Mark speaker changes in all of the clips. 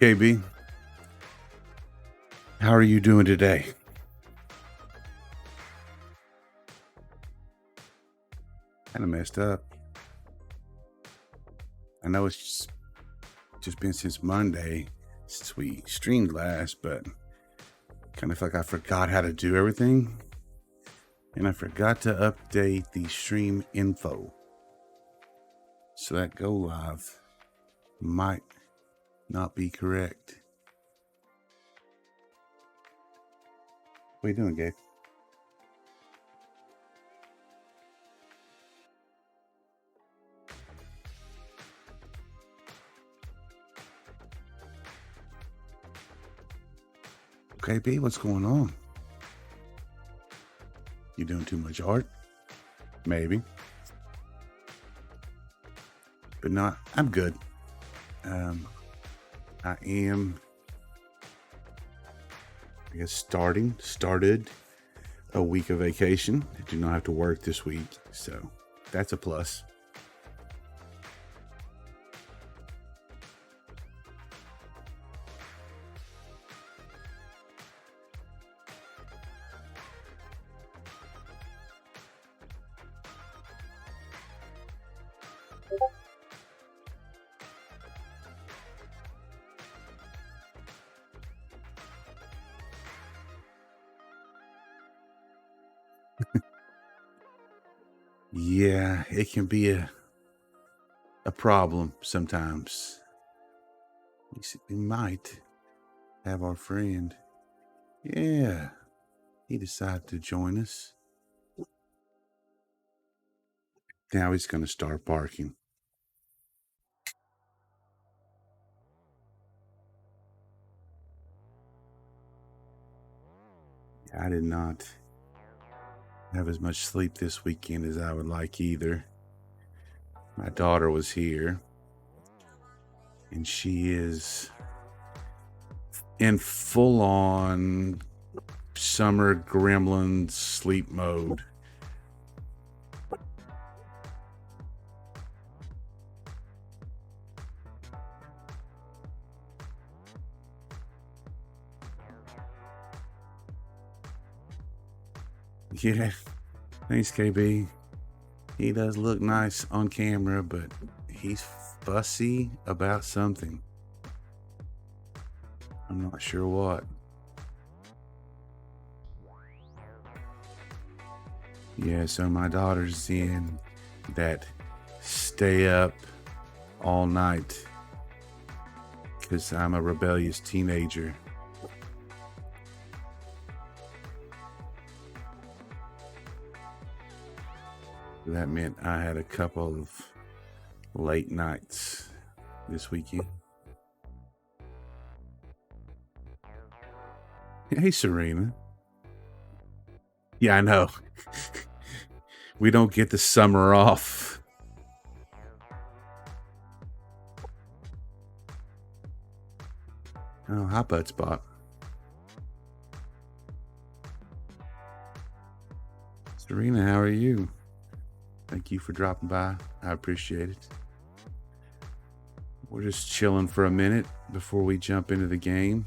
Speaker 1: KB, how are you doing today? Kind of messed up. I know it's just been since Monday since we streamed last, but kind of feel like I forgot how to do everything. And I forgot to update the stream info. So that go live might not be correct. What are you doing, Gabe? Okay, B, what's going on? You doing too much art? Maybe. But not, I'm good. I am, I guess, started a week of vacation. I do not have to work this week, so that's a plus. Yeah, it can be a problem sometimes. We might have our friend. Yeah, he decided to join us. Now he's going to start barking. I did not have as much sleep this weekend as I would like either. My daughter was here, and she is in full on summer gremlin sleep mode. Yeah, thanks, KB. He does look nice on camera, but he's fussy about something. I'm not sure what. Yeah, so my daughter's in that stay up all night because I'm a rebellious teenager. That meant I had a couple of late nights this weekend. Hey, Serena. Yeah, I know. We don't get the summer off. Oh, hot butt spot. Serena, how are you? Thank you for dropping by. I appreciate it. We're just chilling for a minute before we jump into the game.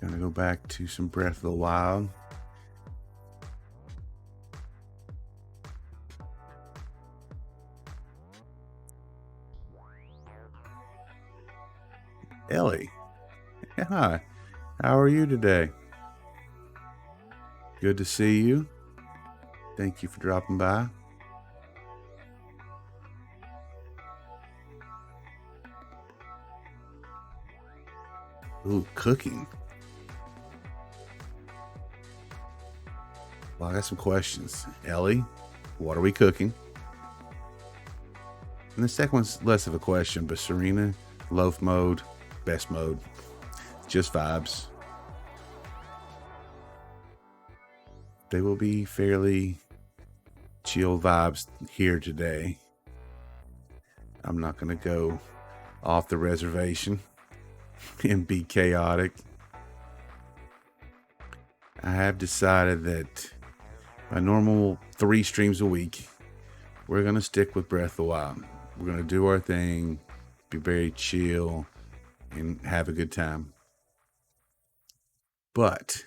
Speaker 1: Gonna go back to some Breath of the Wild. Ellie, hi. How are you today? Good to see you. Thank you for dropping by. Ooh, cooking. Well, I got some questions. Ellie, what are we cooking? And the second one's less of a question, but Serena, loaf mode, best mode, just vibes. They will be fairly chill vibes here today. I'm not going to go off the reservation and be chaotic. I have decided that my normal 3 streams a week, we're going to stick with Breath of the Wild. We're going to do our thing, be very chill, and have a good time. But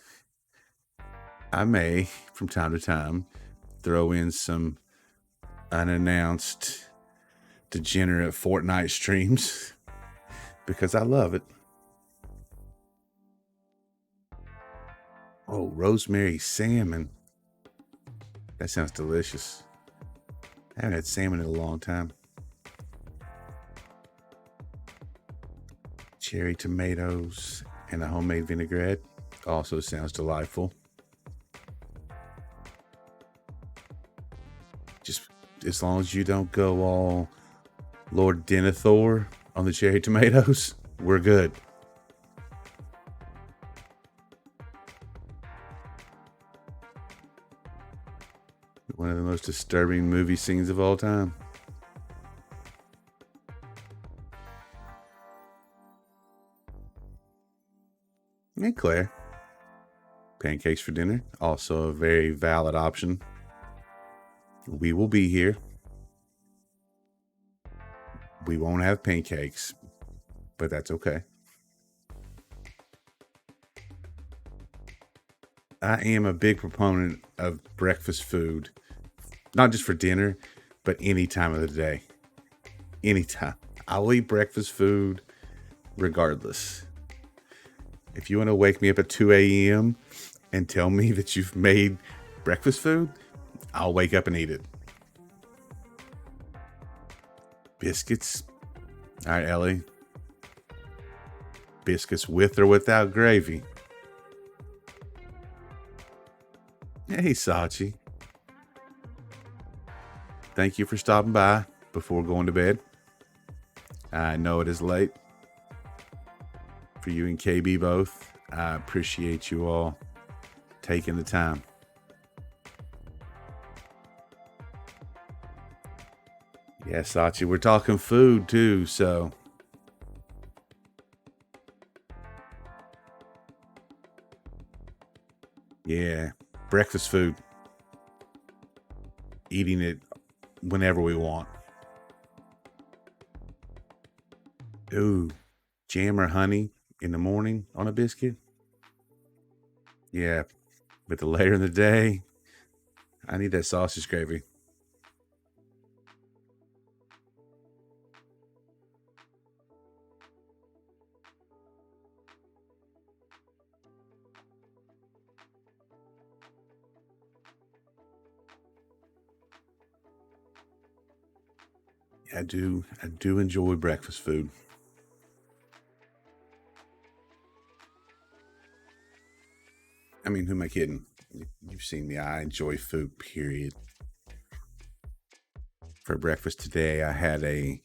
Speaker 1: I may, from time to time, throw in some unannounced degenerate Fortnite streams because I love it. Oh, rosemary salmon. That sounds delicious. I haven't had salmon in a long time. Cherry tomatoes and a homemade vinaigrette also sounds delightful. Just as long as you don't go all Lord Denethor on the cherry tomatoes, we're good. One of the most disturbing movie scenes of all time. And Claire. Pancakes for dinner, also a very valid option. We will be here. We won't have pancakes, but that's okay. I am a big proponent of breakfast food, not just for dinner, but any time of the day. Anytime. I'll eat breakfast food regardless. If you want to wake me up at 2 a.m. and tell me that you've made breakfast food, I'll wake up and eat it. Biscuits. All right, Ellie. Biscuits with or without gravy. Hey, Sachi. Thank you for stopping by before going to bed. I know it is late for you and KB both. I appreciate you all taking the time. Yeah, Sachi, we're talking food too, so. Yeah, breakfast food. Eating it whenever we want. Ooh, jam or honey in the morning on a biscuit. Yeah, but later in the day, I need that sausage gravy. I do enjoy breakfast food. I mean, who am I kidding? You've seen me. I enjoy food, period. For breakfast today, I had a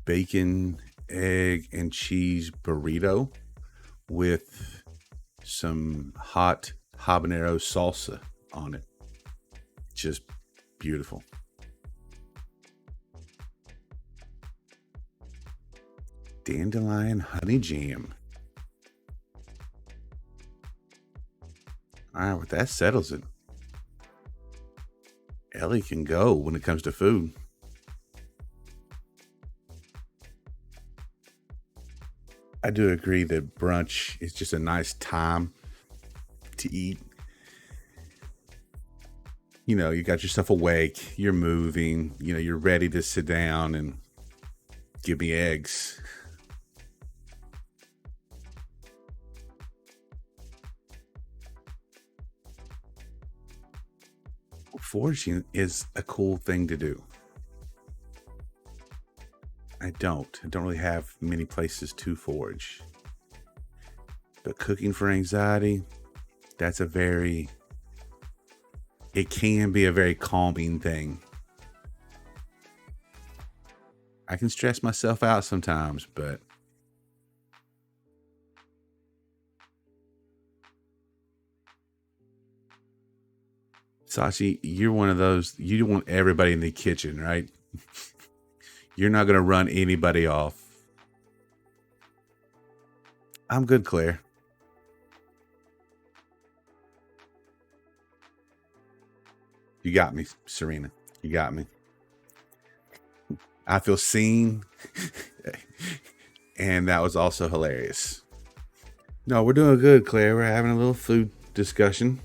Speaker 1: bacon, egg, and cheese burrito with some hot habanero salsa on it. Just beautiful. Dandelion honey jam. All right, well, that settles it. Ellie can go when it comes to food. I do agree that brunch is just a nice time to eat. You know, you got yourself awake, you're moving, you know, you're ready to sit down and give me eggs. Foraging is a cool thing to do. I don't really have many places to forage. But cooking for anxiety, it can be a very calming thing. I can stress myself out sometimes, but Sachi, you're one of those, you want everybody in the kitchen, right? You're not going to run anybody off. I'm good, Claire. You got me, Serena. You got me. I feel seen. And that was also hilarious. No, we're doing good, Claire. We're having a little food discussion.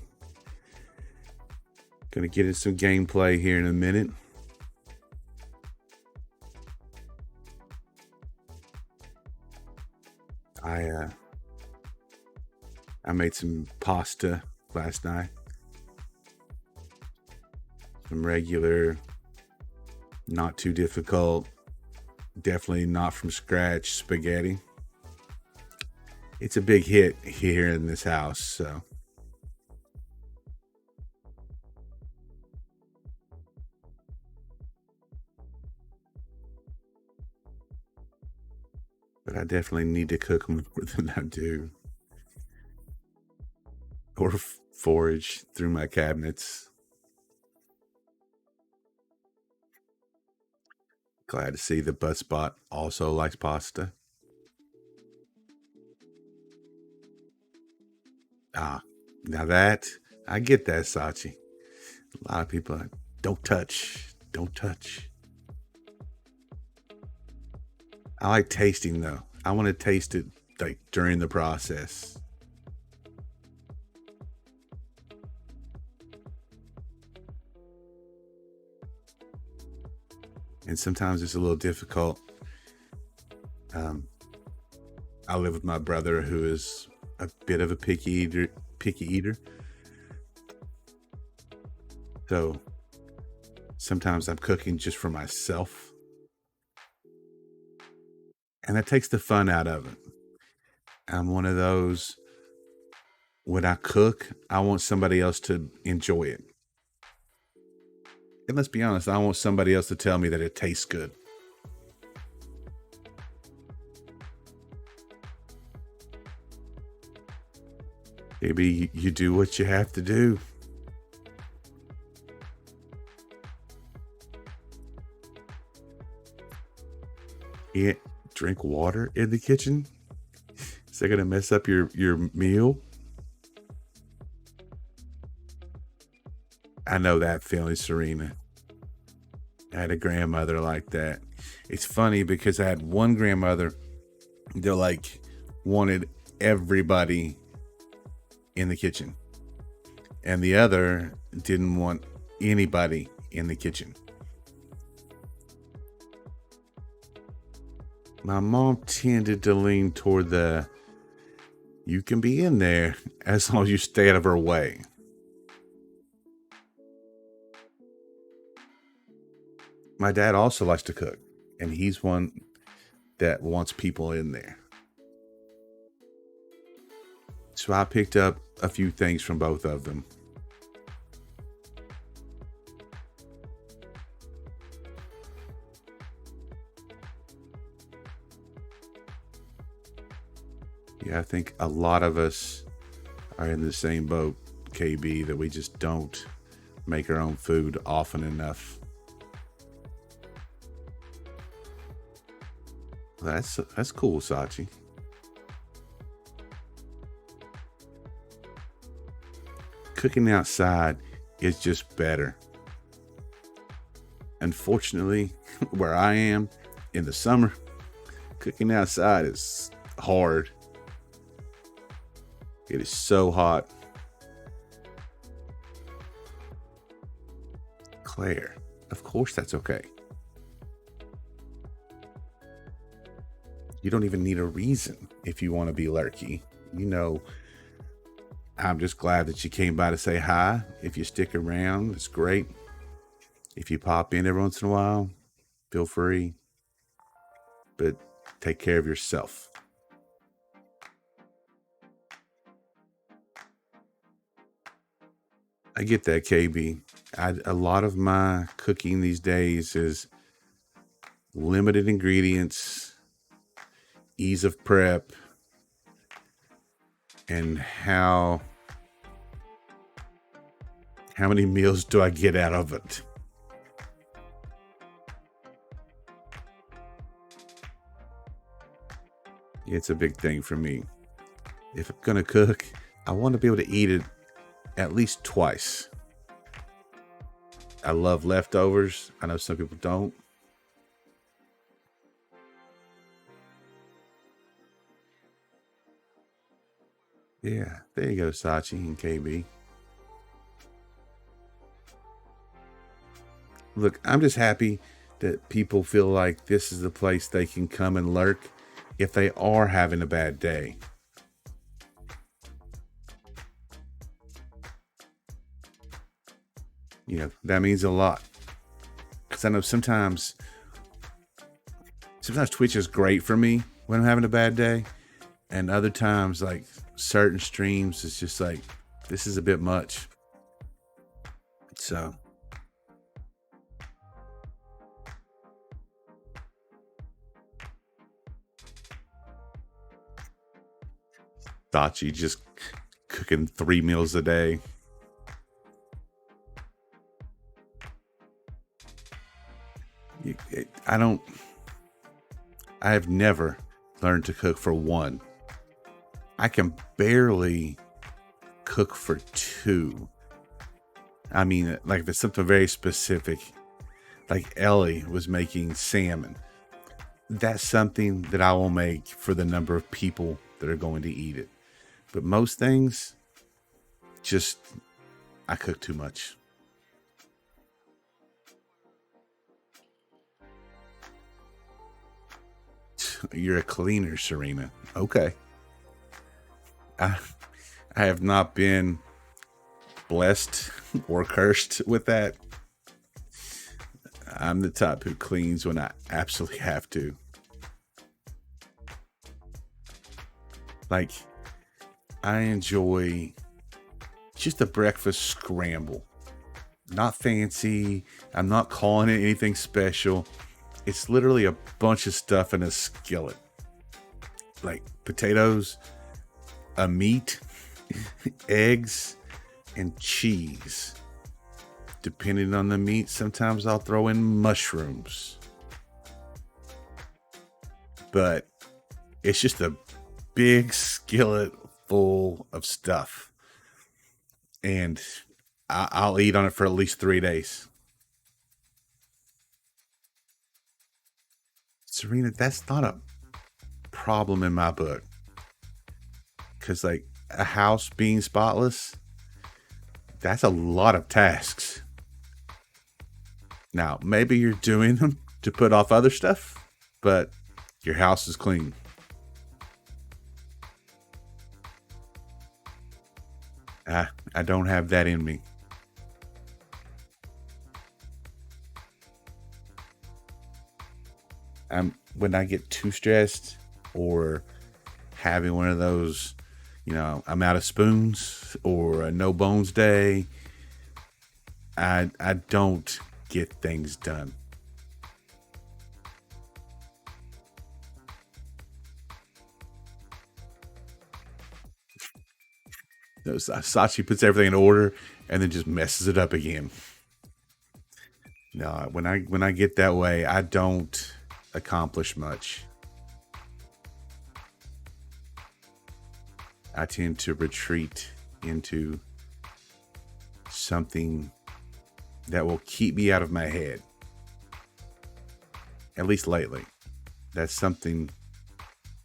Speaker 1: Gonna get into some gameplay here in a minute. I made some pasta last night. Some regular, not too difficult, definitely not from scratch spaghetti. It's a big hit here in this house, so. But I definitely need to cook more than I do. Or forage through my cabinets. Glad to see the Buttspot also likes pasta. Now that, I get that, Sachi. A lot of people are like, don't touch. I like tasting though. I want to taste it like during the process. And sometimes it's a little difficult. I live with my brother who is a bit of a picky eater. So sometimes I'm cooking just for myself. And that takes the fun out of it. I'm one of those, when I cook, I want somebody else to enjoy it. And let's be honest, I want somebody else to tell me that it tastes good. Maybe you do what you have to do. Can't drink water in the kitchen? Is that gonna mess up your meal? I know that feeling, Serena. I had a grandmother like that. It's funny because I had one grandmother that like wanted everybody in the kitchen, and the other didn't want anybody in the kitchen. My mom tended to lean toward the, you can be in there as long as you stay out of her way. My dad also likes to cook, and he's one that wants people in there. So I picked up a few things from both of them. Yeah, I think a lot of us are in the same boat, KB, that we just don't make our own food often enough. That's cool, Sachi. Cooking outside is just better. Unfortunately, where I am in the summer, cooking outside is hard. It is so hot. Claire, of course that's okay. You don't even need a reason if you want to be lurky. You know, I'm just glad that you came by to say hi. If you stick around, it's great. If you pop in every once in a while, feel free. But take care of yourself. I get that, KB. A lot of my cooking these days is limited ingredients, ease of prep, and how many meals do I get out of it? It's a big thing for me. If I'm gonna cook, I want to be able to eat it at least twice. I love leftovers. I know some people don't. Yeah, there you go, Sachi and KB. Look, I'm just happy that people feel like this is the place they can come and lurk if they are having a bad day. You know, that means a lot. Because I know sometimes Twitch is great for me when I'm having a bad day. And other times, like certain streams, it's just like, this is a bit much. So Dachi just cooking 3 meals a day. I have never learned to cook for one. I can barely cook for two. I mean, like if it's something very specific, like Ellie was making salmon. That's something that I will make for the number of people that are going to eat it. But most things, just, I cook too much. You're a cleaner, Serena. Okay. I have not been blessed or cursed with that. I'm the type who cleans when I absolutely have to. Like, I enjoy just a breakfast scramble. Not fancy. I'm not calling it anything special. It's literally a bunch of stuff in a skillet. Like potatoes, a meat, eggs, and cheese. Depending on the meat, sometimes I'll throw in mushrooms. But it's just a big skillet full of stuff. And I'll eat on it for at least 3 days. Serena, that's not a problem in my book. Because, like, a house being spotless, that's a lot of tasks. Now, maybe you're doing them to put off other stuff, but your house is clean. I don't have that in me. When I get too stressed or having one of those, you know, I'm out of spoons or a no bones day, I don't get things done. Sachi puts everything in order and then just messes it up again. No, when I get that way, I don't accomplish much. I tend to retreat into something that will keep me out of my head. At least lately. That's something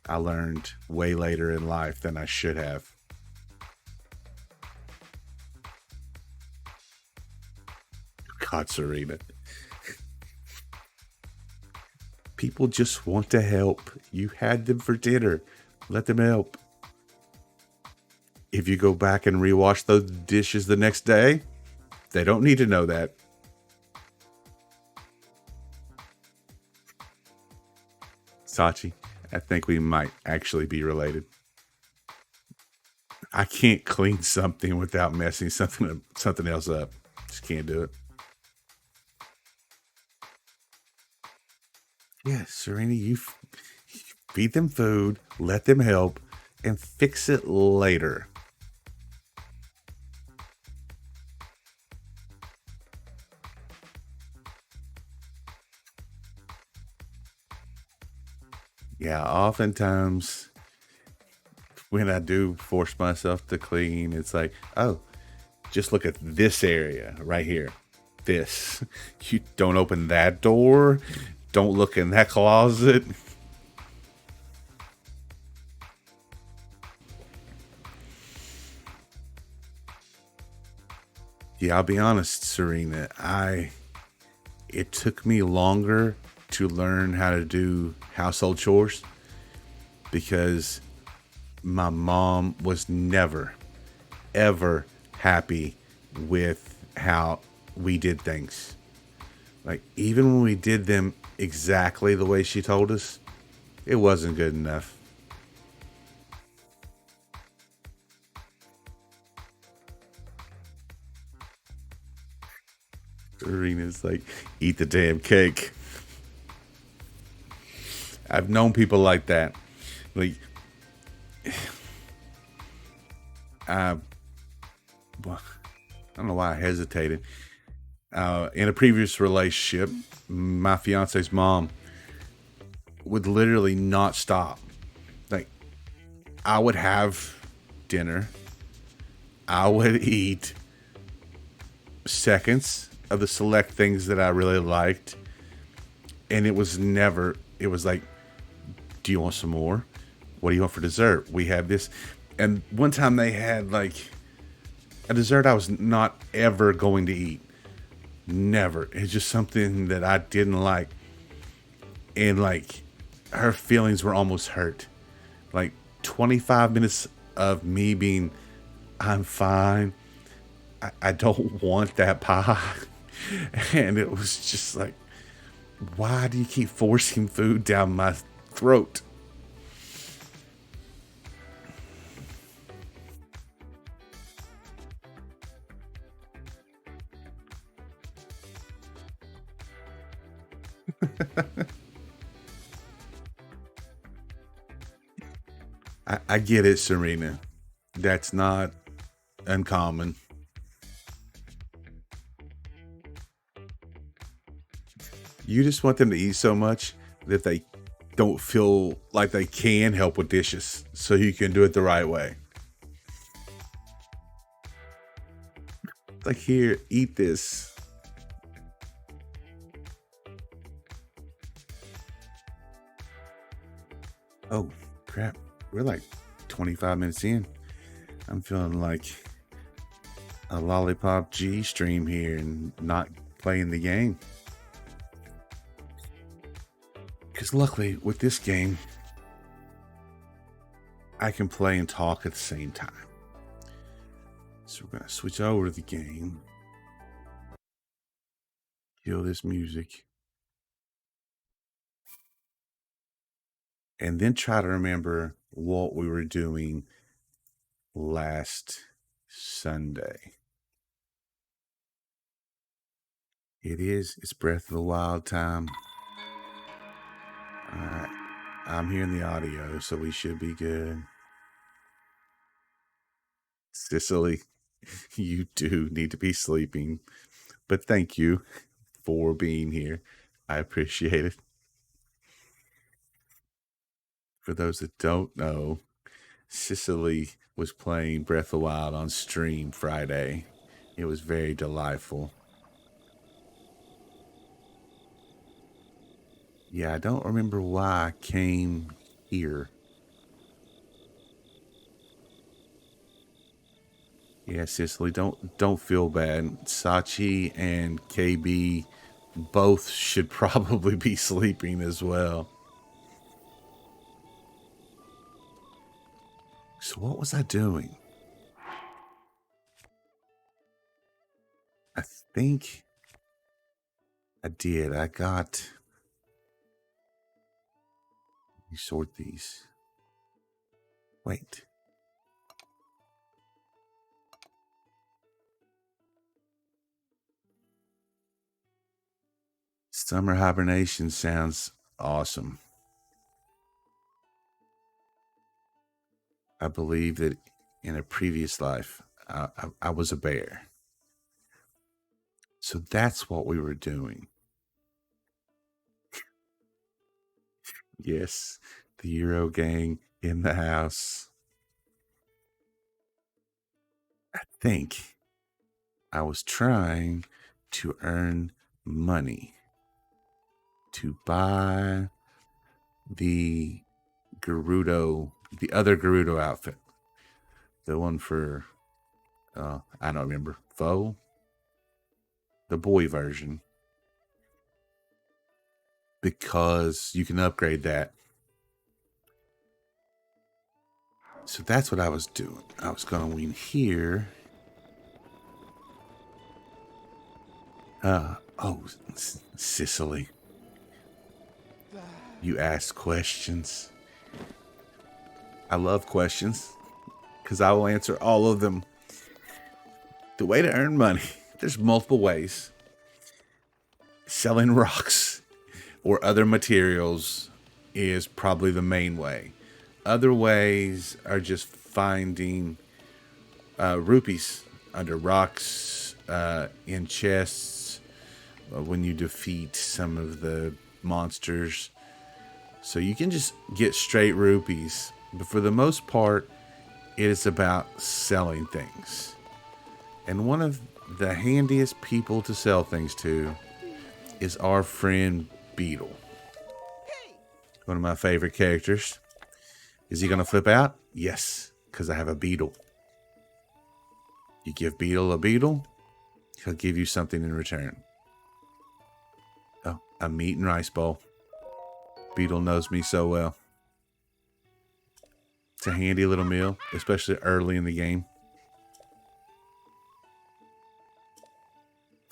Speaker 1: I learned way later in life than I should have. God, Serena. People just want to help. You had them for dinner. Let them help. If you go back and rewash those dishes the next day, they don't need to know that. Sachi, I think we might actually be related. I can't clean something without messing something else up. Just can't do it. Yeah, Serena, you feed them food, let them help, and fix it later. Yeah, oftentimes when I do force myself to clean, it's like, oh, just look at this area right here. This. You don't open that door. Don't look in that closet. Yeah, I'll be honest, Serena. It took me longer to learn how to do household chores because my mom was never, ever happy with how we did things. Like, even when we did them exactly the way she told us, it wasn't good enough. Serena's like, eat the damn cake. I've known people like that. Like, I, well, I don't know why I hesitated. In a previous relationship, my fiance's mom would literally not stop. Like, I would have dinner, I would eat seconds of the select things that I really liked, and it was like, do you want some more? What do you want for dessert? We have this. And one time they had like a dessert I was not ever going to eat. Never. It's just something that I didn't like. And like her feelings were almost hurt. Like 25 minutes of me being, I'm fine. I don't want that pie. And it was just like, why do you keep forcing food down my throat? I get it, Serena. That's not uncommon. You just want them to eat so much that they don't feel like they can help with dishes, so you can do it the right way. Like, here, eat this. Oh, crap. We're like 25 minutes in. I'm feeling like a lollipop G stream here and not playing the game. Because luckily, with this game, I can play and talk at the same time. So we're going to switch over to the game. Kill this music. And then try to remember what we were doing last Sunday. It is. It's Breath of the Wild time. All right. I'm hearing the audio, so we should be good. Cicely, you do need to be sleeping, but thank you for being here. I appreciate it. For those that don't know, Cicely was playing Breath of the Wild on stream Friday. It was very delightful. Yeah, I don't remember why I came here. Yeah, Cicely, don't feel bad. Sachi and KB both should probably be sleeping as well. So what was I doing? I think I did. I got. Let me sort these. Wait. Summer hibernation sounds awesome. I believe that in a previous life, I was a bear. So that's what we were doing. Yes, the Euro gang in the house. I think I was trying to earn money to buy the Gerudo, the other Gerudo outfit. The one for, I don't remember, Foe? the boy version, because you can upgrade that. So that's what I was doing. I was going to win here. Oh, Sicily. You ask questions. I love questions because I will answer all of them. The way to earn money, there's multiple ways. Selling rocks or other materials is probably the main way. Other ways are just finding rupees under rocks, in chests, when you defeat some of the monsters. So you can just get straight rupees. But for the most part, it is about selling things. And one of the handiest people to sell things to is our friend Beetle. One of my favorite characters. Is he going to flip out? Yes, because I have a beetle. You give Beetle a beetle, he'll give you something in return. Oh, a meat and rice bowl. Beetle knows me so well. It's a handy little meal, especially early in the game.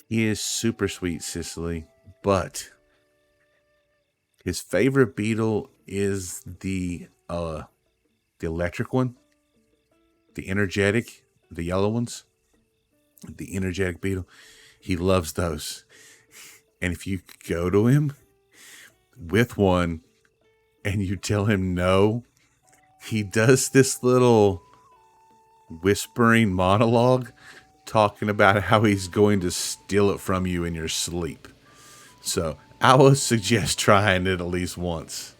Speaker 1: He is super sweet, Sicily, but his favorite beetle is the electric one, the energetic, the yellow ones, the energetic beetle. He loves those. And if you go to him with one and you tell him no, he does this little whispering monologue talking about how he's going to steal it from you in your sleep. So I would suggest trying it at least once.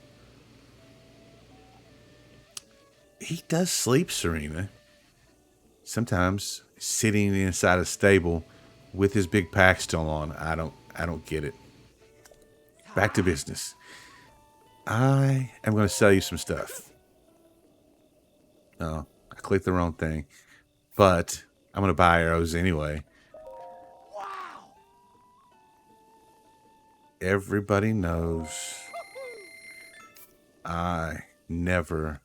Speaker 1: He does sleep, Serena. Sometimes sitting inside a stable with his big pack still on. I don't get it. Back to business. I am going to sell you some stuff. Oh, I clicked the wrong thing. But I'm going to buy arrows anyway. Wow. Everybody knows I never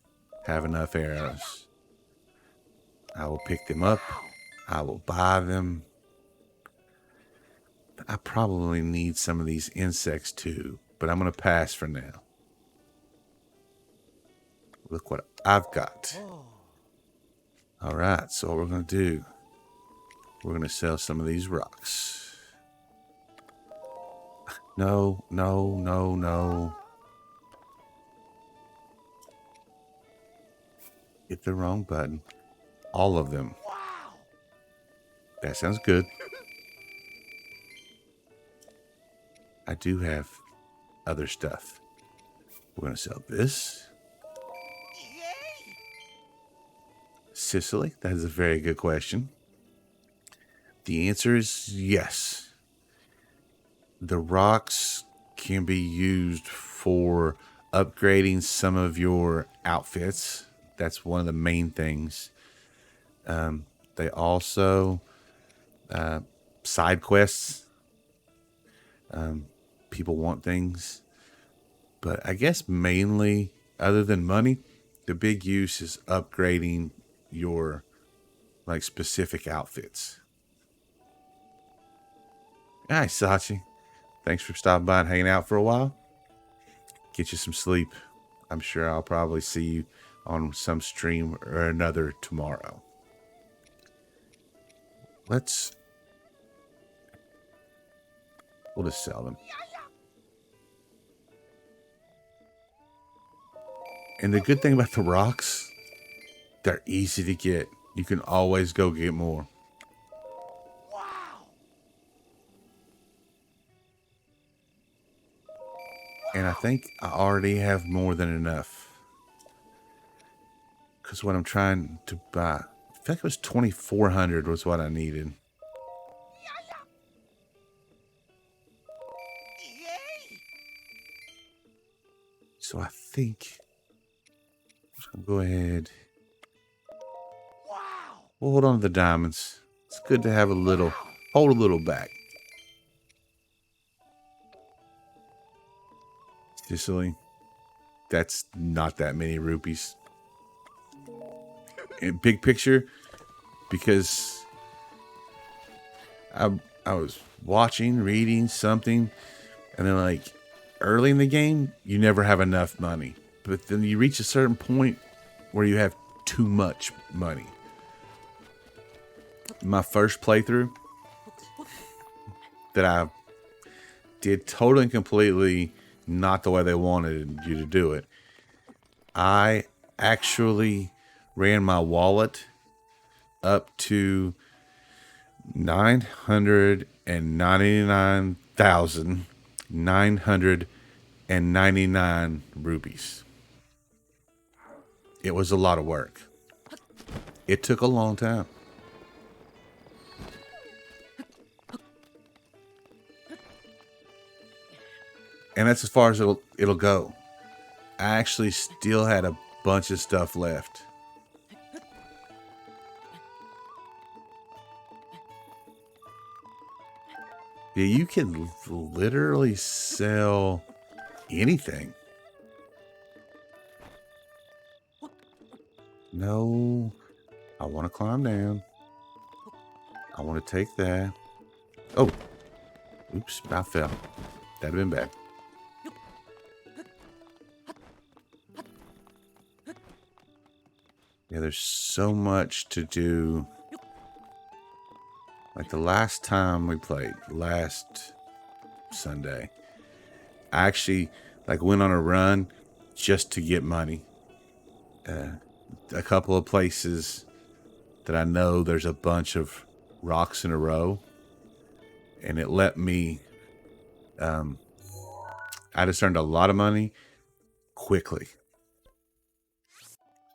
Speaker 1: have enough arrows. I will pick them up. I will buy them. I probably need some of these insects too, but I'm going to pass for now. Look what I've got. All right, so what we're going to do, we're going to sell some of these rocks. No, no, no, no. Hit the wrong button. All of them. That sounds good. I do have other stuff. We're going to sell this. Sicily, that is a very good question. The answer is yes. The rocks can be used for upgrading some of your outfits. That's one of the main things. They also, side quests. People want things. But I guess mainly, other than money, the big use is upgrading your like specific outfits. Hi, Sachi. Thanks for stopping by and hanging out for a while. Get you some sleep. I'm sure I'll probably see you on some stream or another tomorrow. We'll just sell them. And the good thing about the rocks, they're easy to get. You can always go get more. Wow. And I think I already have more than enough. Because what I'm trying to buy, I feel like it was 2,400 was what I needed. So I think I'm just going to go ahead. Wow. We'll hold on to the diamonds. It's good to have a little, hold a little back. Sicily. That's not that many rupees. In big picture, because I was watching, reading something, and then like early in the game, you never have enough money. But then you reach a certain point where you have too much money. My first playthrough that I did totally and completely not the way they wanted you to do it. I actually ran my wallet up to 999,999 rupees. It was a lot of work. It took a long time. And that's as far as it'll go. I actually still had a bunch of stuff left. Yeah, you can literally sell anything. No, I want to climb down. I want to take that. Oh, oops, I fell. That'd have been bad. Yeah, there's so much to do. Like the last time we played, last Sunday, I actually like went on a run just to get money. A couple of places that I know there's a bunch of rocks in a row, and it let me. I just earned a lot of money quickly.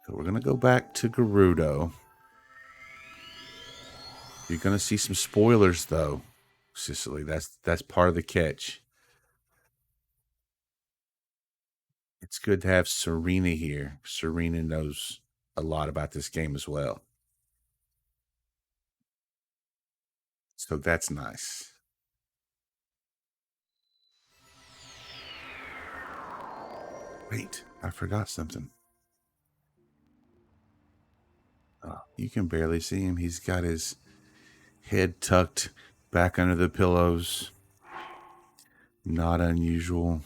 Speaker 1: So we're gonna go back to Gerudo. You're gonna see some spoilers though, Sicily. That's part of the catch. It's good to have Serena here. Serena knows a lot about this game as well. So that's nice. Wait, I forgot something. Oh, you can barely see him. He's got his head tucked back under the pillows. Not unusual.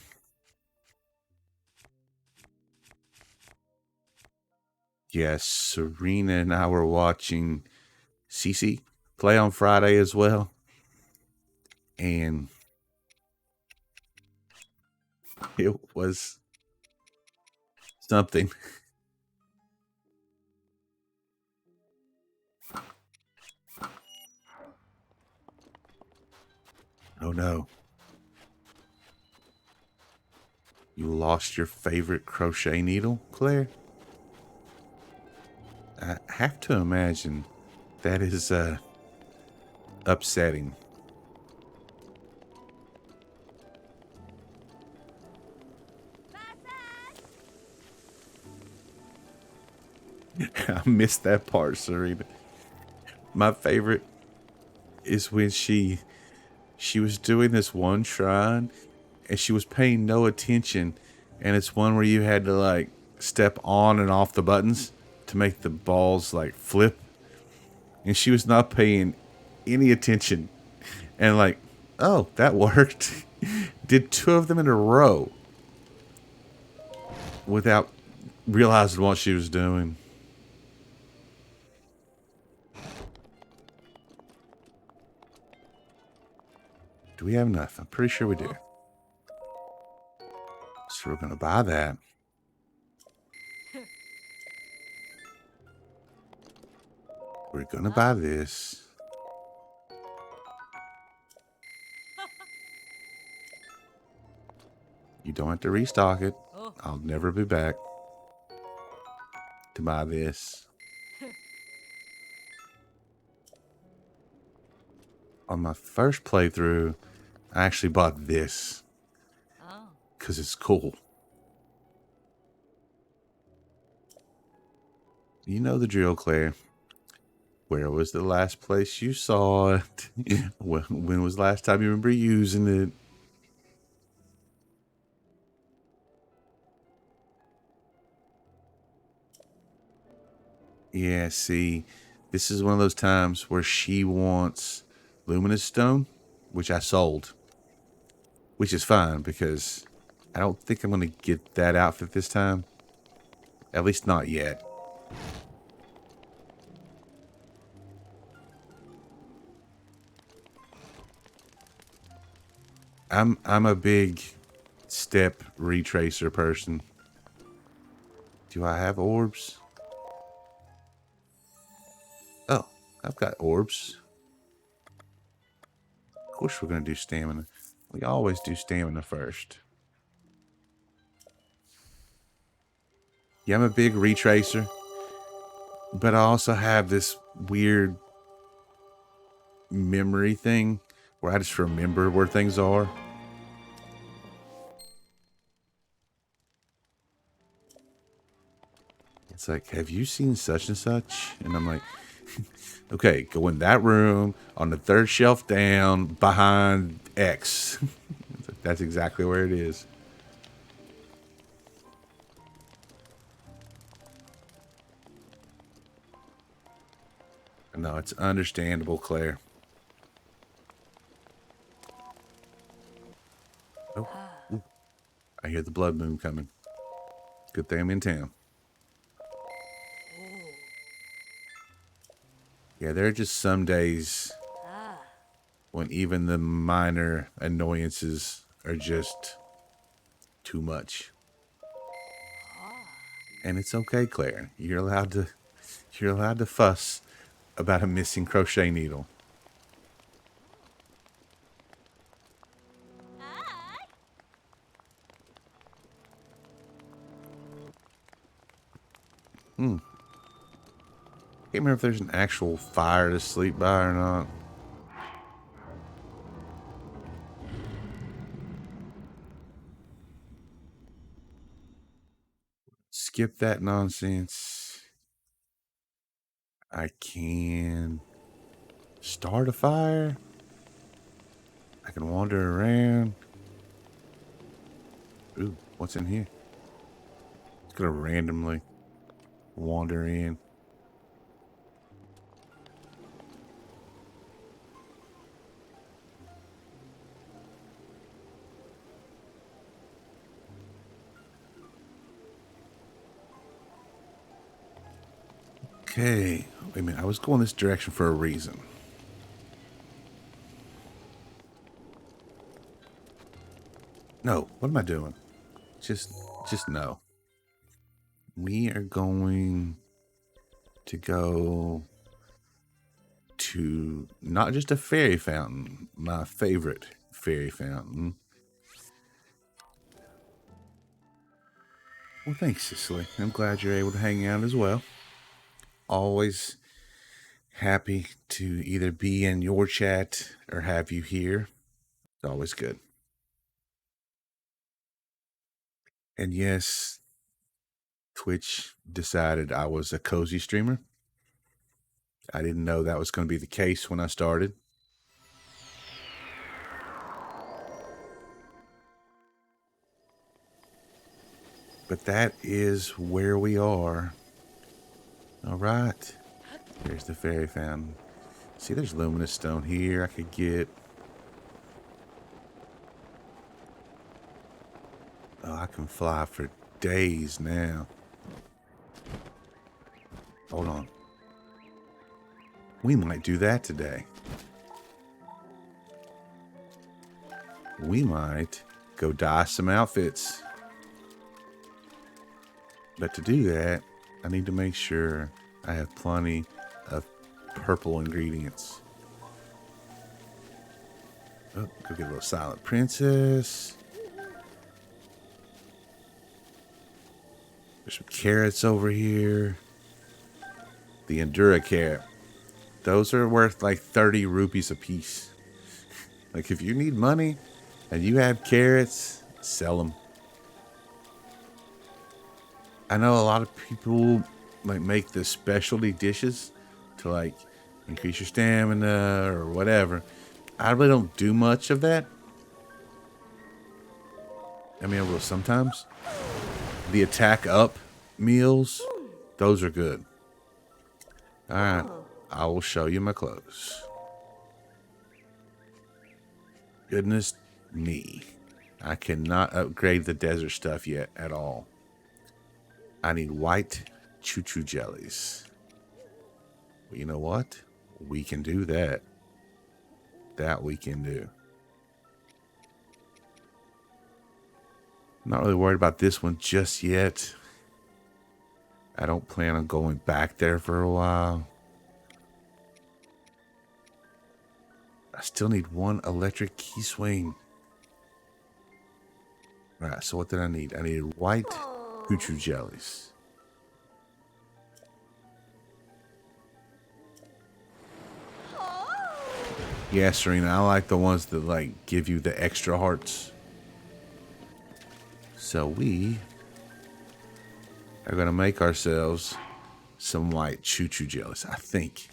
Speaker 1: Yes, Serena and I were watching Cece play on Friday as well. And it was something. Oh no. You lost your favorite crochet needle, Claire? I have to imagine that is upsetting. I missed that part, Serena. My favorite is when she was doing this one shrine and she was paying no attention, and it's one where you had to like step on and off the buttons to make the balls like flip, and she was not paying any attention, and like, oh, that worked. Did two of them in a row without realizing what she was doing. Do we have enough? I'm pretty sure we do. So we're going to buy that. We're going to buy this. You don't have to restock it. I'll never be back to buy this. On my first playthrough, I actually bought this because it's cool. You know the drill, Claire. Where was the last place you saw it? When was the last time you remember using it? Yeah, see, this is one of those times where she wants luminous stone, which I sold, which is fine because I don't think I'm going to get that outfit this time. At least not yet. I'm a big step retracer person. Do I have orbs? Oh, I've got orbs. Of course we're going to do stamina. We always do stamina first. Yeah, I'm a big retracer. But I also have this weird memory thing where I just remember where things are. It's like, have you seen such and such? And I'm like, okay, go in that room on the third shelf down behind X. That's exactly where it is. No, it's understandable, Claire. Oh, ooh, I hear the blood moon coming. Good thing I'm in town. Yeah, there are just some days when even the minor annoyances are just too much. And it's okay, Claire. You're allowed to fuss about a missing crochet needle. Can't remember if there's an actual fire to sleep by or not. Skip that nonsense. I can start a fire. I can wander around. Ooh, what's in here? It's gonna randomly wander in. Okay, wait a minute. I was going this direction for a reason. No, what am I doing? Just no. We are going to go to not just a fairy fountain, my favorite fairy fountain. Well, thanks, Cicely. I'm glad you're able to hang out as well. Always happy to either be in your chat or have you here. It's always good. And yes, Twitch decided I was a cozy streamer. I didn't know that was going to be the case when I started. But that is where we are. All right. There's the fairy fountain. See, there's luminous stone here I could get. Oh, I can fly for days now. Hold on. We might do that today. We might go dye some outfits. But to do that, I need to make sure I have plenty of purple ingredients. Oh, go get a little silent princess. There's some carrots over here. The Endura carrot. Those are worth like 30 rupees a piece. Like if you need money and you have carrots, sell them. I know a lot of people like make the specialty dishes to like increase your stamina or whatever. I really don't do much of that. I mean, I will sometimes. The attack up meals, those are good. All right, I will show you my clothes. Goodness me. I cannot upgrade the desert stuff yet at all. I need white choo-choo jellies. Well, you know what? We can do that. That we can do. Not really worried about this one just yet. I don't plan on going back there for a while. I still need one electric key swing. Right, so what did I need? I needed white choo-choo jellies. Yeah, Serena, I like the ones that like give you the extra hearts. So we are gonna make ourselves some white choo-choo jellies, I think.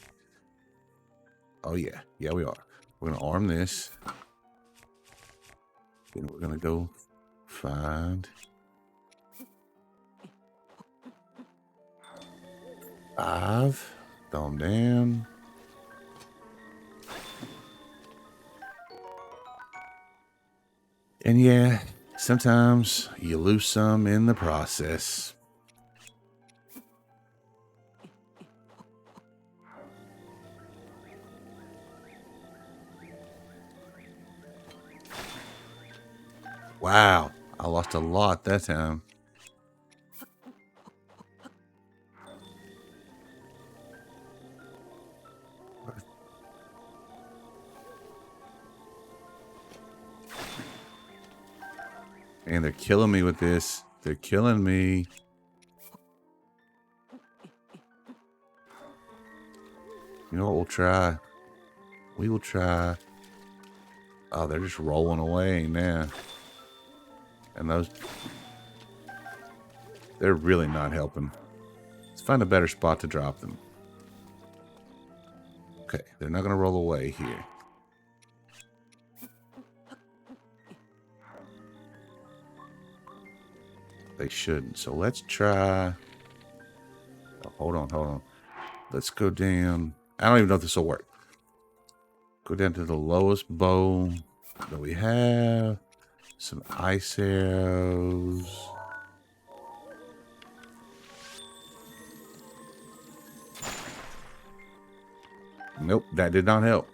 Speaker 1: Oh yeah, yeah we are. We're gonna arm this. Then we're gonna go find 5. Throw them down. And yeah, sometimes you lose some in the process. Wow, I lost a lot that time. And they're killing me with this. They're killing me. You know what we'll try? We will try. Oh, they're just rolling away now. And those... they're really not helping. Let's find a better spot to drop them. Okay, they're not going to roll away here. They shouldn't. So let's try... oh, hold on. Let's go down. I don't even know if this will work. Go down to the lowest bow that we have. Some ice arrows. Nope, that did not help.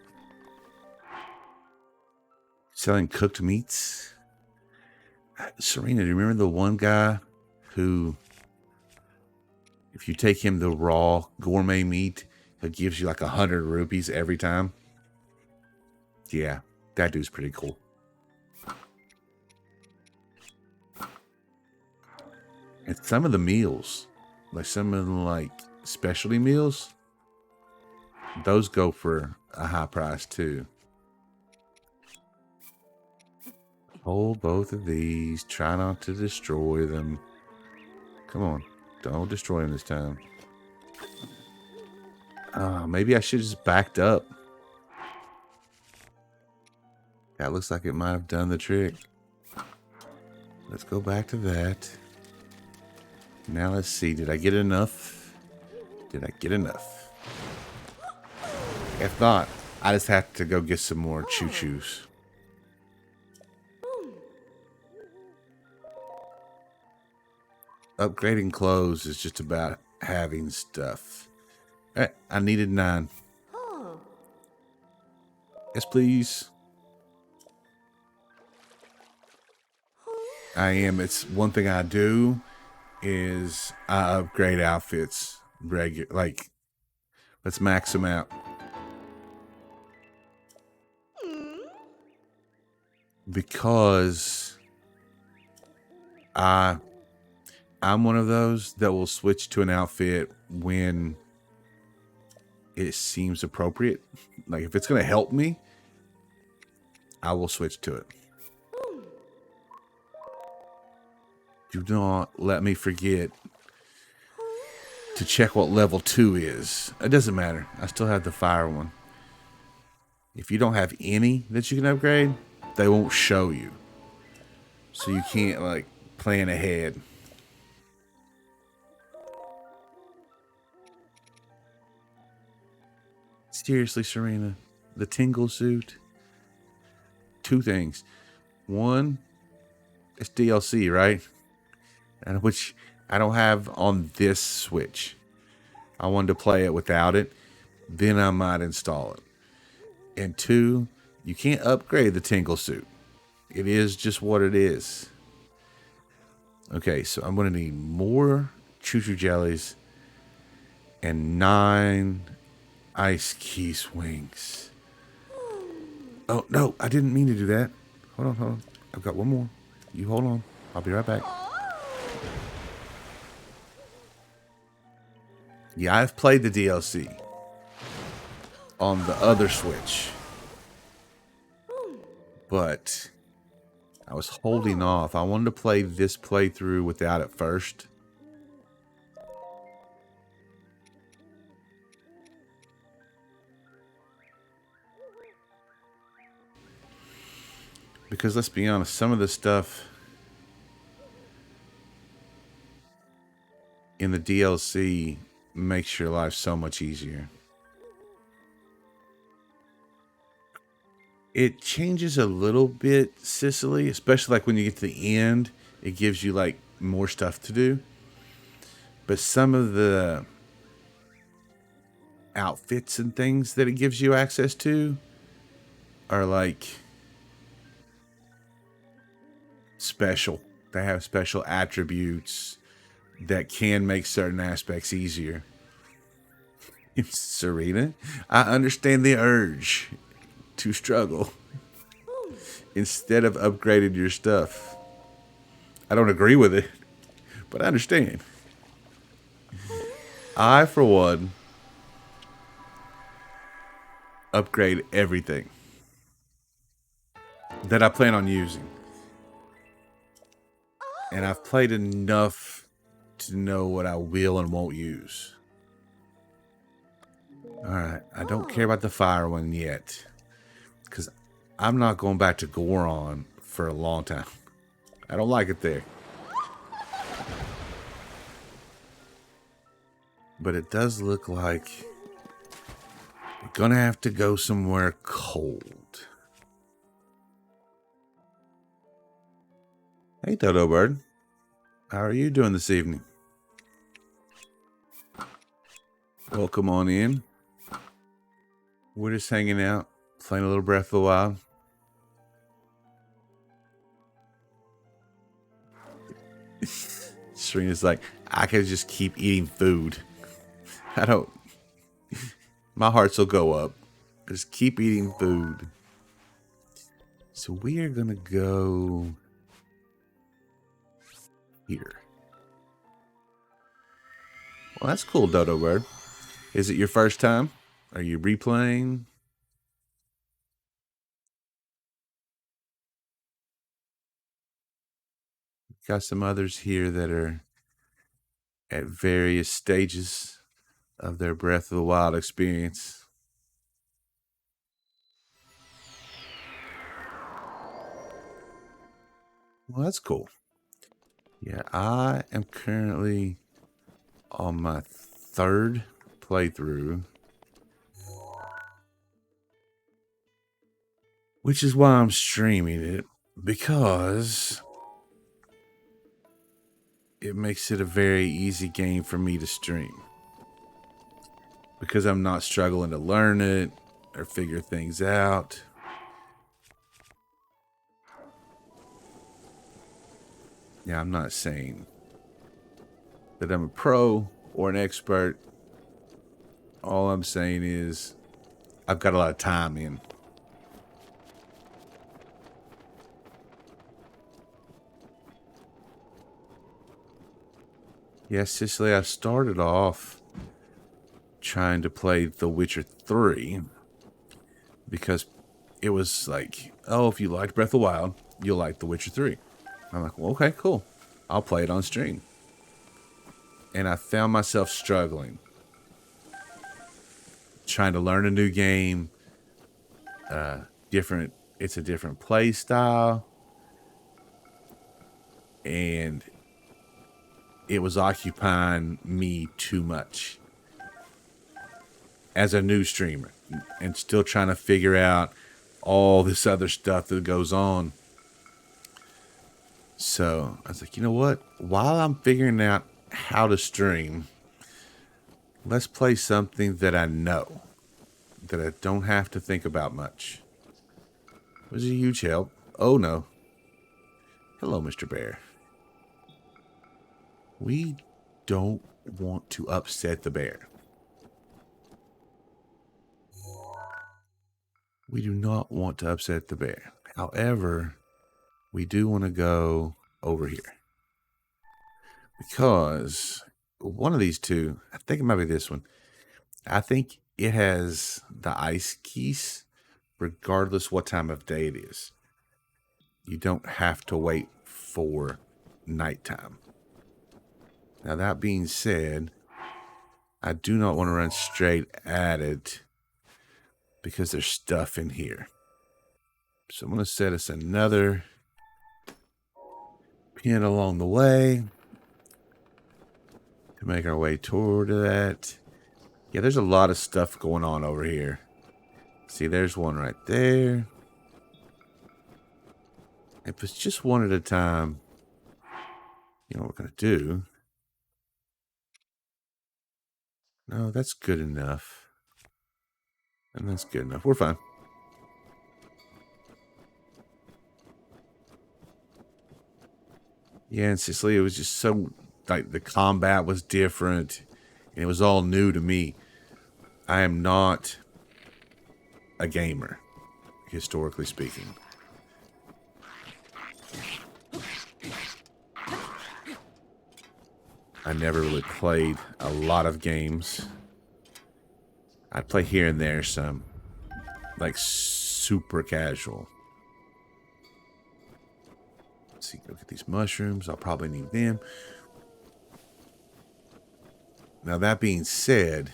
Speaker 1: Selling cooked meats. Serena, do you remember the one guy who, if you take him the raw gourmet meat, he gives you like 100 rupees every time? Yeah, that dude's pretty cool. And some of the meals, like some of the like specialty meals, those go for a high price too. Hold both of these. Try not to destroy them. Come on. Don't destroy them this time. Maybe I should have just backed up. That looks like it might have done the trick. Let's go back to that. Now let's see. Did I get enough? Did I get enough? If not, I just have to go get some more choo-choos. Upgrading clothes is just about having stuff. I needed 9. Yes, please. I am. It's one thing I do is I upgrade outfits regular. Like, let's max them out. Because I'm one of those that will switch to an outfit when it seems appropriate. Like, if it's going to help me, I will switch to it. Do not let me forget to check what level 2 is. It doesn't matter. I still have the fire one. If you don't have any that you can upgrade, they won't show you. So you can't, like, plan ahead. Seriously, Serena, the tingle suit. Two things. One, it's DLC, right? And which I don't have on this Switch. I wanted to play it without it. Then I might install it. And two, you can't upgrade the tingle suit. It is just what it is. Okay, so I'm going to need more choo-choo jellies and 9 ice key swings. Oh, no, I didn't mean to do that. Hold on. I've got one more. You hold on. I'll be right back. Yeah, I've played the DLC on the other Switch. But I was holding off. I wanted to play this playthrough without it first. Because let's be honest, some of the stuff in the DLC makes your life so much easier. It changes a little bit, Sicily, especially like when you get to the end, it gives you like more stuff to do. But some of the outfits and things that it gives you access to are like special. They have special attributes that can make certain aspects easier. Serena, I understand the urge to struggle instead of upgrading your stuff. I don't agree with it, but I understand. I, for one, upgrade everything that I plan on using. And I've played enough to know what I will and won't use. Alright, I don't care about the fire one yet. Because I'm not going back to Goron for a long time. I don't like it there. But it does look like we're gonna have to go somewhere cold. Hey, Dodo Bird. How are you doing this evening? Welcome on in. We're just hanging out, playing a little Breath of the Wild. Serena's like, I could just keep eating food. I don't... My hearts will go up. Just keep eating food. So we are going to go here. Well, that's cool, Dodo Bird. Is it your first time? Are you replaying? Got some others here that are at various stages of their Breath of the Wild experience. Well, that's cool. Yeah, I am currently on my 3rd playthrough, which is why I'm streaming it, because it makes it a very easy game for me to stream. Because I'm not struggling to learn it or figure things out. Yeah, I'm not saying that I'm a pro or an expert. All I'm saying is I've got a lot of time in. Yeah, Cicely, I started off trying to play The Witcher 3 because it was like, oh, if you liked Breath of the Wild, you'll like The Witcher 3. I'm like, well, okay, cool. I'll play it on stream. And I found myself struggling. Trying to learn a new game. It's a different play style. And it was occupying me too much. As a new streamer. and still trying to figure out all this other stuff that goes on. So I was like, you know what? While I'm figuring out how to stream, let's play something that I know, that I don't have to think about much. It was a huge help. Oh no. Hello, Mr. Bear. We don't want to upset the bear. We do not want to upset the bear. However, we do want to go over here. Because one of these two, I think it might be this one. I think it has the ice keys regardless what time of day it is. You don't have to wait for nighttime. Now that being said, I do not want to run straight at it because there's stuff in here. So I'm going to set us another pin along the way to make our way toward that. Yeah, there's a lot of stuff going on over here. See, there's one right there. If it's just one at a time, you know what we're going to do. No, that's good enough. And that's good enough. We're fine. Yeah, in Sicily, it was just so, like, the combat was different. And it was all new to me. I am not a gamer, historically speaking. I never really played a lot of games. I play here and there some, like super casual. Let's see, look at these mushrooms. I'll probably need them. Now that being said,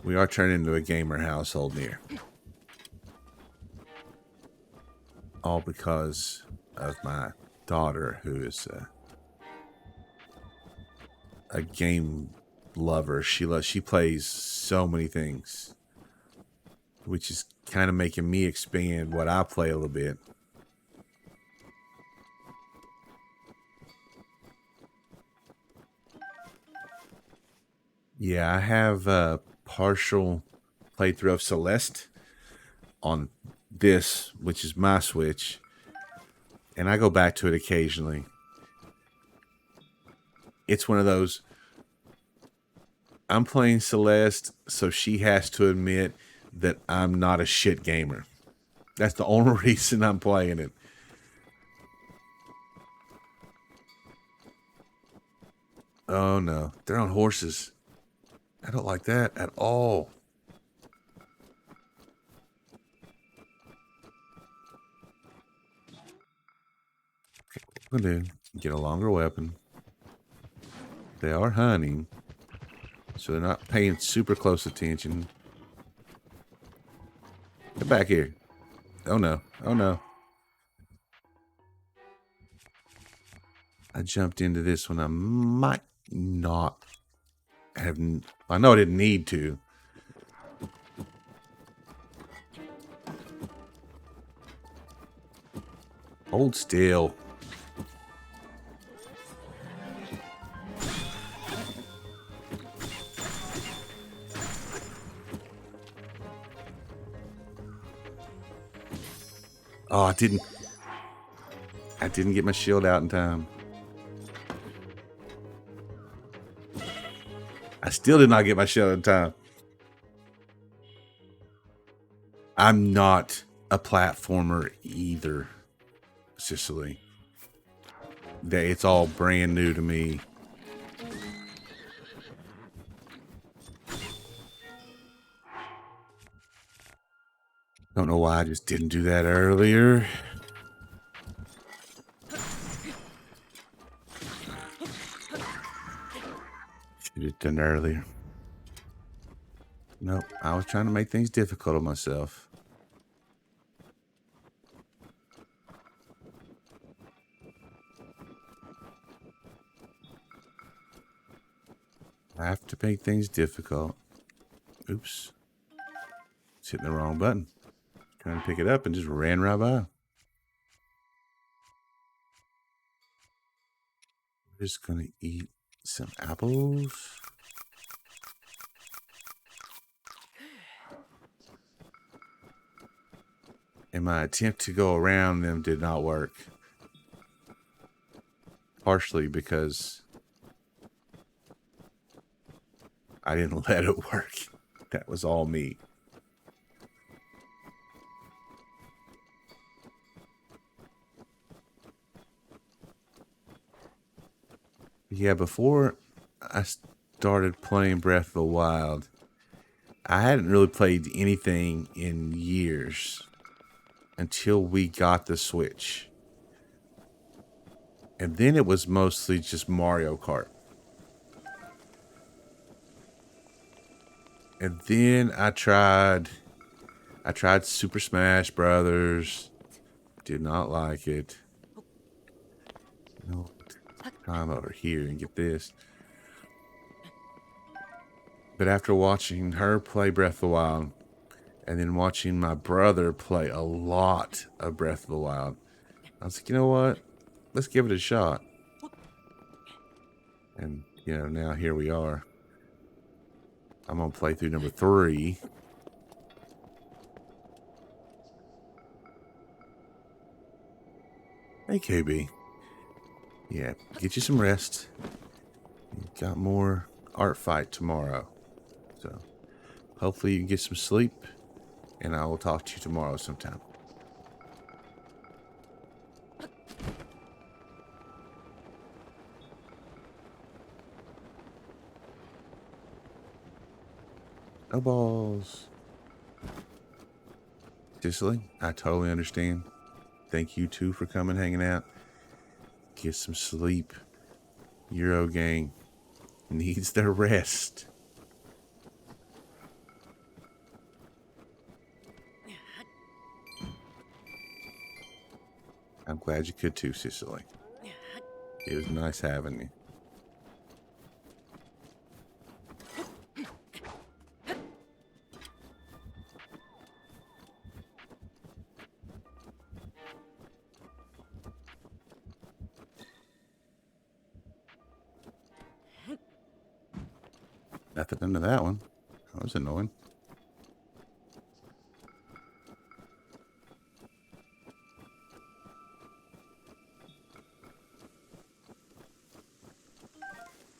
Speaker 1: we are turning into a gamer household here. All because of my daughter, who is a game lover. She plays so many things, which is kind of making me expand what I play a little bit. Yeah, I have a partial playthrough of Celeste on this, which is my Switch, and I go back to it occasionally. It's one of those, I'm playing Celeste, so she has to admit that I'm not a shit gamer. That's the only reason I'm playing it. Oh no, they're on horses. I don't like that at all. Okay, what we're gonna do, get a longer weapon. They are hunting, so they're not paying super close attention. Get back here. Oh no, oh no. I jumped into this one. I might not have, I know I didn't need to. Hold still. Oh, I didn't get my shield out in time. I still did not get my shield in time. I'm not a platformer either, Sicily. It's all brand new to me. Don't know why I just didn't do that earlier. Should have done earlier. Nope, I was trying to make things difficult on myself. I have to make things difficult. Oops. It's hitting the wrong button. Trying to pick it up and just ran right by. We're just going to eat some apples. And my attempt to go around them did not work. Partially because I didn't let it work. That was all me. Yeah, before I started playing Breath of the Wild, I hadn't really played anything in years until we got the Switch. And then it was mostly just Mario Kart. And then I tried Super Smash Brothers. Did not like it. No, climb over here and get this. But after watching her play Breath of the Wild, and then watching my brother play a lot of Breath of the Wild, I was like, you know what? Let's give it a shot. And, you know, now here we are. I'm on playthrough number 3. Hey, KB. Yeah, get you some rest. You've got more art fight tomorrow. So, hopefully you can get some sleep. And I will talk to you tomorrow sometime. Snowballs. Cicely, I totally understand. Thank you too for coming, hanging out. Get some sleep. Euro gang needs their rest. I'm glad you could too, Cicely. It was nice having you. Nothing under that one. That was annoying.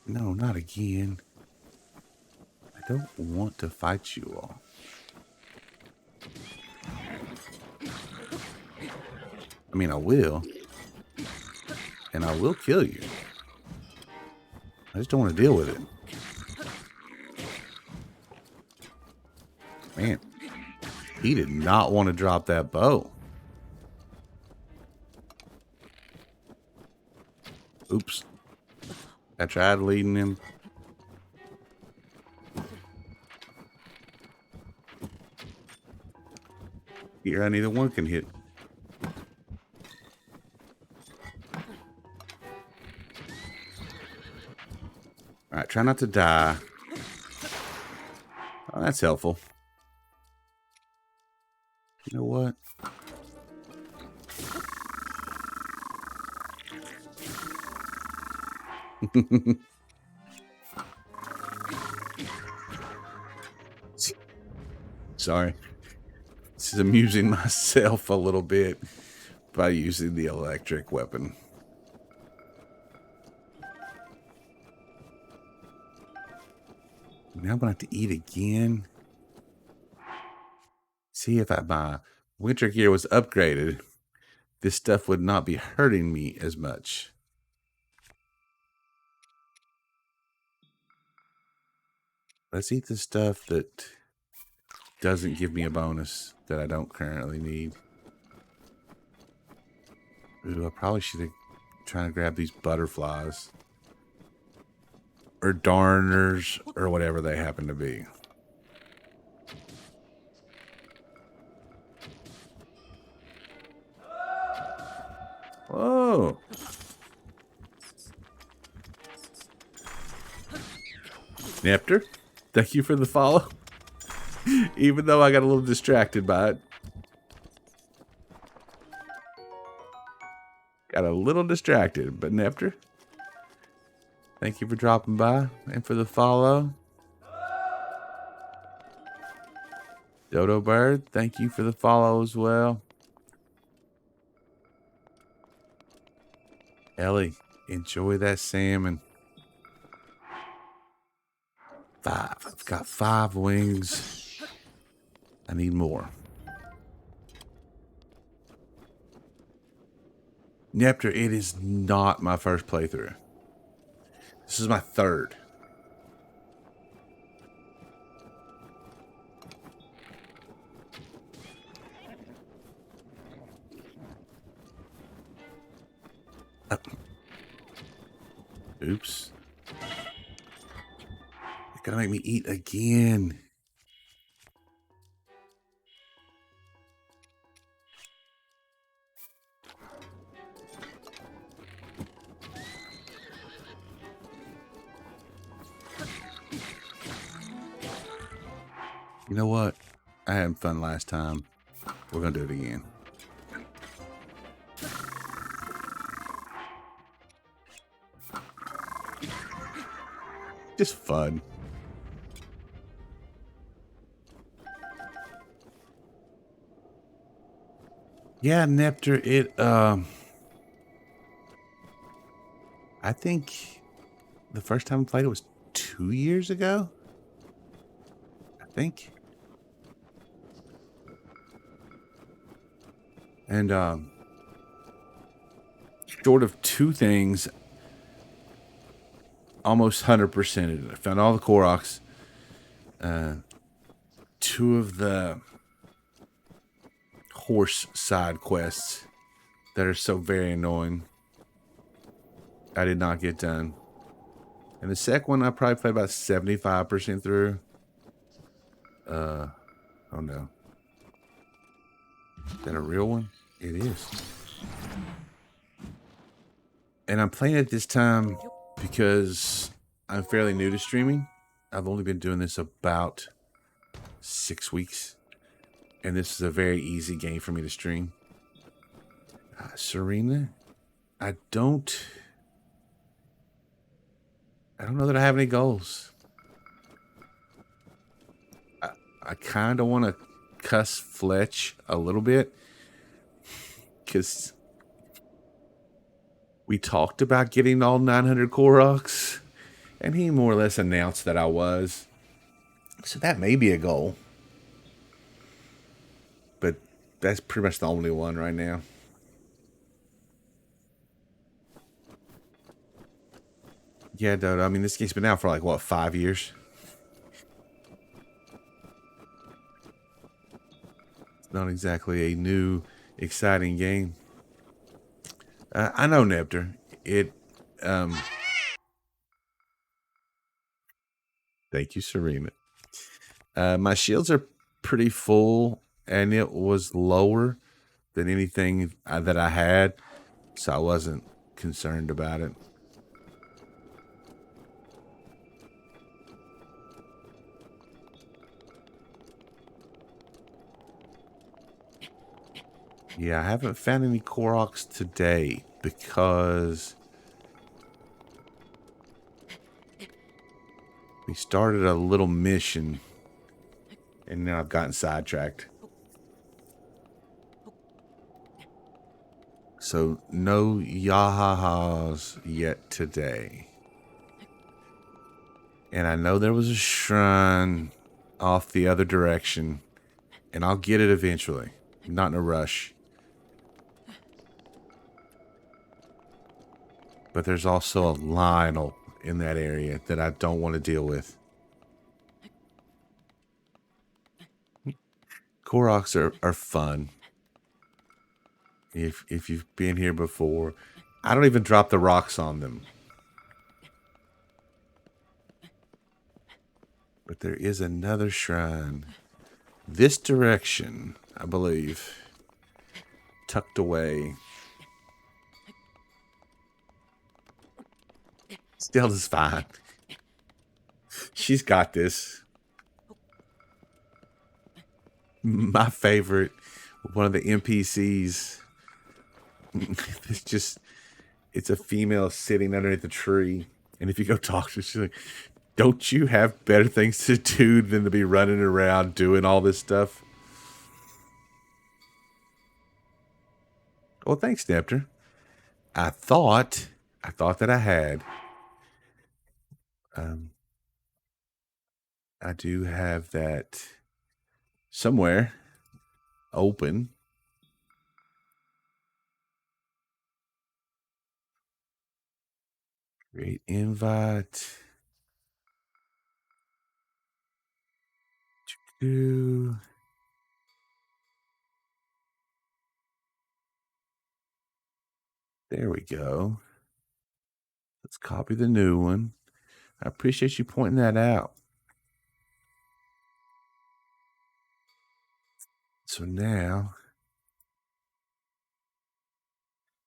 Speaker 1: No, not again. I don't want to fight you all. I mean, I will. And I will kill you. I just don't want to deal with it. Man, he did not want to drop that bow. Oops. I tried leading him. Here, neither one can hit. Alright, try not to die. Oh, that's helpful. You know what? Sorry. This is amusing myself a little bit by using the electric weapon. Now I'm gonna have to eat again. See, if my winter gear was upgraded, this stuff would not be hurting me as much. Let's eat the stuff that doesn't give me a bonus that I don't currently need. Ooh, I probably should have tried to grab these butterflies. Or darners, or whatever they happen to be. Whoa! Nepter, thank you for the follow. Even though I got a little distracted by it. Got a little distracted, but Nepter, thank you for dropping by and for the follow. Dodo Bird, thank you for the follow as well. Ellie, enjoy that salmon. 5. I've got 5 wings. I need more. Nepter, it is not my first playthrough. This is my 3rd. Oops. You're gonna make me eat again. You know what? I had fun last time. We're gonna do it again. Just fun. Yeah, Nepter, I think the first time I played it was 2 years ago. I think. And short of 2 things, almost 100%ed it. I found all the Koroks. 2 of the horse side quests that are so very annoying, I did not get done. And the second one I probably played about 75% through. Oh no. Is that a real one? It is. And I'm playing it this time because I'm fairly new to streaming. I've only been doing this about 6 weeks. And this is a very easy game for me to stream. Serena, I don't know that I have any goals. I kind of want to cuss Fletch a little bit. Because we talked about getting all 900 Koroks. And he more or less announced that I was. So that may be a goal. But that's pretty much the only one right now. Yeah, dude. I mean, this game's been out for like, what, 5 years? It's not exactly a new, exciting game. I know, Nepter. Thank you, Serena. My shields are pretty full, and it was lower than anything that I had, so I wasn't concerned about it. Yeah, I haven't found any Koroks today because we started a little mission and now I've gotten sidetracked. So no Yahahas yet today. And I know there was a shrine off the other direction, and I'll get it eventually. Not in a rush. But there's also a Lionel in that area that I don't want to deal with. Koroks are fun. If you've been here before, I don't even drop the rocks on them. But there is another shrine. This direction, I believe. Tucked away. Still is fine. She's got this. My favorite, one of the NPCs, it's just, it's a female sitting underneath a tree. And if you go talk to her, she's like, don't you have better things to do than to be running around doing all this stuff? Well, thanks, Nepter. I thought, I thought that I had. Um, I do have that somewhere open. Create invite. Do. There we go. Let's copy the new one. I appreciate you pointing that out. So now,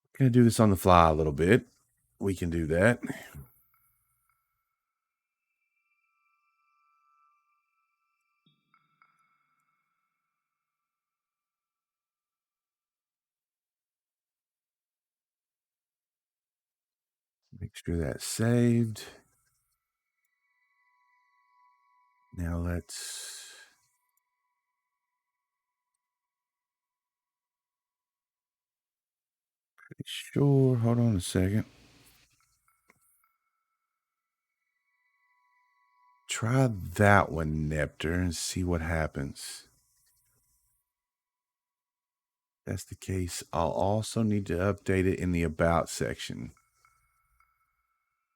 Speaker 1: I'm going to do this on the fly a little bit. We can do that. Make sure that's saved. Now let's... Pretty sure. Hold on a second. Try that one, Nepter, and see what happens. If that's the case, I'll also need to update it in the About section,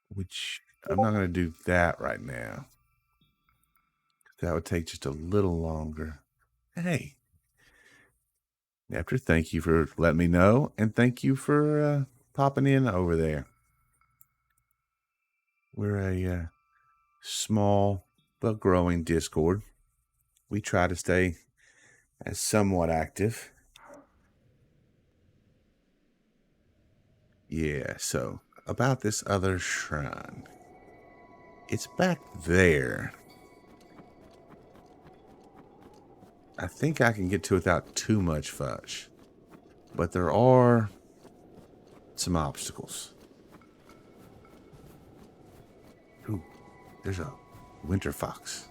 Speaker 1: which I'm not going to do that right now. That would take just a little longer. Hey, Nepter, thank you for letting me know, and thank you for popping in over there. We're a small but growing Discord. We try to stay as somewhat active. Yeah, so about this other shrine. It's back there. I think I can get to it without too much fuss. But there are some obstacles. Ooh, there's a winter fox.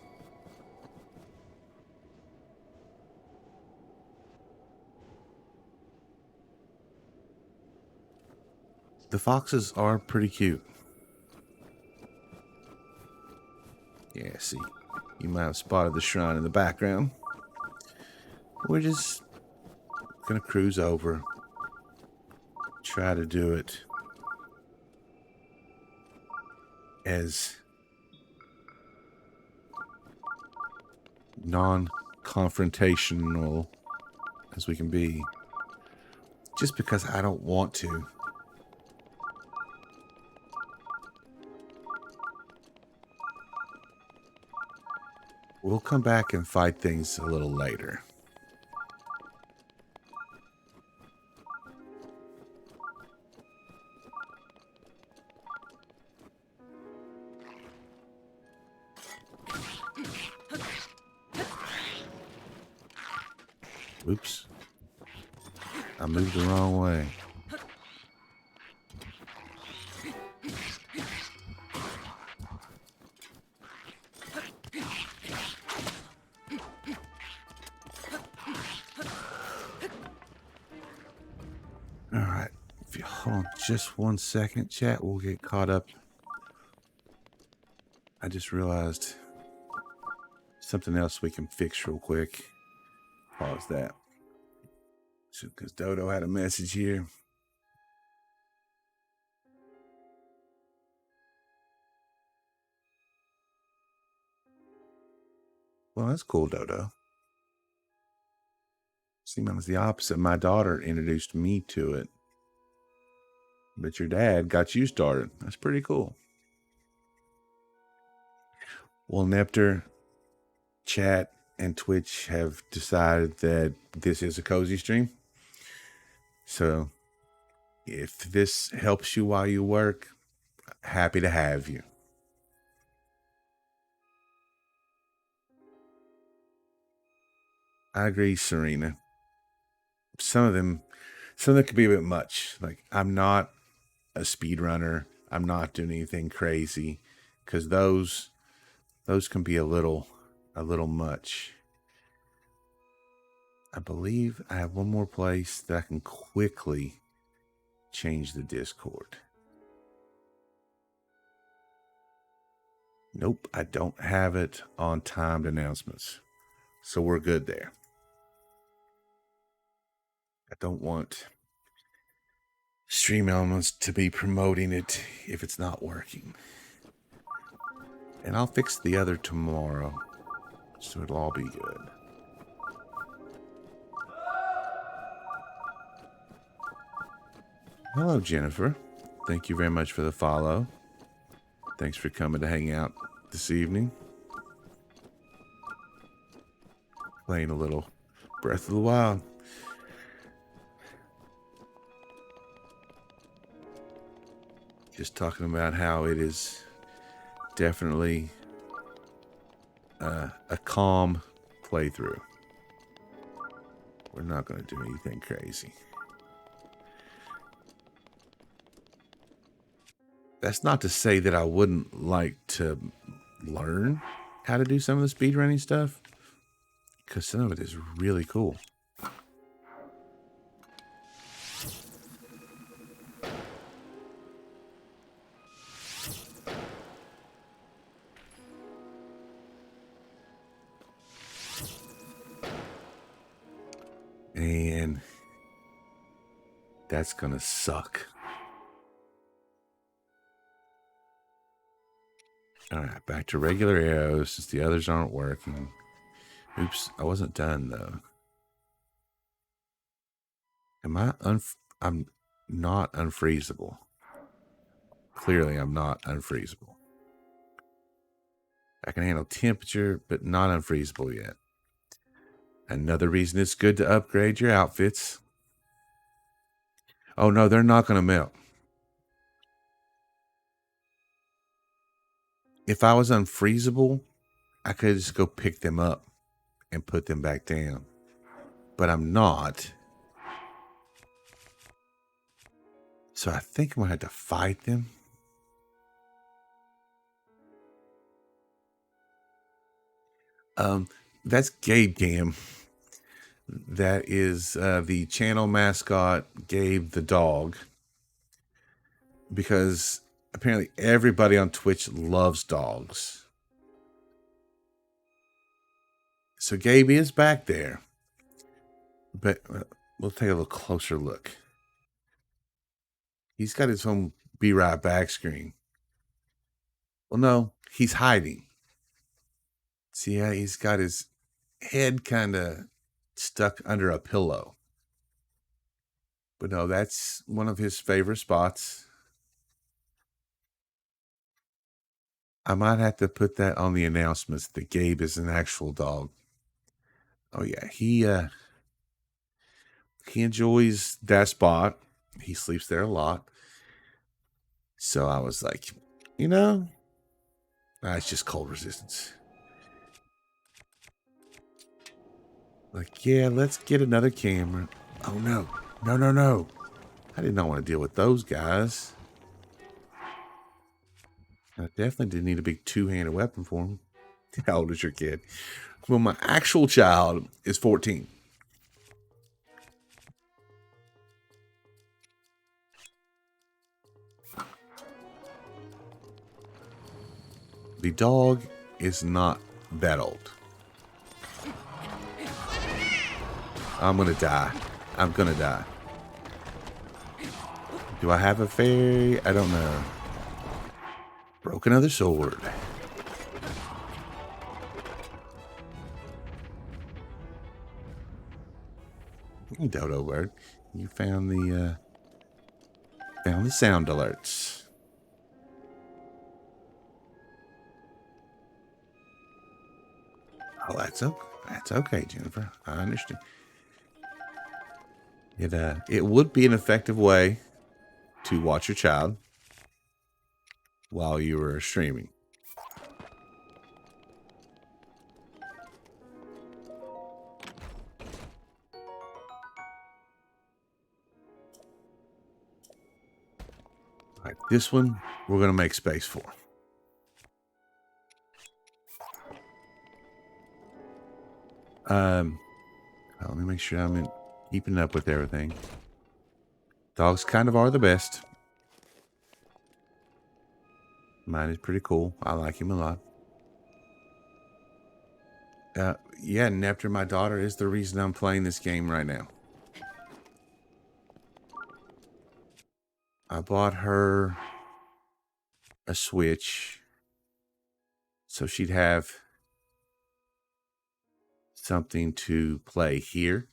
Speaker 1: The foxes are pretty cute. Yeah, see, you might have spotted the shrine in the background. We're just gonna cruise over, try to do it as non-confrontational as we can be, just because I don't want to. We'll come back and fight things a little later. Oops. I moved the wrong way. Alright. If you hold on just 1 second, chat, we'll get caught up. I just realized something else we can fix real quick. Pause that. Because Dodo had a message here. Well, that's cool, Dodo. Seems the opposite. My daughter introduced me to it. But your dad got you started. That's pretty cool. Well, Nepter, chat, and Twitch have decided that this is a cozy stream. So if this helps you while you work, happy to have you. I agree, Serena. Some of them could be a bit much. Like, I'm not a speedrunner. I'm not doing anything crazy, because those can be a little much. I believe I have one more place that I can quickly change the Discord. Nope, I don't have it on timed announcements. So we're good there. I don't want Stream Elements to be promoting it if it's not working. And I'll fix the other tomorrow, so it'll all be good. Hello, Jennifer. Thank you very much for the follow. Thanks for coming to hang out this evening. Playing a little Breath of the Wild. Just talking about how it is definitely a calm playthrough. We're not going to do anything crazy. That's not to say that I wouldn't like to learn how to do some of the speedrunning stuff, because some of it is really cool. And that's gonna suck. Alright, back to regular arrows since the others aren't working. Oops, I wasn't done though. I'm not unfreezable. Clearly I'm not unfreezable. I can handle temperature, but not unfreezable yet. Another reason it's good to upgrade your outfits. Oh no, they're not going to melt. If I was unfreezable, I could just go pick them up and put them back down. But I'm not. So I think I'm going to have to fight them. That's Gabe Cam. That is the channel mascot, Gabe the dog. Because apparently everybody on Twitch loves dogs. So Gabe is back there. But we'll take a little closer look. He's got his own Be Right Back screen. Well, no, he's hiding. See, yeah, he's got his head kind of stuck under a pillow. But no, that's one of his favorite spots. I might have to put that on the announcements that Gabe is an actual dog. Oh yeah, he enjoys that spot. He sleeps there a lot. So I was like, it's just cold resistance. Like, yeah, let's get another camera. Oh no. No. I did not want to deal with those guys. I definitely didn't need a big two-handed weapon for him. How old is your kid? Well, my actual child is 14. The dog is not that old. I'm gonna die. I'm gonna die. Do I have a fairy? I don't know. Broke another sword. Dodo bird, you found the sound alerts. Oh, that's okay. That's okay, Jennifer. I understand. It would be an effective way to watch your child while you were streaming. This one, we're going to make space for. Let me make sure I'm keeping up with everything. Dogs kind of are the best. Mine is pretty cool. I like him a lot. Yeah, and after my daughter is the reason I'm playing this game right now. I bought her a Switch so she'd have something to play here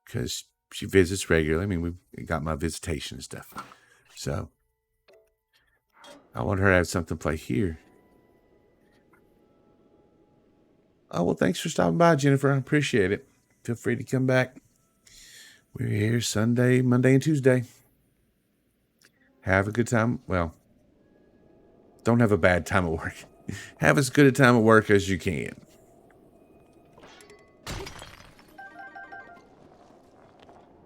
Speaker 1: because she visits regularly. I mean, we got my visitation and stuff. So I want her to have something to play here. Oh, well, thanks for stopping by, Jennifer. I appreciate it. Feel free to come back. We're here Sunday, Monday, and Tuesday. Have a good time. Well, don't have a bad time at work. Have as good a time at work as you can.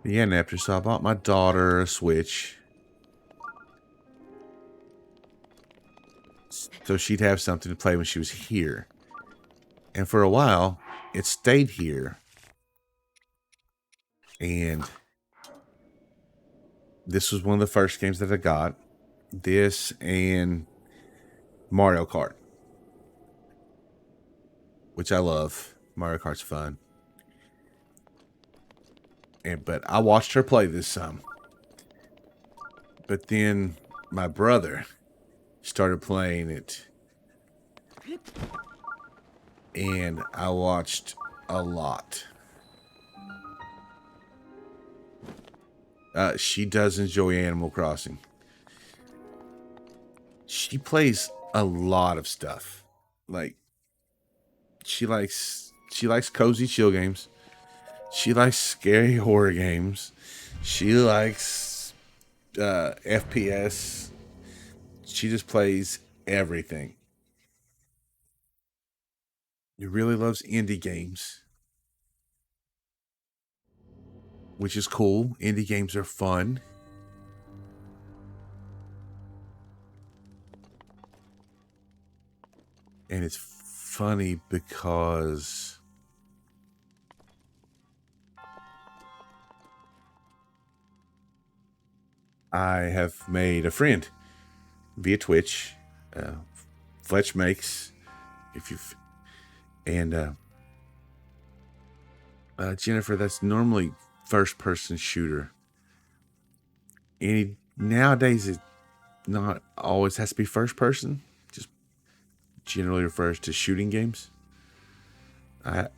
Speaker 1: Yeah, and after, so I bought my daughter a Switch. So she'd have something to play when she was here. And for a while, it stayed here. And this was one of the first games that I got. This and Mario Kart, which I love. Mario Kart's fun. But I watched her play this some. But then my brother started playing it. And I watched a lot. She does enjoy Animal Crossing. She plays a lot of stuff. Like, she likes cozy chill games. She likes scary horror games. She likes FPS. She just plays everything. She really loves indie games, which is cool. Indie games are fun. And it's funny because I have made a friend via Twitch. Fletch makes, if you've, and Jennifer, that's normally first-person shooter. Nowadays, it not always has to be first-person. Just generally refers to shooting games. But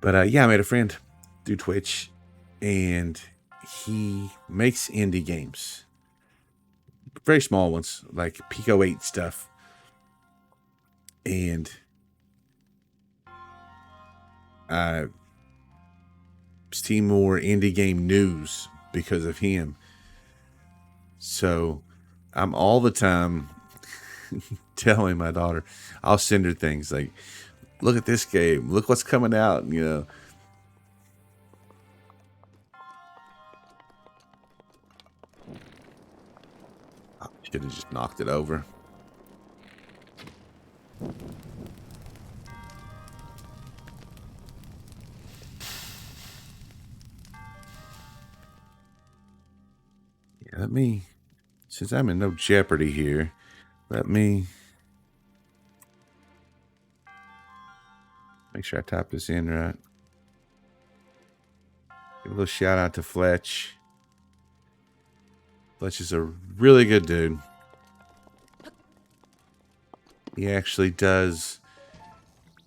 Speaker 1: yeah, I made a friend through Twitch, and he makes indie games. Very small ones, like Pico 8 stuff. And I've seen more indie game news because of him. So I'm all the time telling my daughter, I'll send her things like, look at this game, look what's coming out, you know. I should have just knocked it over. Yeah, let me, since I'm in no jeopardy here, let me make sure I type this in right. Give a little shout out to Fletch. Fletch is a really good dude. He actually does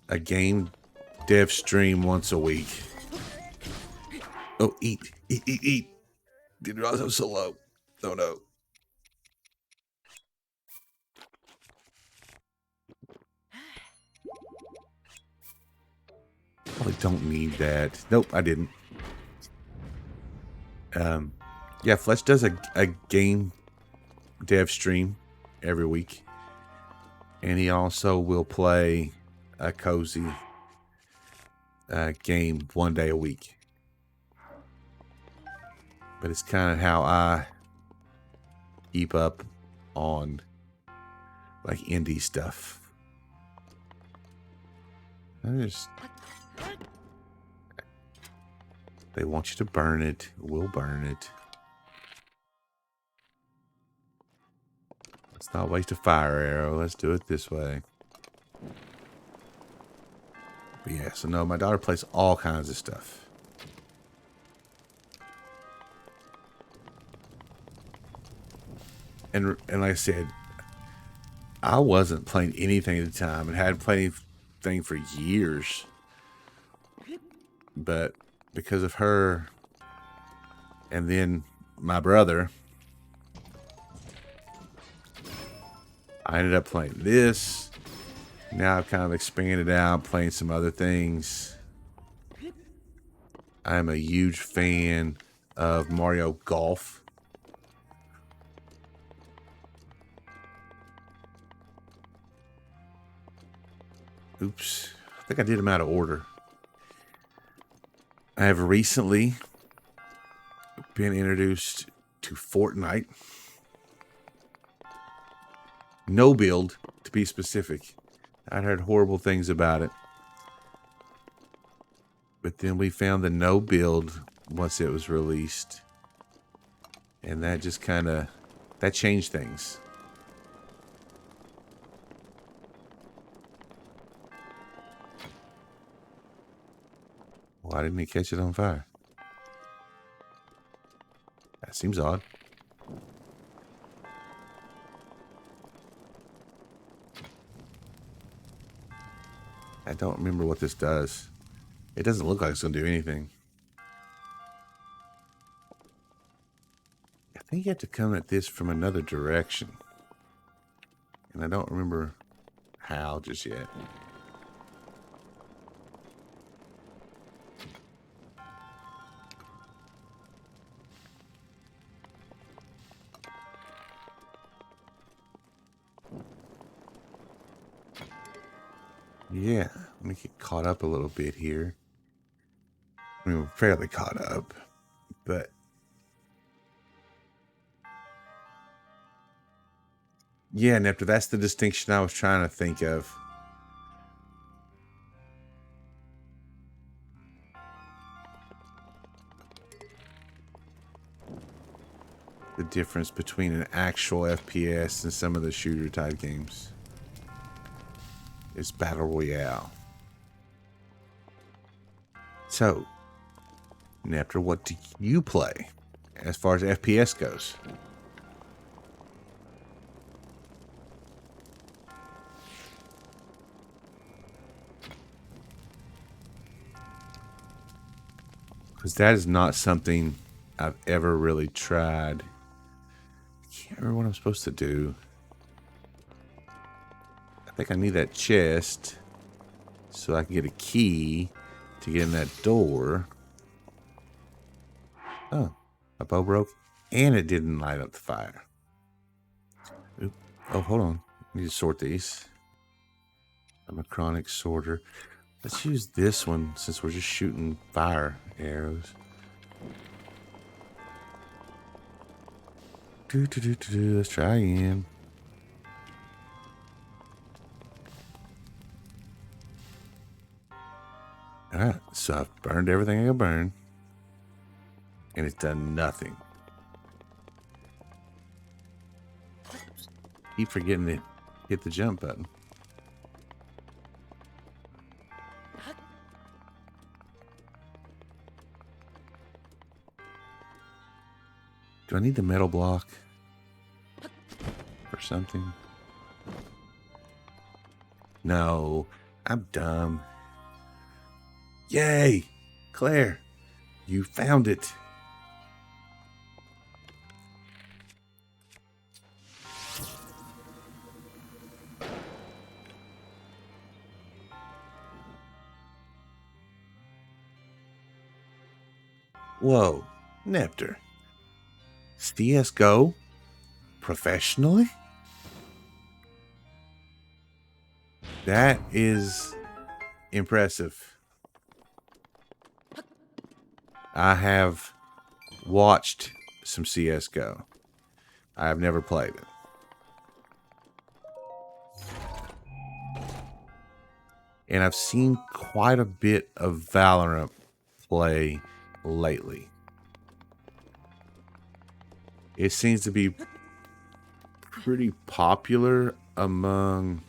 Speaker 1: a game dev stream once a week. Oh, eat. Didn't realize I was so low. Oh no. Probably don't need that. Nope, I didn't. Yeah, Fletch does a game dev stream every week. And he also will play a cozy game one day a week. But it's kind of how I keep up on like indie stuff. They want you to burn it. We'll burn it. Let's not waste a fire arrow. Let's do it this way. But yeah, so no, my daughter plays all kinds of stuff. And like I said, I wasn't playing anything at the time and hadn't played anything for years. But because of her and then my brother, I ended up playing this. Now I've kind of expanded out, playing some other things. I'm a huge fan of Mario Golf. Oops. I think I did them out of order. I have recently been introduced to Fortnite. No build, to be specific. I'd heard horrible things about it. But then we found the no build once it was released. And that just kind of, that changed things. Why didn't he catch it on fire? That seems odd. I don't remember what this does. It doesn't look like it's going to do anything. I think you have to come at this from another direction. And I don't remember how just yet. Yeah, let me get caught up a little bit here. I mean, we're fairly caught up, but yeah, Neptune, that's the distinction I was trying to think of. The difference between an actual FPS and some of the shooter type games. It's Battle Royale. So, Neptune, what do you play as far as FPS goes? Because that is not something I've ever really tried. I can't remember what I'm supposed to do. I think I need that chest so I can get a key to get in that door. Oh, my bow broke and it didn't light up the fire. Oop. Oh, hold on. I need to sort these. I'm a chronic sorter. Let's use this one since we're just shooting fire arrows. Let's try again. Alright, so I've burned everything I can burn. And it's done nothing. Keep forgetting to hit the jump button. Do I need the metal block? Or something? No, I'm dumb. Yay! Claire, you found it. Whoa, Neptune. CSGO? Professionally? That is impressive. I have watched some CSGO. I have never played it. And I've seen quite a bit of Valorant play lately. It seems to be pretty popular among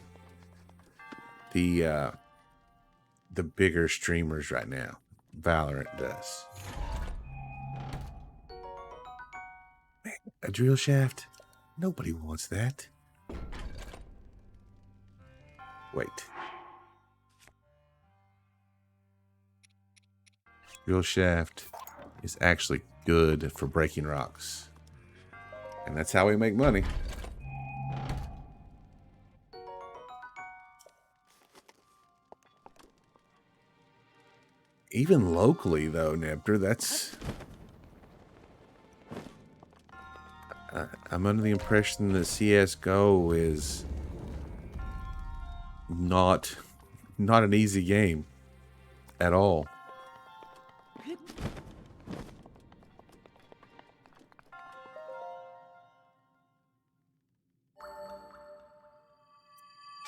Speaker 1: the bigger streamers right now. Valorant does. Man, a drill shaft? Nobody wants that. Wait. Drill shaft is actually good for breaking rocks. And that's how we make money. Even locally, though, Nepter, that's... I'm under the impression that CSGO is not an easy game at all.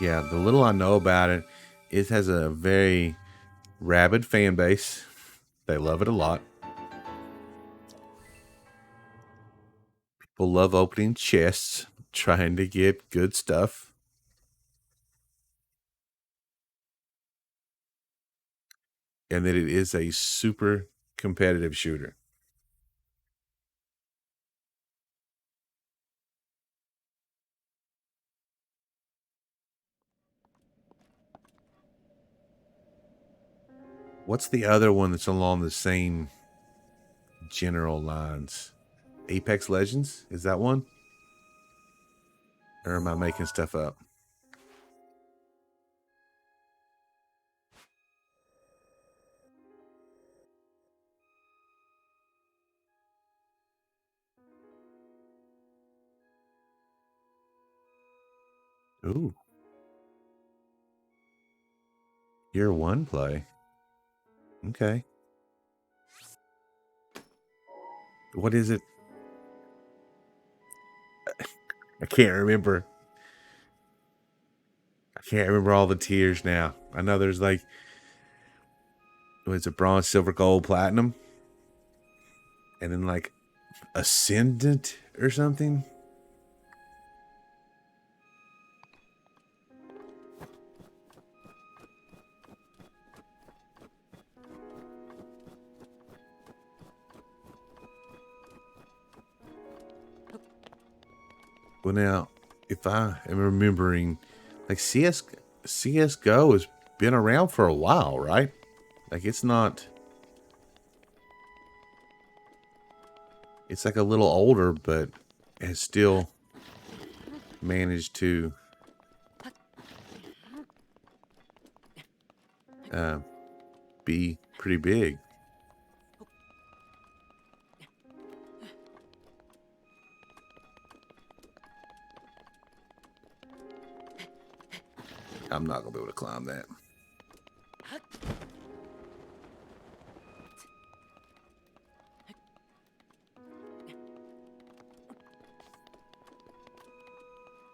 Speaker 1: Yeah, the little I know about it, it has a very rabid fan base. They love it a lot. People love opening chests, trying to get good stuff. And that it is a super competitive shooter. What's the other one that's along the same general lines? Apex Legends? Is that one? Or am I making stuff up? Ooh. Year one play. Okay. What is it? I can't remember. I can't remember all the tiers now. I know there's like, was it bronze, silver, gold, platinum? And then like ascendant or something? Well, now, if I am remembering, like CSGO has been around for a while, right? Like it's not... It's like a little older, but has still managed to be pretty big. I'm not gonna be able to climb that.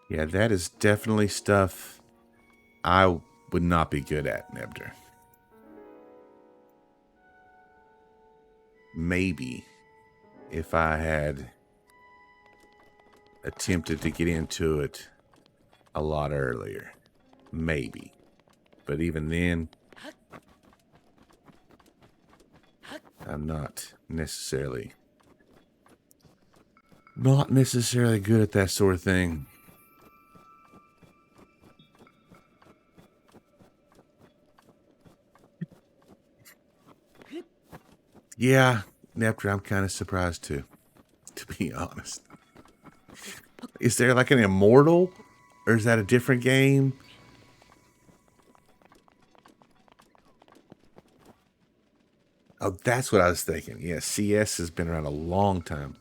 Speaker 1: Yeah, that is definitely stuff I would not be good at, Nebder. Maybe if I had attempted to get into it a lot earlier. Maybe. But even then, I'm not necessarily good at that sort of thing. Yeah, Neptune, I'm kind of surprised too, to be honest. Is there like an immortal? Or is that a different game? Oh, that's what I was thinking. Yeah, CS has been around a long time.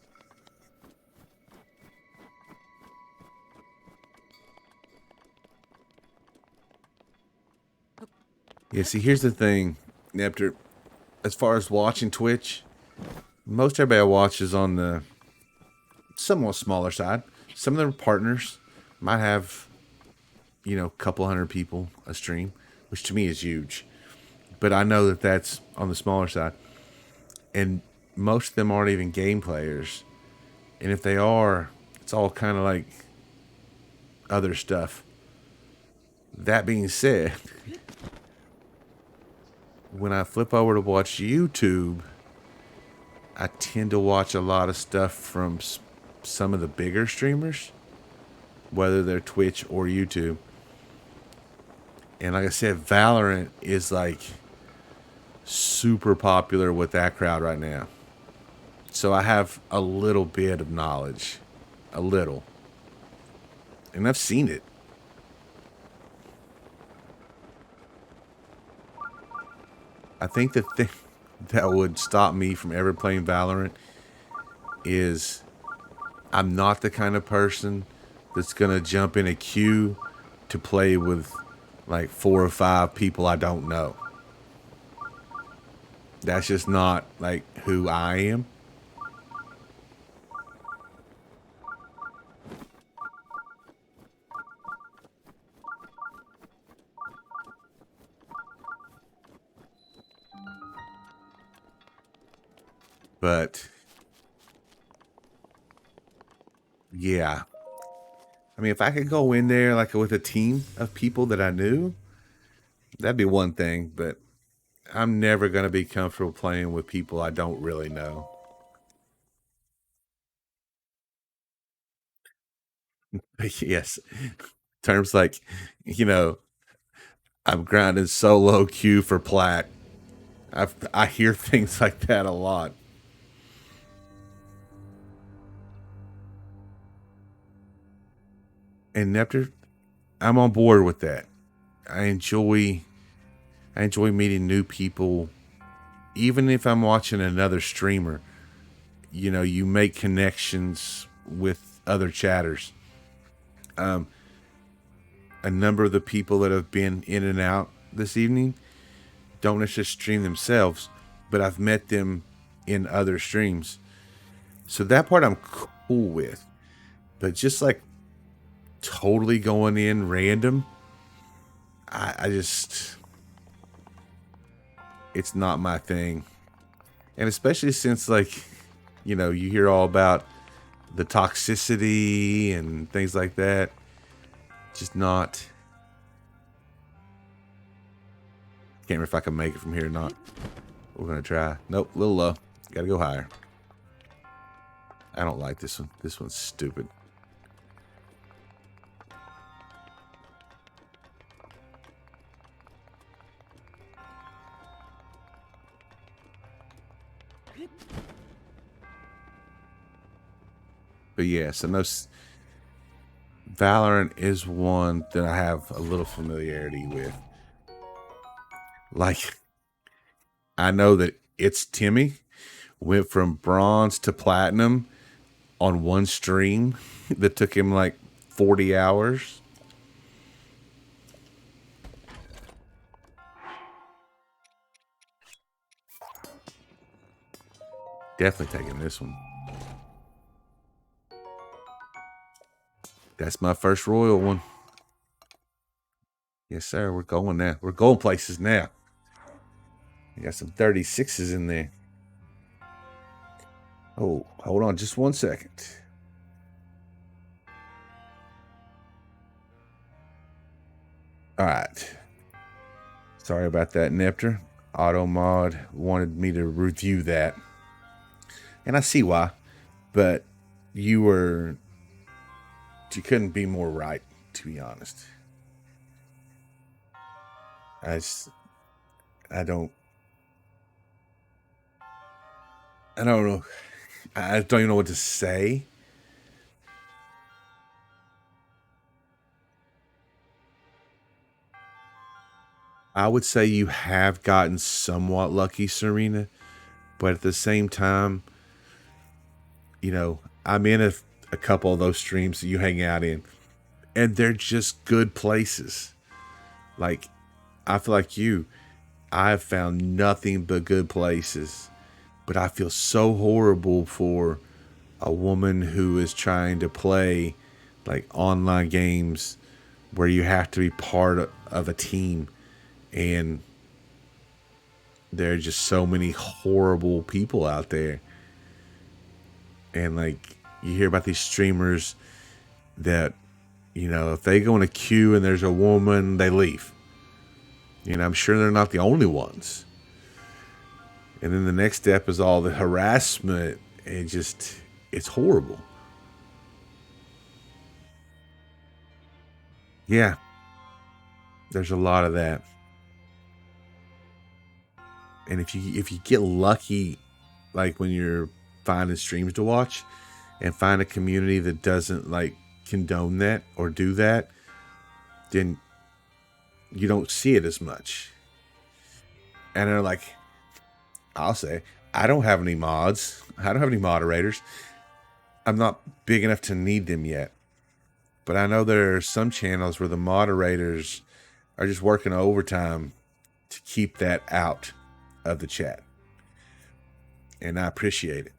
Speaker 1: Yeah, see, here's the thing, Neptune. As far as watching Twitch, most everybody I watch is on the somewhat smaller side. Some of their partners might have, a couple hundred people a stream, which to me is huge. But I know that that's on the smaller side. And most of them aren't even game players. And if they are, it's all kind of like other stuff. That being said, when I flip over to watch YouTube, I tend to watch a lot of stuff from some of the bigger streamers, whether they're Twitch or YouTube. And like I said, Valorant is like super popular with that crowd right now. So I have a little bit of knowledge. A little. And I've seen it. I think the thing that would stop me from ever playing Valorant is I'm not the kind of person that's going to jump in a queue to play with like 4 or 5 people I don't know. That's just not like who I am. But yeah. I mean, if I could go in there like with a team of people that I knew, that'd be one thing, but I'm never going to be comfortable playing with people I don't really know. Yes. Terms like, I'm grinding solo queue for plat. I hear things like that a lot. And Nepter, I'm on board with that. I enjoy meeting new people. Even if I'm watching another streamer, you make connections with other chatters. A number of the people that have been in and out this evening don't necessarily stream themselves, but I've met them in other streams. So that part I'm cool with. But just like totally going in random, I just, it's not my thing. And especially since like, you hear all about the toxicity and things like that. Just not. Can't remember if I can make it from here or not. We're gonna try. Nope, a little low. Gotta go higher. I don't like this one. This one's stupid. But yes, I know Valorant is one that I have a little familiarity with. Like, I know that it's Timmy went from bronze to platinum on one stream that took him like 40 hours. Definitely taking this one. That's my first royal one. Yes, sir. We're going now. We're going places now. We got some 36s in there. Oh, hold on just 1 second. All right. Sorry about that, Nepter. Automod wanted me to review that. And I see why. But you couldn't be more right, to be honest. I don't know. I don't even know what to say. I would say you have gotten somewhat lucky, Serena, but at the same time, I'm in a couple of those streams that you hang out in, and they're just good places. I feel like I've found nothing but good places. But I feel so horrible for a woman who is trying to play like online games where you have to be part of a team, and there are just so many horrible people out there. And like, you hear about these streamers that, you know, if they go in a queue and there's a woman, they leave. You know, I'm sure they're not the only ones. And then the next step is all the harassment, and just, it's horrible. Yeah, there's a lot of that. And if you get lucky, like when you're finding streams to watch, and find a community that doesn't like condone that or do that, then you don't see it as much. And they're like, I'll say, I don't have any mods. I don't have any moderators. I'm not big enough to need them yet. But I know there are some channels where the moderators are just working overtime to keep that out of the chat. And I appreciate it.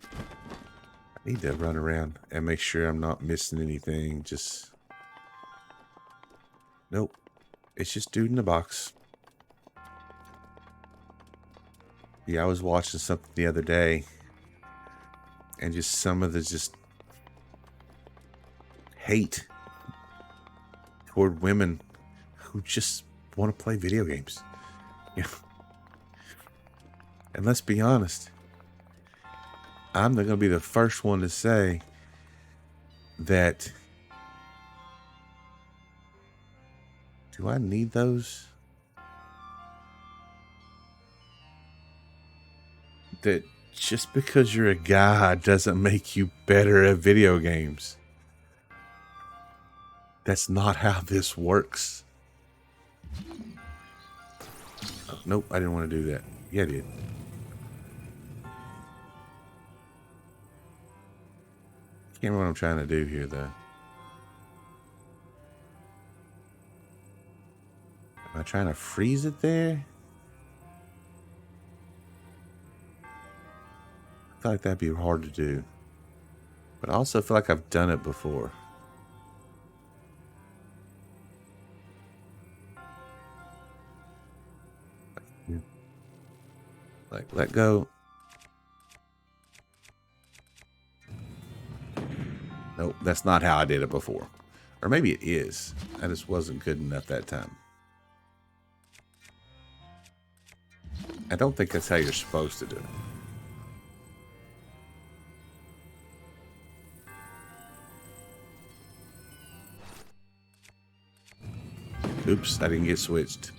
Speaker 1: I need to run around and make sure I'm not missing anything. Just... Nope. It's just dude in the box. Yeah, I was watching something the other day, and just some of the just hate toward women who just want to play video games. Yeah. And let's be honest, I'm going to be the first one to say that, do I need those? That just because you're a guy doesn't make you better at video games. That's not how this works. Oh, nope, I didn't want to do that. Yeah, I did. Can't remember what I'm trying to do here, though. Am I trying to freeze it there? I feel like that'd be hard to do. But I also feel like I've done it before. Like, let go. Nope, that's not how I did it before. Or maybe it is. I just wasn't good enough that time. I don't think that's how you're supposed to do it. Oops, I didn't get switched.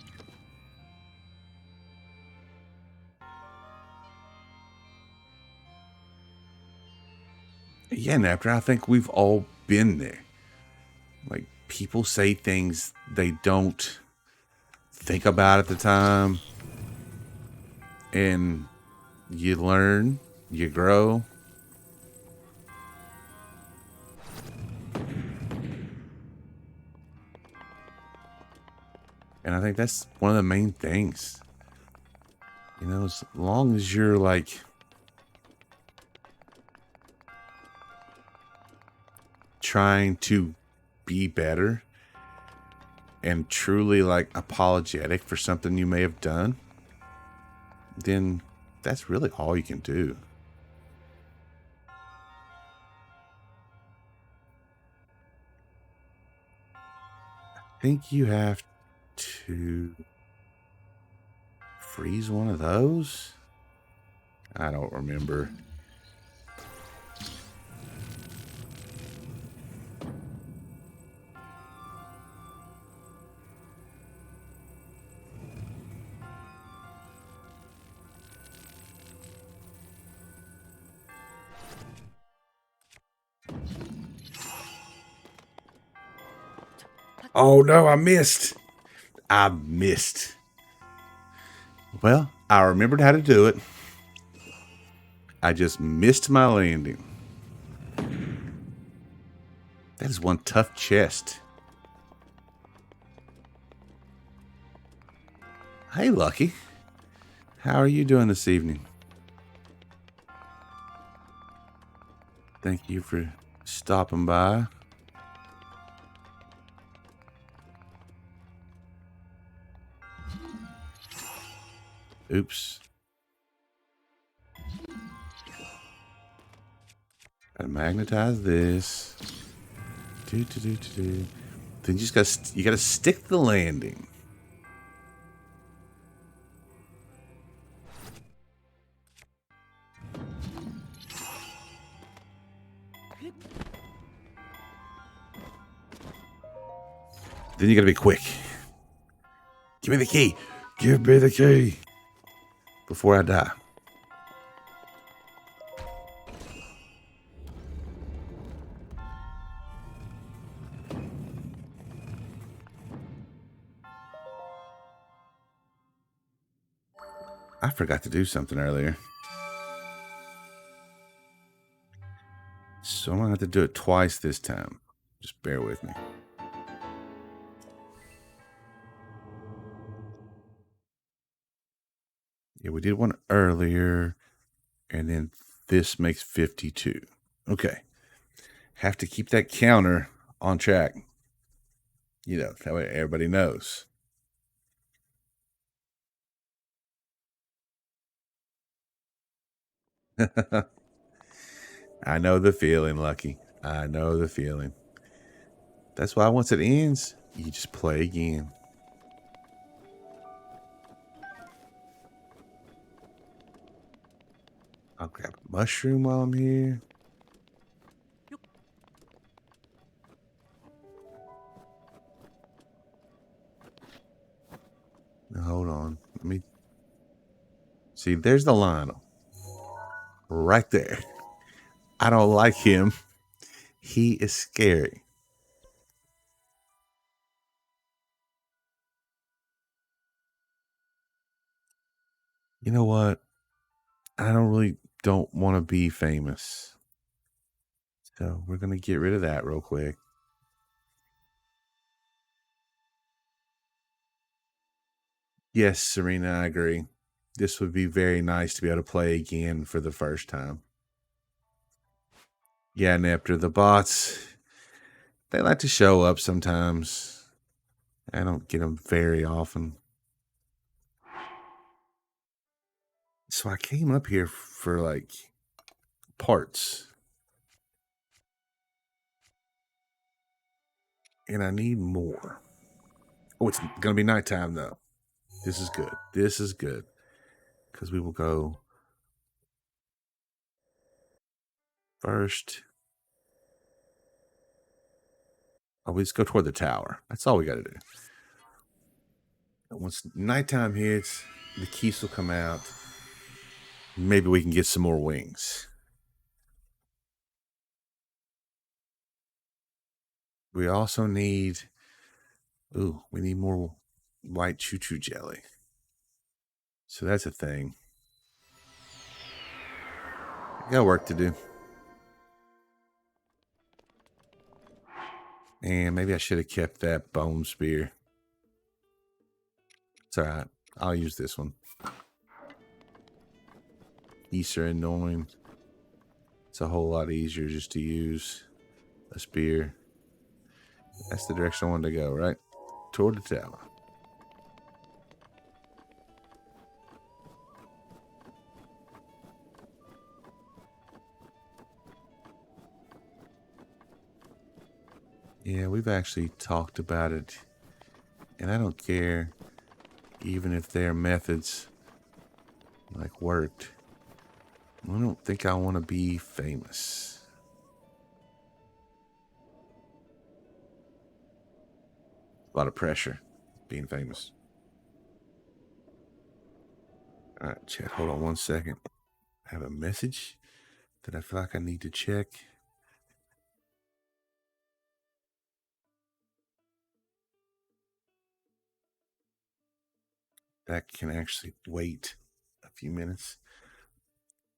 Speaker 1: Yeah, Naptor, I think we've all been there. Like, people say things they don't think about at the time. And you learn, you grow. And I think that's one of the main things. You know, as long as you're like trying to be better and truly like apologetic for something you may have done, then that's really all you can do. I think you have to freeze one of those. I don't remember. Oh no, I missed. I missed. Well, I remembered how to do it. I just missed my landing. That is one tough chest. Hey, Lucky. How are you doing this evening? Thank you for stopping by. Oops. Gotta magnetize this. Then you just gotta stick the landing. Then you gotta be quick. Give me the key. Give me the key. Before I die. I forgot to do something earlier. So I'm gonna have to do it twice this time. Just bear with me. Yeah, we did one earlier, and then this makes 52. Okay. Have to keep that counter on track. You know, that way everybody knows. I know the feeling, Lucky. I know the feeling. That's why once it ends, you just play again. I'll grab a mushroom while I'm here. Now, hold on. Let me see. There's the Lionel. Right there. I don't like him. He is scary. You know what? I don't want to be famous. So we're going to get rid of that real quick. Yes, Serena, I agree. This would be very nice to be able to play again for the first time. Yeah, Nepter, the bots, they like to show up sometimes. I don't get them very often. So I came up here for like parts. And I need more. Oh, it's going to be nighttime though. This is good. This is good. Because we will go first. Oh, we just go toward the tower. That's all we got to do. And once nighttime hits, the keys will come out. Maybe we can get some more wings. We also need... Ooh, we need more white choo-choo jelly. So that's a thing. I got work to do. And maybe I should have kept that bone spear. It's alright. I'll use this one. These are annoying. It's a whole lot easier just to use a spear. That's the direction I wanted to go, right? Toward the tower. Yeah, we've actually talked about it. And I don't care even if their methods like worked. I don't think I want to be famous. A lot of pressure being famous. All right, chat, hold on one second. I have a message that I feel like I need to check. That can actually wait a few minutes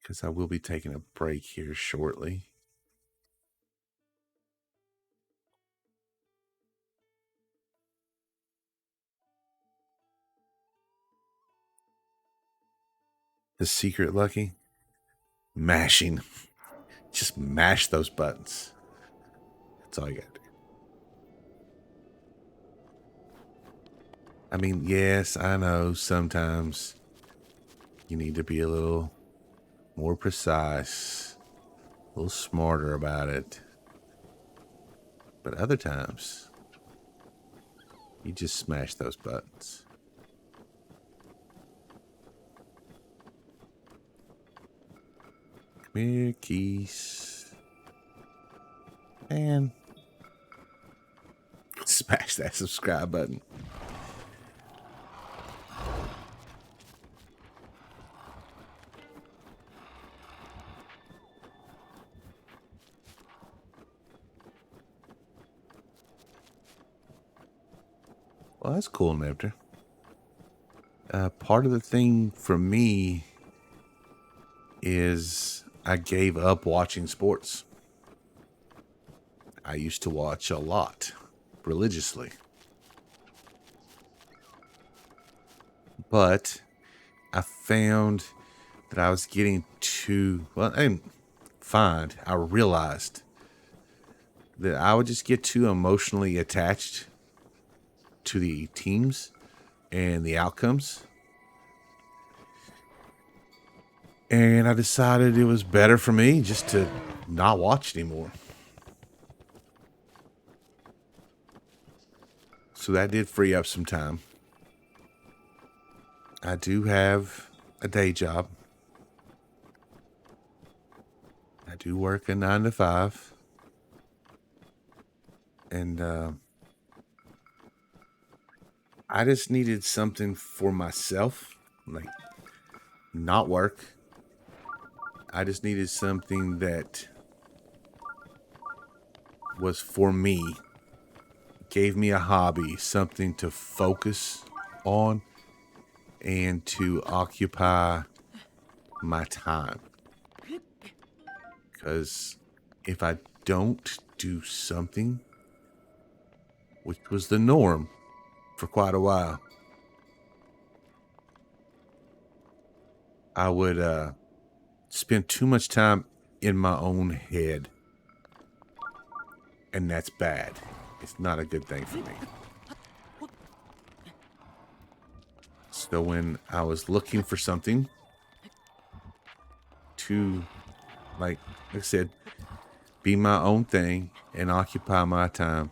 Speaker 1: because I will be taking a break here shortly. The secret, Lucky? Mashing. Just mash those buttons. That's all you gotta do. I mean, yes, I know sometimes you need to be a little more precise, a little smarter about it. But other times, you just smash those buttons. Come here, keys. And smash that subscribe button. Well, that's cool, Nepter. Part of the thing for me is I gave up watching sports. I used to watch a lot, religiously. But I found that I was getting too, well, I didn't find, I realized that I would just get too emotionally attached to the teams and the outcomes. And I decided it was better for me just to not watch anymore. So that did free up some time. I do have a day job. I do work a 9 to 5. And I just needed something for myself, like not work. I just needed something that was for me, gave me a hobby, something to focus on and to occupy my time. Because if I don't do something, which was the norm for quite a while, I would spend too much time in my own head. And that's bad. It's not a good thing for me. So when I was looking for something to, like I said, be my own thing and occupy my time,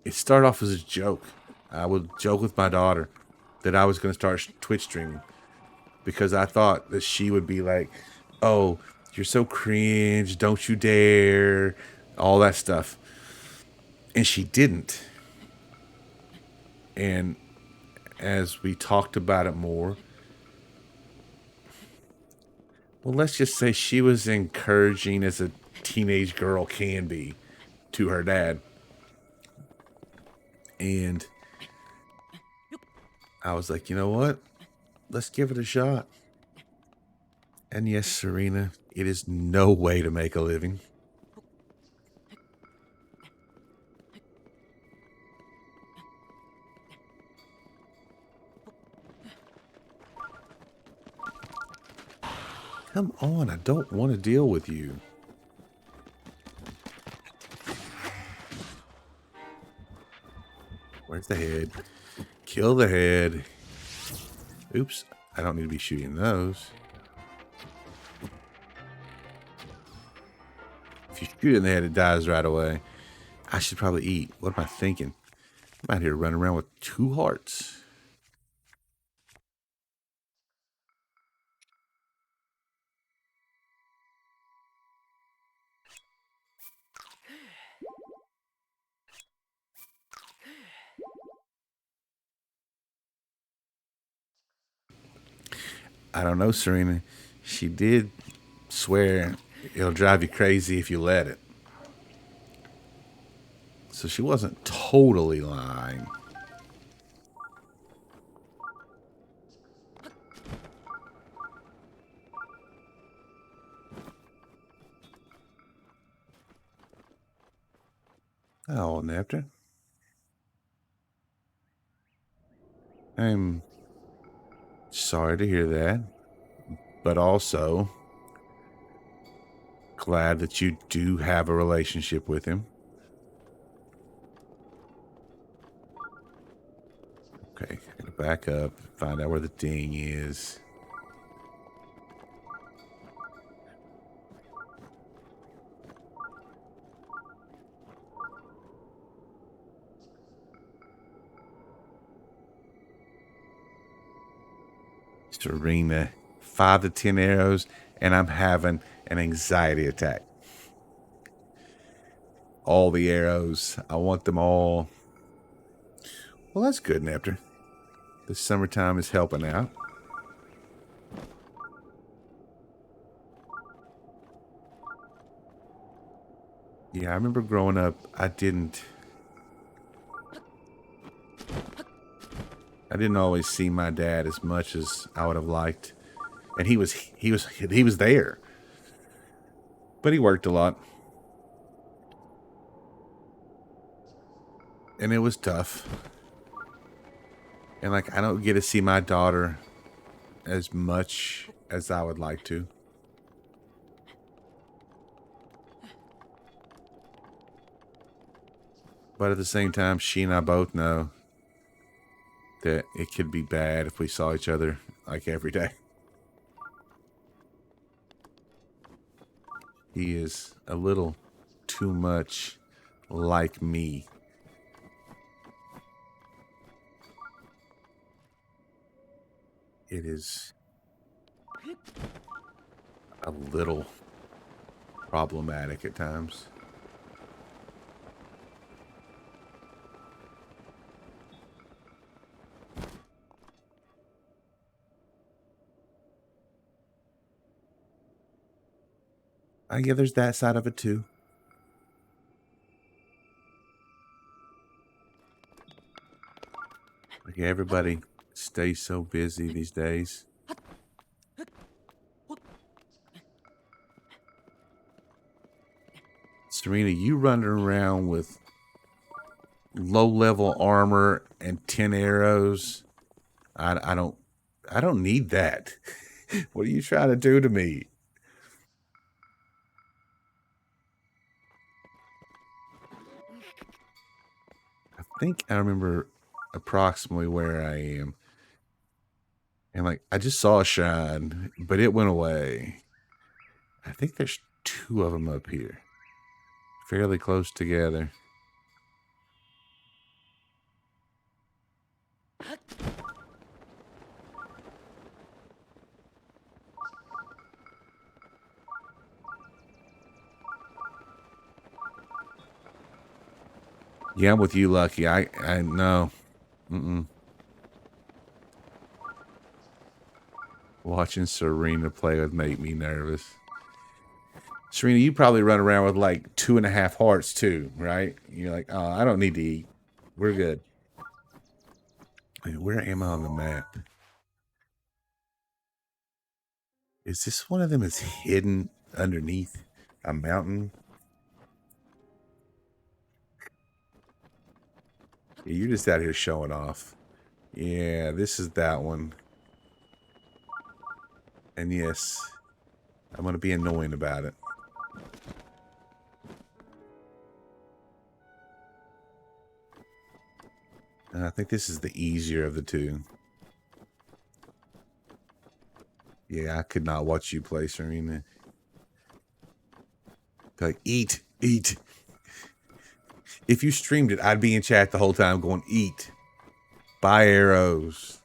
Speaker 1: it started off as a joke. I would joke with my daughter that I was going to start Twitch streaming because I thought that she would be like, oh, you're so cringe, don't you dare, all that stuff. And she didn't. And as we talked about it more, well, let's just say she was encouraging as a teenage girl can be to her dad. And I was like, you know what? Let's give it a shot. And yes, Serena, it is no way to make a living. Come on, I don't want to deal with you. Where's the head? Kill the head. Oops, I don't need to be shooting those. If you shoot it in the head, it dies right away. I should probably eat. What am I thinking? I'm out here running around with 2 hearts. I don't know, Serena. She did swear it'll drive you crazy if you let it. So she wasn't totally lying. Oh, Neptune. I'm sorry to hear that, but also glad that you do have a relationship with him. Okay, gotta back up, find out where the ding is. Serena, 5 to 10 arrows, and I'm having an anxiety attack. All the arrows, I want them all. Well, that's good, Nepter. The summertime is helping out. Yeah, I remember growing up, I didn't always see my dad as much as I would have liked. And he was there. But he worked a lot. And it was tough. And like I don't get to see my daughter as much as I would like to. But at the same time, she and I both know that it could be bad if we saw each other like every day. He is a little too much like me. It is a little problematic at times. Yeah, there's that side of it too. Like everybody stays so busy these days. Serena, you running around with low-level armor and 10 arrows. I don't need that. What are you trying to do to me? I think I remember approximately where I am. And like I just saw a shine, but it went away. I think there's 2 of them up here. Fairly close together. Yeah, I'm with you, Lucky. I know. Watching Serena play would make me nervous. Serena, you probably run around with like 2.5 hearts too, right? You're like, oh, I don't need to eat. We're good. Where am I on the map? Is this one of them that's hidden underneath a mountain? Yeah, you're just out here showing off. Yeah, this is that one. And yes, I'm going to be annoying about it. I think this is the easier of the 2. Yeah, I could not watch you play, Serena. Like, eat, eat. If you streamed it, I'd be in chat the whole time going, eat. Buy arrows.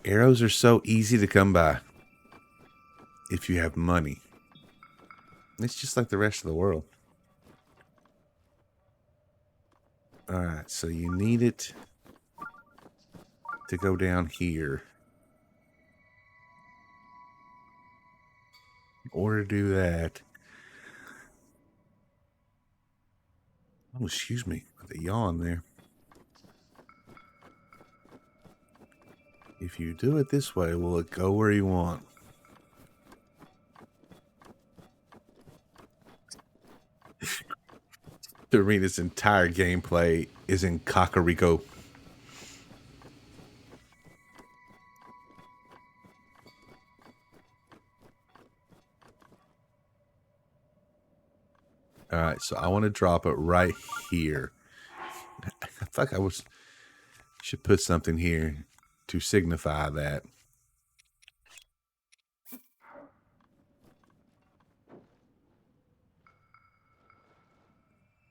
Speaker 1: Arrows are so easy to come by if you have money. It's just like the rest of the world. Alright, so you need it to go down here. In order to do that... Oh, excuse me. With a yawn there. If you do it this way, will it go where you want? Serena's entire gameplay is in Kakariko. All right, so I want to drop it right here. I feel like should put something here to signify that.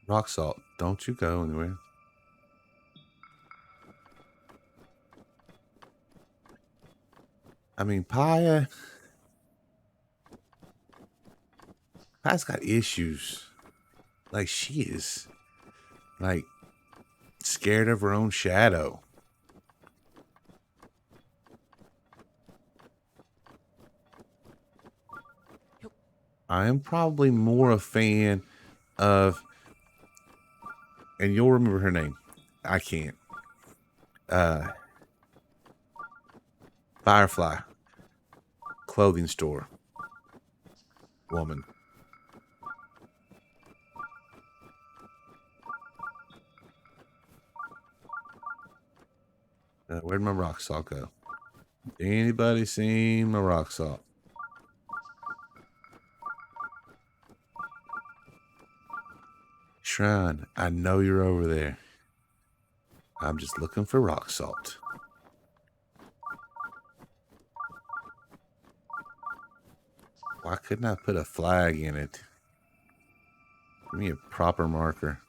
Speaker 1: Rock salt, don't you go anywhere. I mean, Paya's got issues. Like, she is, like, scared of her own shadow. I am probably more a fan of, and you'll remember her name. I can't. Firefly. Clothing store. Woman. Where'd my rock salt go? Anybody seen my rock salt? Shrine, I know you're over there. I'm just looking for rock salt. Why couldn't I put a flag in it? Give me a proper marker.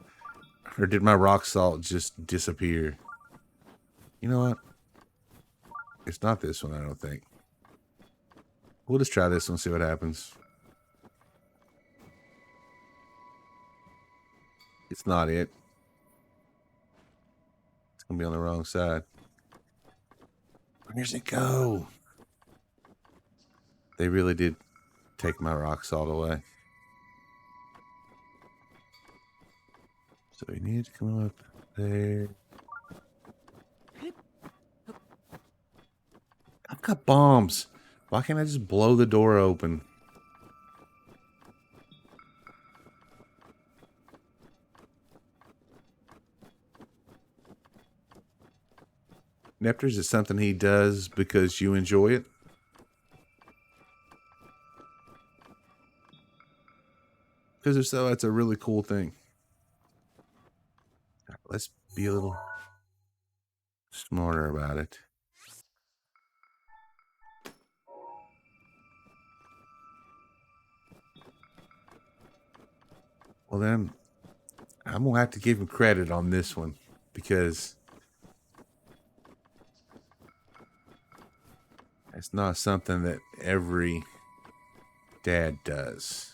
Speaker 1: Or did my rock salt just disappear? You know what? It's not this one, I don't think. We'll just try this one, see what happens. It's not it. It's gonna be on the wrong side. Where's it go? They really did take my rock salt away. So we need to come up there. I've got bombs. Why can't I just blow the door open? Nepters is something he does because you enjoy it? Because if so, that's a really cool thing. Let's be a little smarter about it. Well then, I'm going to have to give him credit on this one. Because it's not something that every dad does.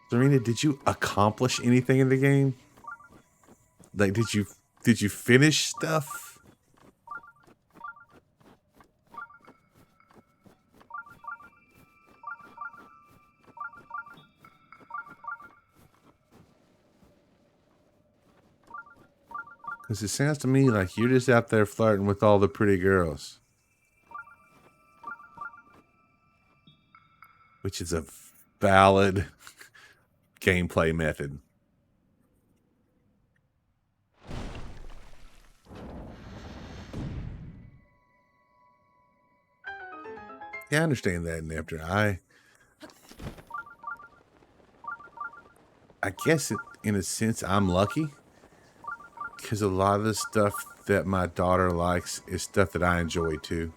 Speaker 1: Serena, did you accomplish anything in the game? Like, did you finish stuff? Because it sounds to me like you're just out there flirting with all the pretty girls. Which is a valid gameplay method. Yeah, I understand that, Neptune. I guess in a sense I'm lucky. Because a lot of the stuff that my daughter likes is stuff that I enjoy too.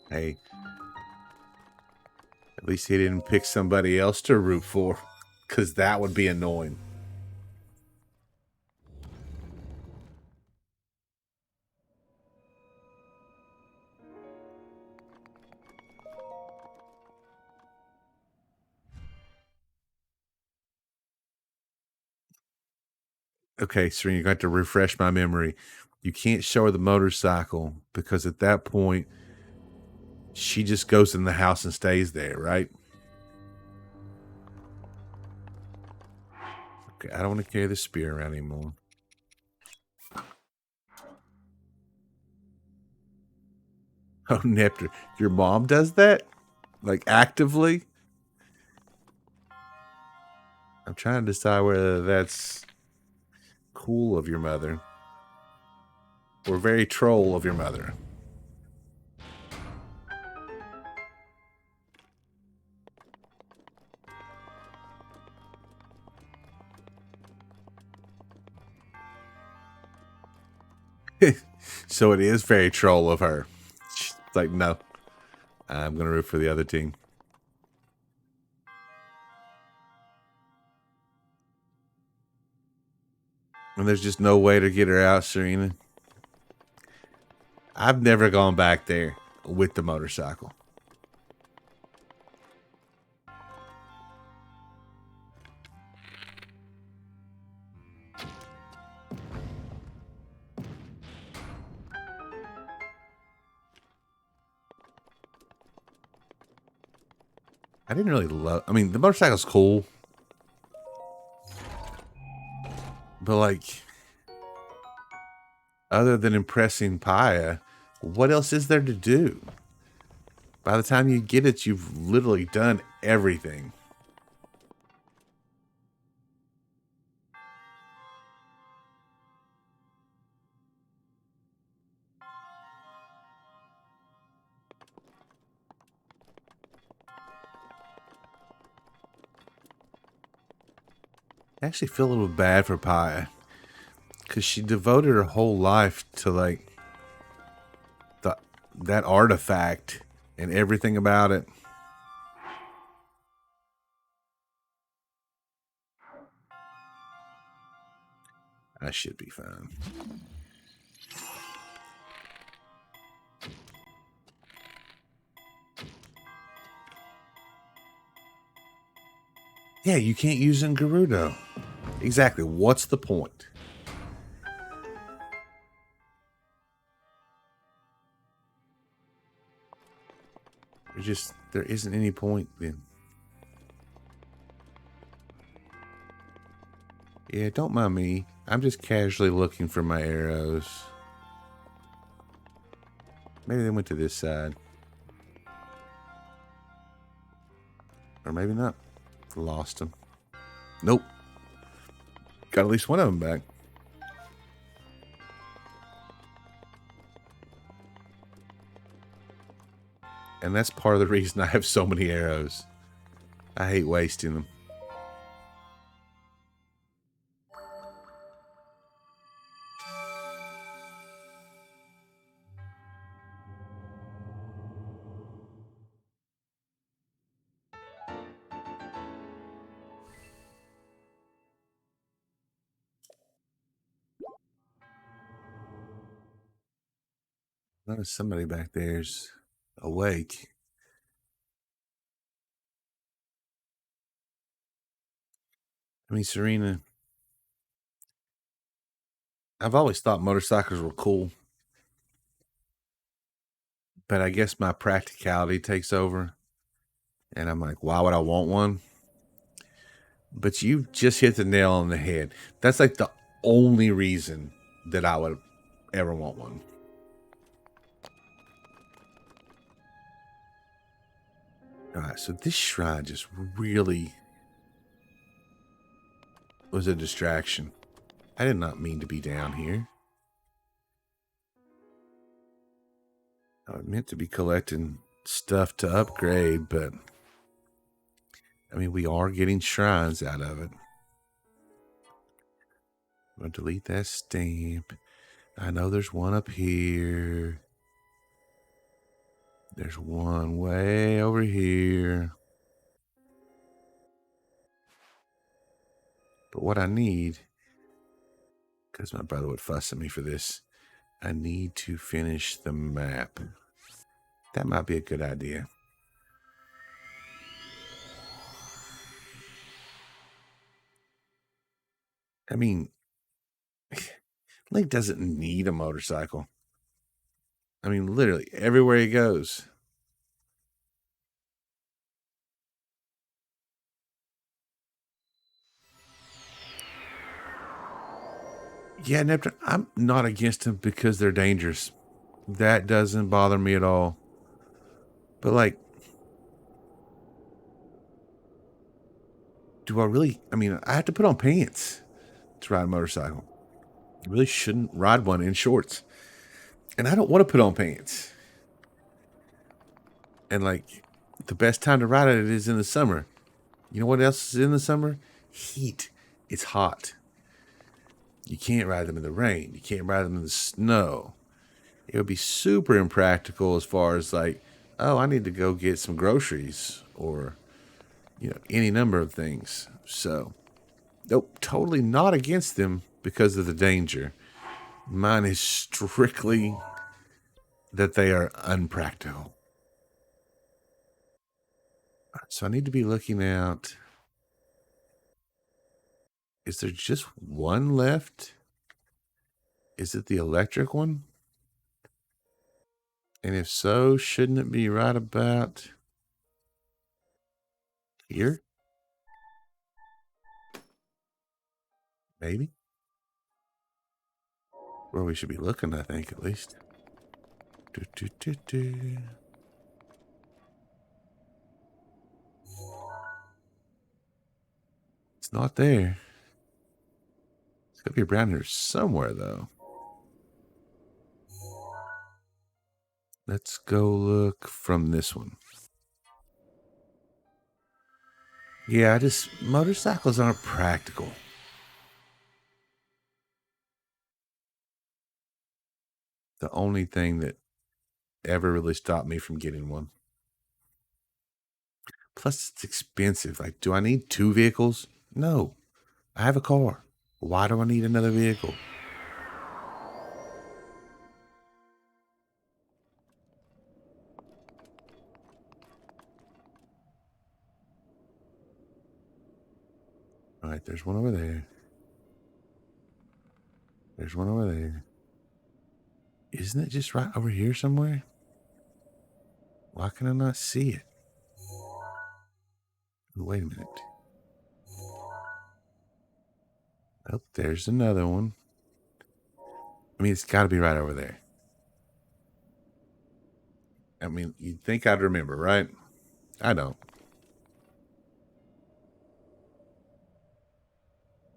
Speaker 1: Hey, at least he didn't pick somebody else to root for. Because that would be annoying. Okay, Serena, you're going to have to refresh my memory. You can't show her the motorcycle because at that point, she just goes in the house and stays there, right? Okay, I don't want to carry the spear around anymore. Oh, Neptune, your mom does that? Like actively? I'm trying to decide whether that's cool of your mother or very troll of your mother. So it is very troll of her. She's like, no, I'm going to root for the other team. And there's just no way to get her out, Serena. I've never gone back there with the motorcycle. I didn't really love... I mean, the motorcycle's cool. But, like, other than impressing Paya, what else is there to do? By the time you get it, you've literally done everything. I actually feel a little bad for Paya. Because she devoted her whole life to, like, that artifact and everything about it. I should be fine. Yeah, you can't use in Gerudo. Exactly. What's the point? There isn't any point then. Yeah, don't mind me. I'm just casually looking for my arrows. Maybe they went to this side. Or maybe not. Lost them. Nope. Got at least one of them back. And that's part of the reason I have so many arrows. I hate wasting them. Notice somebody back there's awake. I mean, Serena, I've always thought motorcycles were cool. But I guess my practicality takes over. And I'm like, why would I want one? But you just hit the nail on the head. That's like the only reason that I would ever want one. All right, so this shrine just really was a distraction. I did not mean to be down here. I meant to be collecting stuff to upgrade, but I mean, we are getting shrines out of it. I'm going to delete that stamp. I know there's one up here. There's one way over here. But what I need, because my brother would fuss at me for this, I need to finish the map. That might be a good idea. I mean, Link doesn't need a motorcycle. I mean, literally everywhere he goes. Yeah, Neptune, I'm not against them because they're dangerous. That doesn't bother me at all. But like, do I really? I mean, I have to put on pants to ride a motorcycle. I really shouldn't ride one in shorts. And I don't want to put on pants. And like, the best time to ride it is in the summer. You know what else is in the summer? Heat. It's hot. You can't ride them in the rain. You can't ride them in the snow. It would be super impractical as far as like, oh, I need to go get some groceries or, any number of things. So, nope, totally not against them because of the danger. Mine is strictly that they are unpractical. So I need to be looking out. Is there just one left? Is it the electric one? And if so, shouldn't it be right about here? Maybe? Where we should be looking, I think, at least. It's not there. It's got to be around here somewhere, though. Let's go look from this one. Yeah, motorcycles aren't practical. The only thing that ever really stopped me from getting one. Plus, it's expensive. Like, do I need two vehicles? No. I have a car. Why do I need another vehicle? All right, there's one over there. There's one over there. Isn't it just right over here somewhere? Why can I not see it? Wait a minute. Oh, there's another one. I mean, it's got to be right over there. I mean, you'd think I'd remember, right? I don't.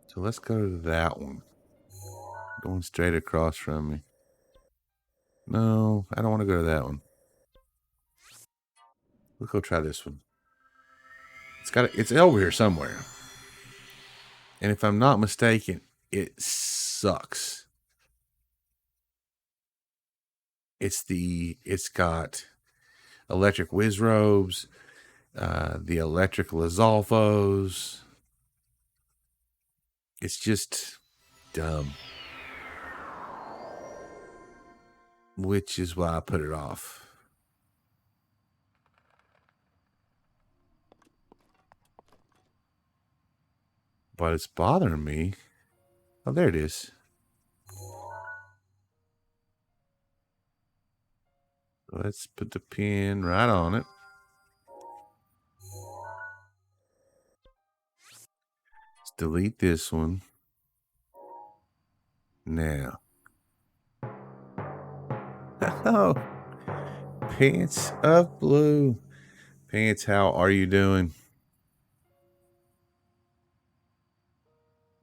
Speaker 1: So let's go to that one. Going straight across from me. No, I don't want to go to that one. Let's go try this one. It's over here somewhere. And if I'm not mistaken, it sucks. It's got electric whiz robes, the electric Lizalfos. It's just dumb. Which is why I put it off. But it's bothering me. Oh, there it is. Let's put the pin right on it. Let's delete this one. Now. Oh, Pants of Blue. Pants, how are you doing?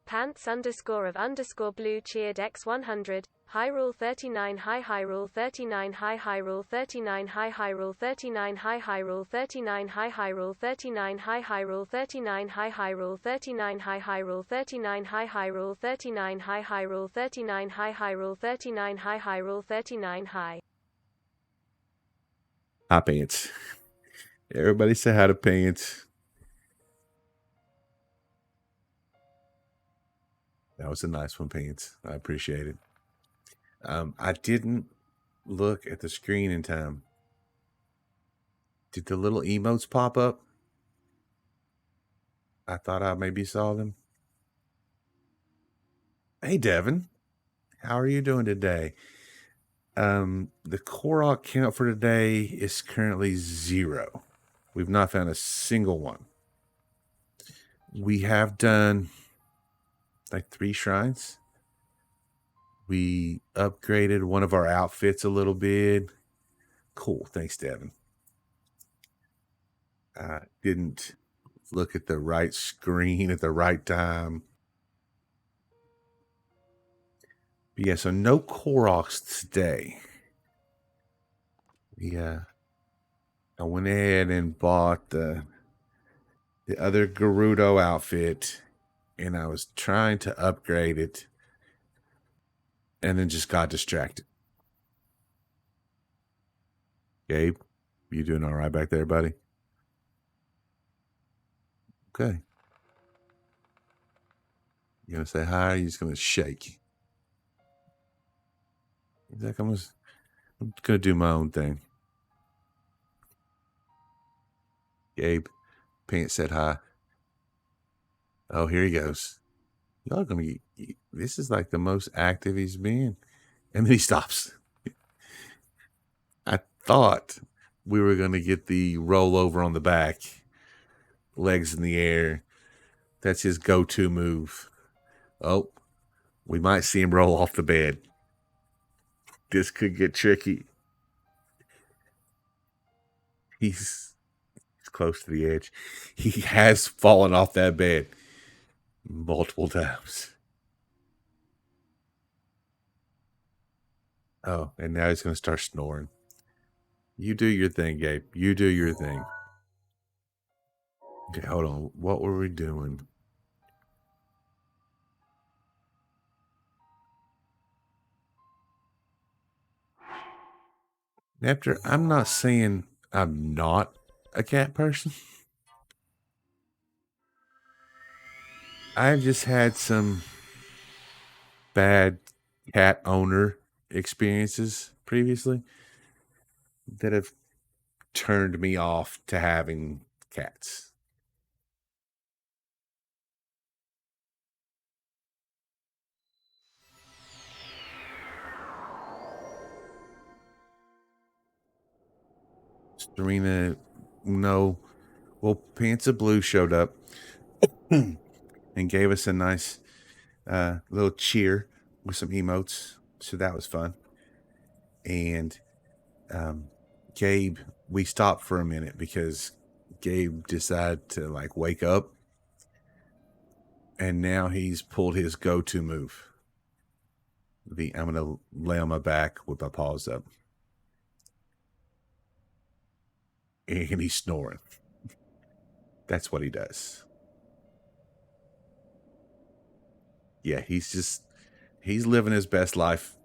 Speaker 2: Pants_of_blue cheered X100. High rule 39 high rule 39 high rule 39 high rule 39 high rule 39 high rule 39 high rule 39 high rule 39 high rule 39 high rule 39 high rule 39 high rule 39 high rule 39 high.
Speaker 1: Hi, Pants. Everybody say hi to Pants. That was a nice one, Pants. I appreciate it. I didn't look at the screen in time. Did the little emotes pop up? I thought I maybe saw them. Hey, Devin. How are you doing today? The Korok count for today is currently 0. We've not found a single one. We have done like 3 shrines. We upgraded one of our outfits a little bit. Cool. Thanks, Devin. I didn't look at the right screen at the right time. But yeah, so no Koroks today. Yeah. I went ahead and bought the other Gerudo outfit, and I was trying to upgrade it, and then just got distracted. Gabe, you doing all right back there, buddy? Okay. You gonna say hi? Or you just gonna shake? He's like, I'm gonna do my own thing. Gabe, Pants said hi. Oh, here he goes. Y'all gonna get. This is like the most active he's been, and then he stops. I thought we were gonna get the rollover on the back, legs in the air. That's his go-to move. Oh, we might see him roll off the bed. This could get tricky. He's close to the edge. He has fallen off that bed multiple times. Oh, and now he's going to start snoring. You do your thing, Gabe. You do your thing. Okay, hold on. What were we doing? Nepter, I'm not saying I'm not a cat person. I've just had some bad cat owner experiences previously that have turned me off to having cats. Serena, no. Well, Pants of Blue showed up and gave us a nice little cheer with some emotes. So that was fun. And Gabe, we stopped for a minute because Gabe decided to like wake up. And now he's pulled his go-to move. I'm going to lay on my back with my paws up. And he's snoring. That's what he does. Yeah, he's living his best life.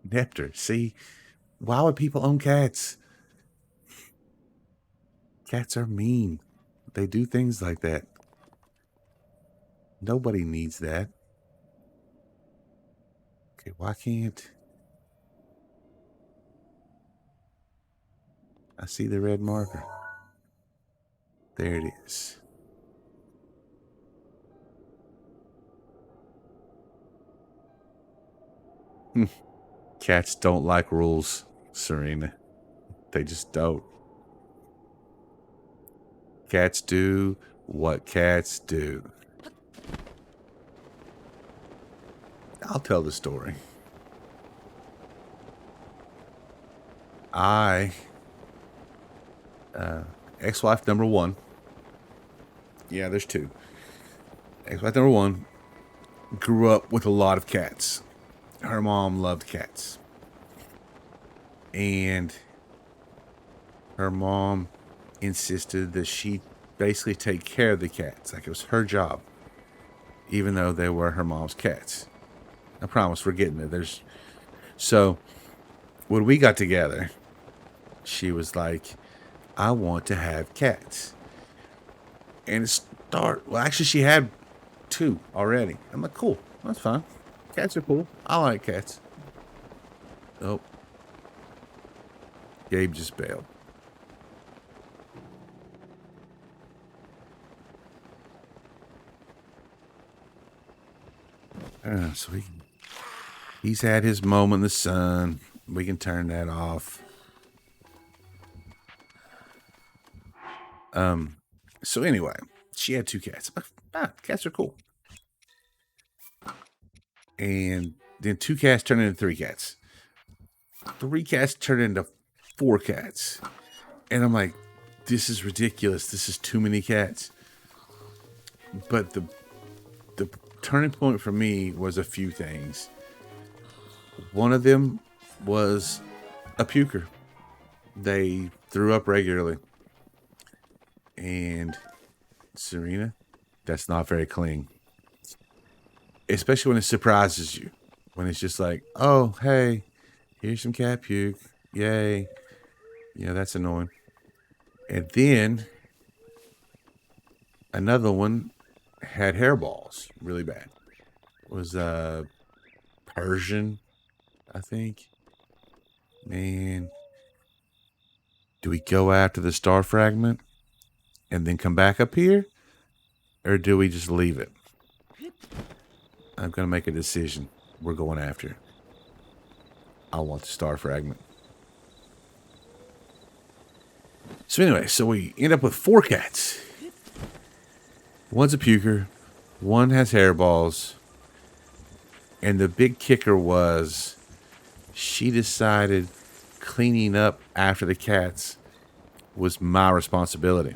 Speaker 1: Nepter, see, why would people own cats? Cats are mean. They do things like that. Nobody needs that. Okay, why can't I see the red marker? There it is. Cats don't like rules, Serena. They just don't. Cats do what cats do. I'll tell the story. Ex-wife number 1. Yeah, there's 2. Ex-wife number 1 grew up with a lot of cats. Her mom loved cats. And her mom insisted that she basically take care of the cats. Like it was her job. Even though they were her mom's cats. I promise we're getting there. So when we got together, she was like, I want to have cats. And well, actually she had 2 already. I'm like, cool, that's fine. Cats are cool. I like cats. Oh. Gabe just bailed. So he's had his moment in the sun. We can turn that off. So anyway, she had 2 cats. Cats are cool. And then 2 cats turned into 3 cats. 3 cats turned into 4 cats. And I'm like, this is ridiculous. This is too many cats. But the turning point for me was a few things. One of them was a puker. They threw up regularly. And Serena, that's not very clean. Especially when it surprises you. When it's just like, oh, hey, here's some cat puke. Yay. That's annoying. And then another one had hairballs. Really bad. It was Persian, I think. Man. Do we go after the star fragment and then come back up here? Or do we just leave it? I'm going to make a decision. We're going after it. I want the star fragment. So anyway, we end up with 4 cats. One's a puker. One has hairballs. And the big kicker was she decided cleaning up after the cats was my responsibility.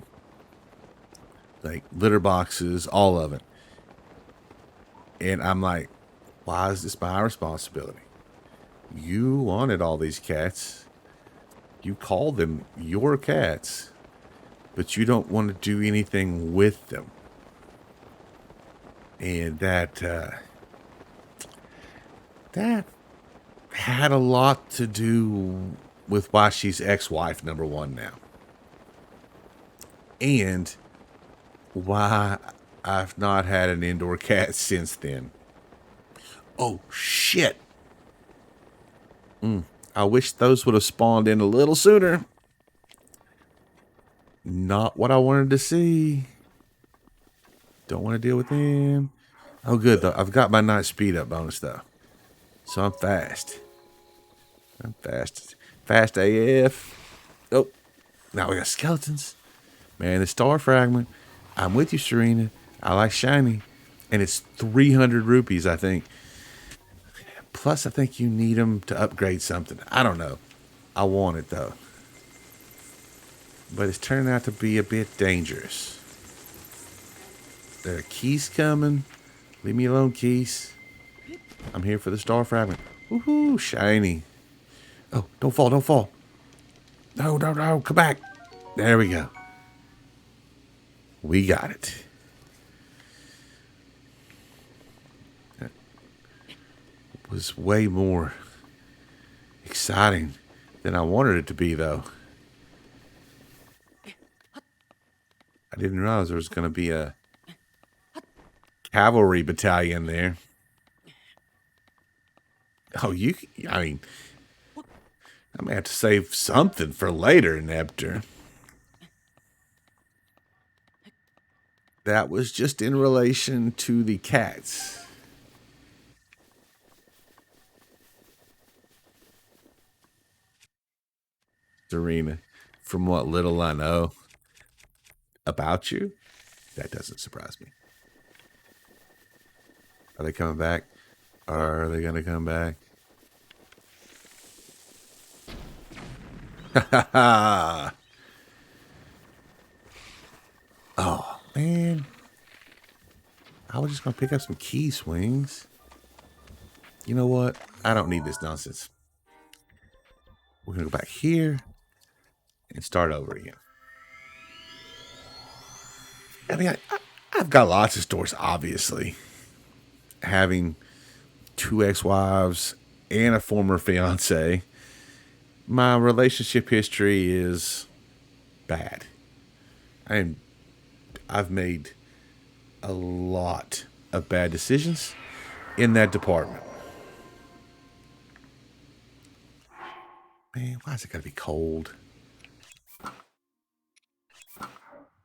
Speaker 1: Like litter boxes, all of it. And I'm like, why is this my responsibility? You wanted all these cats. You call them your cats, but you don't want to do anything with them. And that had a lot to do with why she's ex-wife number 1 now. And why I've not had an indoor cat since then. Oh, shit. I wish those would have spawned in a little sooner. Not what I wanted to see. Don't want to deal with them. Oh, good, though. I've got my night speed up bonus, though. So I'm fast. I'm fast. Fast AF. Oh, now we got skeletons. Man, the star fragment. I'm with you, Serena. I like shiny. And it's 300 rupees, I think. Plus, I think you need them to upgrade something. I don't know. I want it, though. But it's turning out to be a bit dangerous. There are keys coming. Leave me alone, keys. I'm here for the star fragment. Woohoo, shiny. Oh, don't fall, don't fall. No, come back. There we go. We got it. That was way more exciting than I wanted it to be, though. I didn't realize there was going to be a cavalry battalion there. Oh, I mean, I may have to save something for later, Neptune. That was just in relation to the cats. Serena, from what little I know about you, that doesn't surprise me. Are they coming back? Are they going to come back? Ha ha! Oh, man. I was just going to pick up some key swings. You know what? I don't need this nonsense. We're going to go back here and start over again. I mean, I've got lots of stores, obviously. Having 2 ex-wives and a former fiance, my relationship history is bad. I've made a lot of bad decisions in that department. Man, why is it gotta be cold?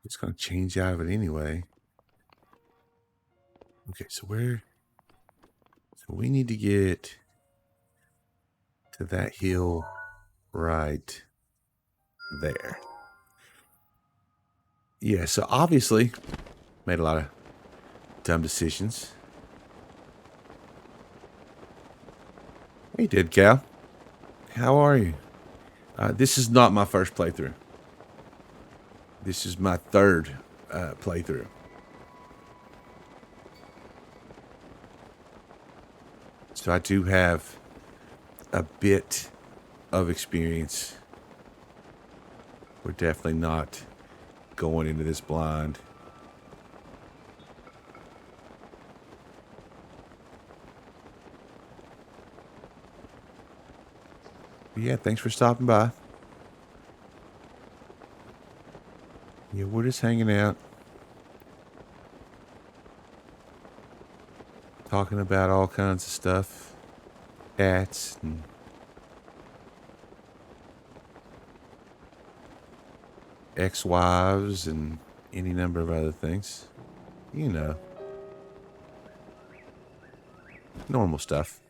Speaker 1: It's gonna change out of it anyway. Okay, so where So we need to get to that hill right there. Yeah, so obviously made a lot of dumb decisions. Hey, Dead Cow. How are you? This is not my first playthrough. This is my third playthrough. So I do have a bit of experience. We're definitely not going into this blind. But yeah, thanks for stopping by. Yeah, we're just hanging out. Talking about all kinds of stuff. Cats and ex-wives and any number of other things. You know. Normal stuff.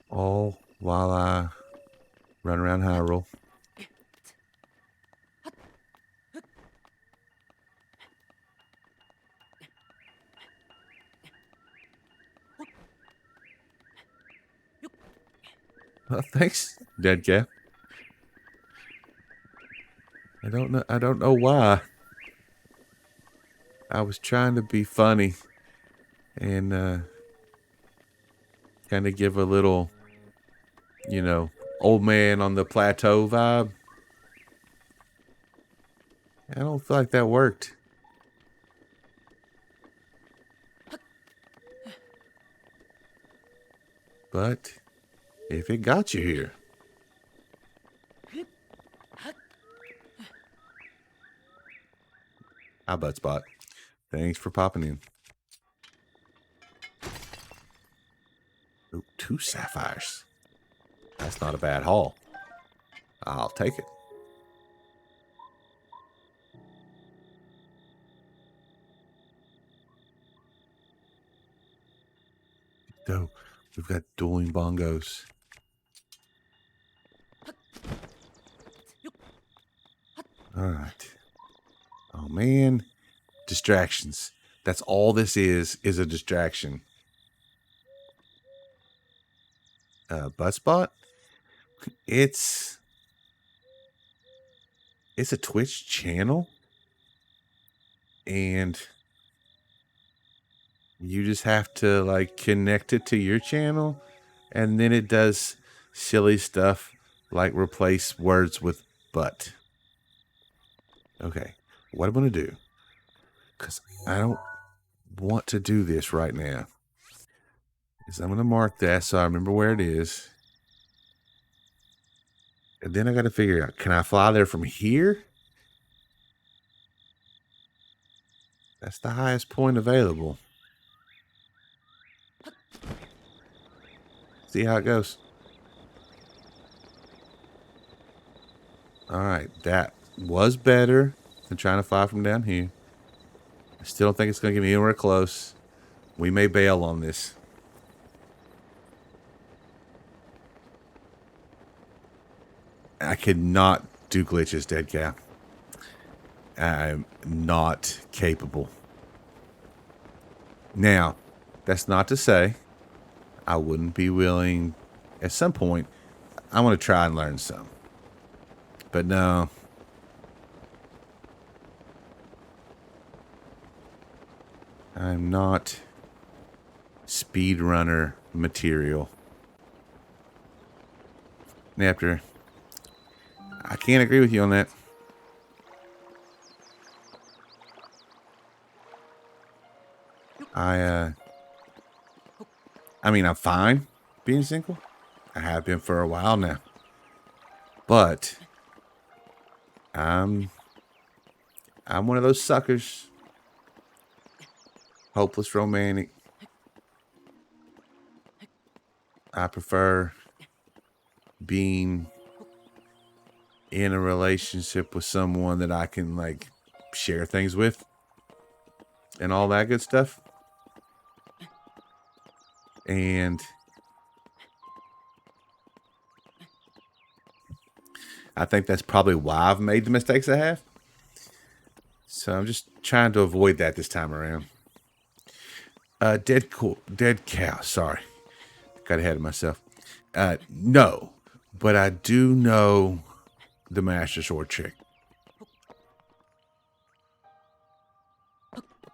Speaker 1: All while I run around Hyrule. Well, thanks, Dead Cat. I don't know why. I was trying to be funny and kind of give a little, you know, old man on the plateau vibe. I don't feel like that worked. But if it got you here. Hi, Buttspot. Thanks for popping in. Ooh, 2 sapphires. That's not a bad haul. I'll take it. So, we've got dueling bongos. Alright. Oh, man. Distractions. That's all this is a distraction. Buttspot? It's a Twitch channel. And you just have to, like, connect it to your channel. And then it does silly stuff like replace words with butt. Okay, what I'm going to do, because I don't want to do this right now, is I'm going to mark that so I remember where it is. And then I got to figure out, can I fly there from here? That's the highest point available. See how it goes. Alright, that was better than trying to fly from down here. I still don't think it's going to get me anywhere close. We may bail on this. I cannot do glitches, Dead Cat. I'm not capable. Now, that's not to say I wouldn't be willing at some point. I want to try and learn some. But no. I'm not speedrunner material. Naptor, I can't agree with you on that. I mean, I'm fine being single. I have been for a while now. But I'm one of those suckers. Hopeless romantic. I prefer being in a relationship with someone that I can like share things with and all that good stuff. And I think that's probably why I've made the mistakes I have. So I'm just trying to avoid that this time around. Dead cow. Sorry, got ahead of myself. No, but I do know the Master Sword trick.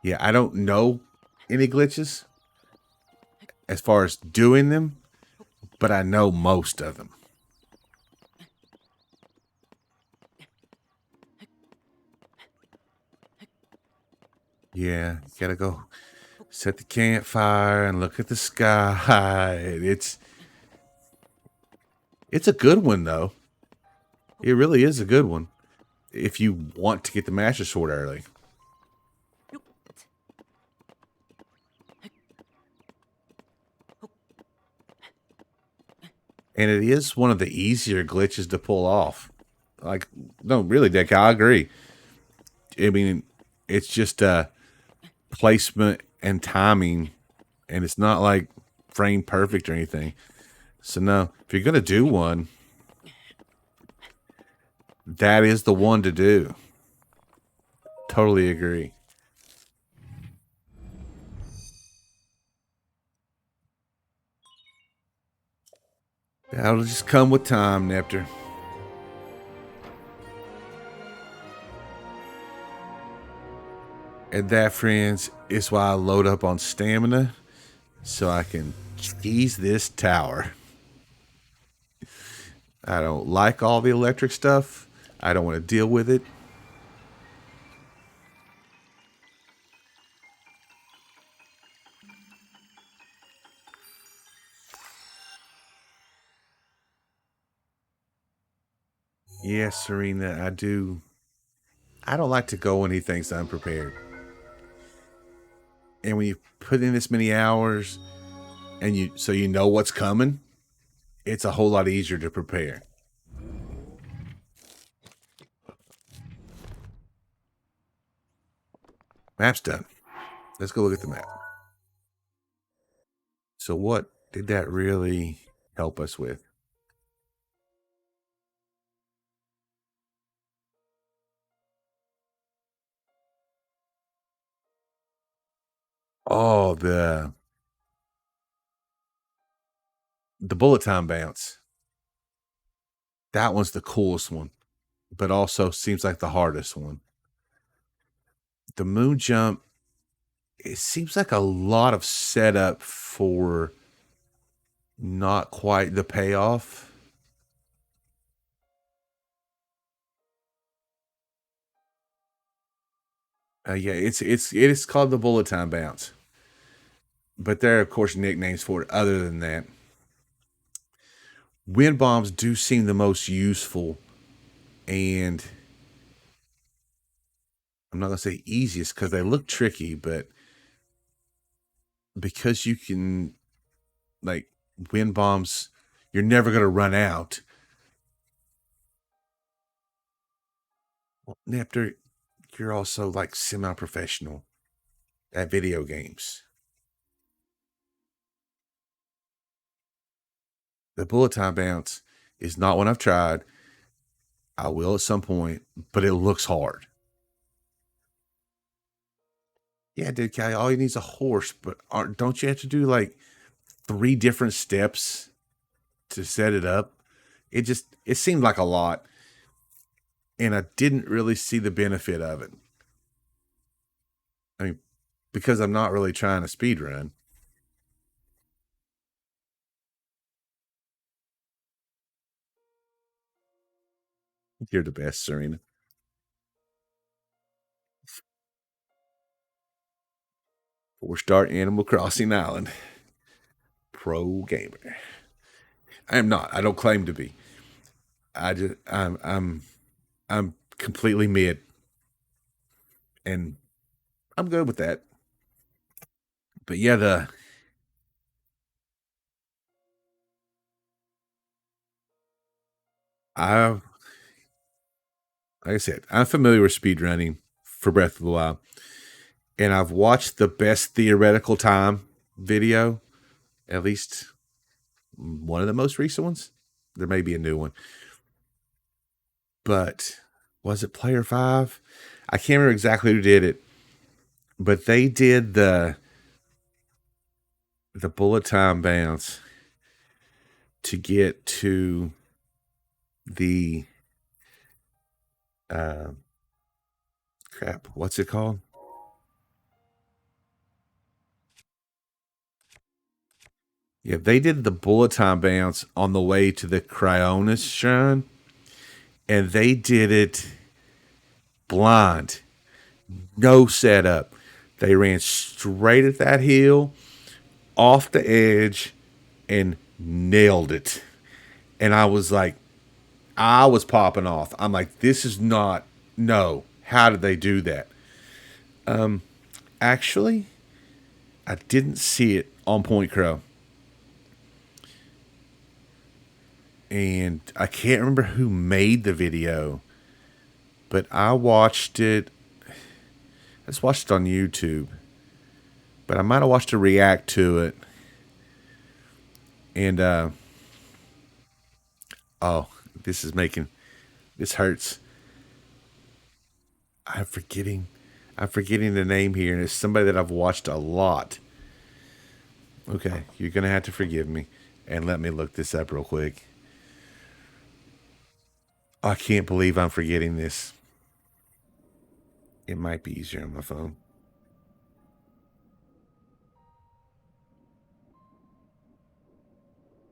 Speaker 1: Yeah, I don't know any glitches as far as doing them, but I know most of them. Yeah, you gotta go set the campfire and look at the sky. It's a good one though. It really is a good one if you want to get the Master Sword early. And it is one of the easier glitches to pull off. Like, no, really, Dick, I agree. I mean, it's just placement and timing, and it's not like frame perfect or anything. So, no, if you're going to do one, that is the one to do. Totally agree. That'll just come with time, Nepter. And that, friends, is why I load up on stamina so I can cheese this tower. I don't like all the electric stuff. I don't want to deal with it. Yes, Serena, I do. I don't like to go when he thinks unprepared. And when you put in this many hours and you know what's coming, it's a whole lot easier to prepare. Map's done. Let's go look at the map. So what did that really help us with? Oh, the bullet time bounce. That one's the coolest one, but also seems like the hardest one. The moon jump, it seems like a lot of setup for not quite the payoff. Yeah, it is called the bullet time bounce, but there are of course nicknames for it other than that. Wind bombs do seem the most useful, and I'm not gonna say easiest because they look tricky, but because you can like wind bombs, you're never gonna run out. Well, Nepter, you're also like semi-professional at video games. The bullet time bounce is not one I've tried. I will at some point, but it looks hard. Yeah, dude, Callie, all you need is a horse, but don't you have to do like 3 different steps to set it up? It seemed like a lot, and I didn't really see the benefit of it. I mean, because I'm not really trying to speed run. You're the best, Serena. Four star Animal Crossing Island. Pro gamer. I am not. I don't claim to be. I'm completely mid, and I'm good with that. But yeah, I
Speaker 3: like I said, I'm familiar with speedrunning for Breath of the Wild. And I've watched the best theoretical time video, at least one of the most recent ones. There may be a new one. But was it Player 5? I can't remember exactly who did it. But they did the bullet time bounce to get to the what's it called? Yeah, they did the bullet time bounce on the way to the Cryonis shrine, and they did it blind, no setup. They ran straight at that hill, off the edge, and nailed it. And I was like, I was popping off. I'm like, this is not, no. How did they do that? Actually, I didn't see it on Point Crow. And I can't remember who made the video, but I watched it. I just watched it on YouTube, but I might have watched a react to it. And, oh, this hurts. I'm forgetting the name here, and it's somebody that I've watched a lot. Okay, you're going to have to forgive me, and let me look this up real quick. I can't believe I'm forgetting this. It might be easier on my phone.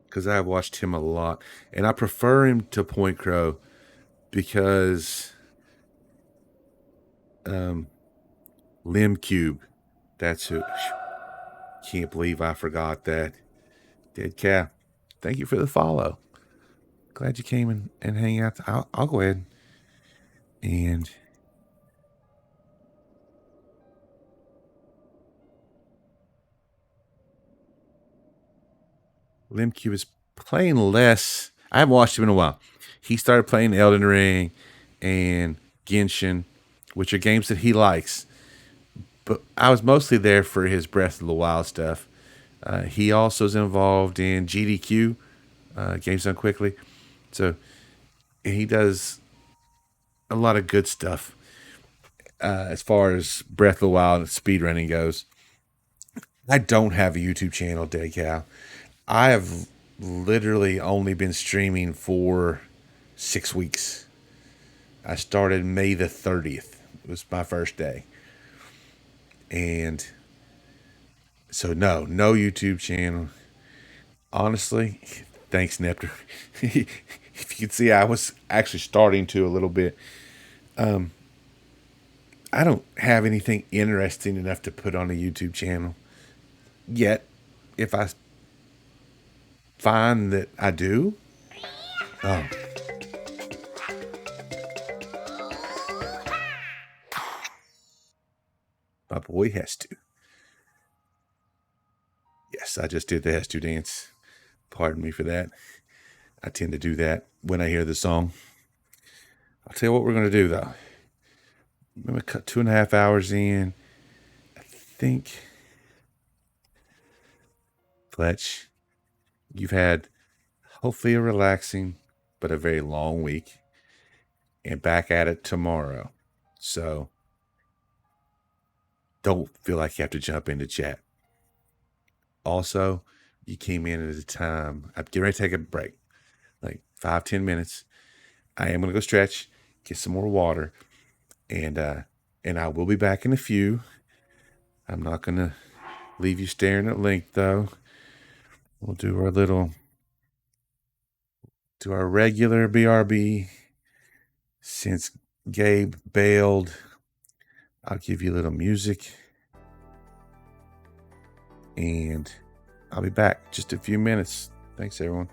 Speaker 3: Because I've watched him a lot. And I prefer him to Point Crow because Limb Cube. That's who. Can't believe I forgot that. Dead Cow. Thank you for the follow. Glad you came and hang out. I'll go ahead and Limcube is playing less. I haven't watched him in a while. He started playing Elden Ring and Genshin, which are games that he likes. But I was mostly there for his Breath of the Wild stuff. He also is involved in GDQ, Games Done Quickly. So he does a lot of good stuff as far as Breath of the Wild and speedrunning goes. I don't have a YouTube channel, Dead Cow. I have literally only been streaming for 6 weeks. I started May the 30th. It was my first day. And so no YouTube channel. Honestly, thanks, Nepter. If you can see, I was actually starting to a little bit. I don't have anything interesting enough to put on a YouTube channel yet. If I find that I do, oh. My boy has to. Yes, I just did the has to dance. Pardon me for that. I tend to do that when I hear the song. I'll tell you what we're going to do, though. I'm going to cut 2.5 hours in. I think, Fletch, you've had hopefully a relaxing but a very long week. And back at it tomorrow. So don't feel like you have to jump into chat. Also, you came in at a time. I'm getting ready to take a break. Like 5-10 minutes. I am going to go stretch, get some more water. And I will be back in a few. I'm not going to leave you staring at Link, though. We'll do our regular BRB. Since Gabe bailed, I'll give you a little music. And I'll be back just a few minutes. Thanks, everyone.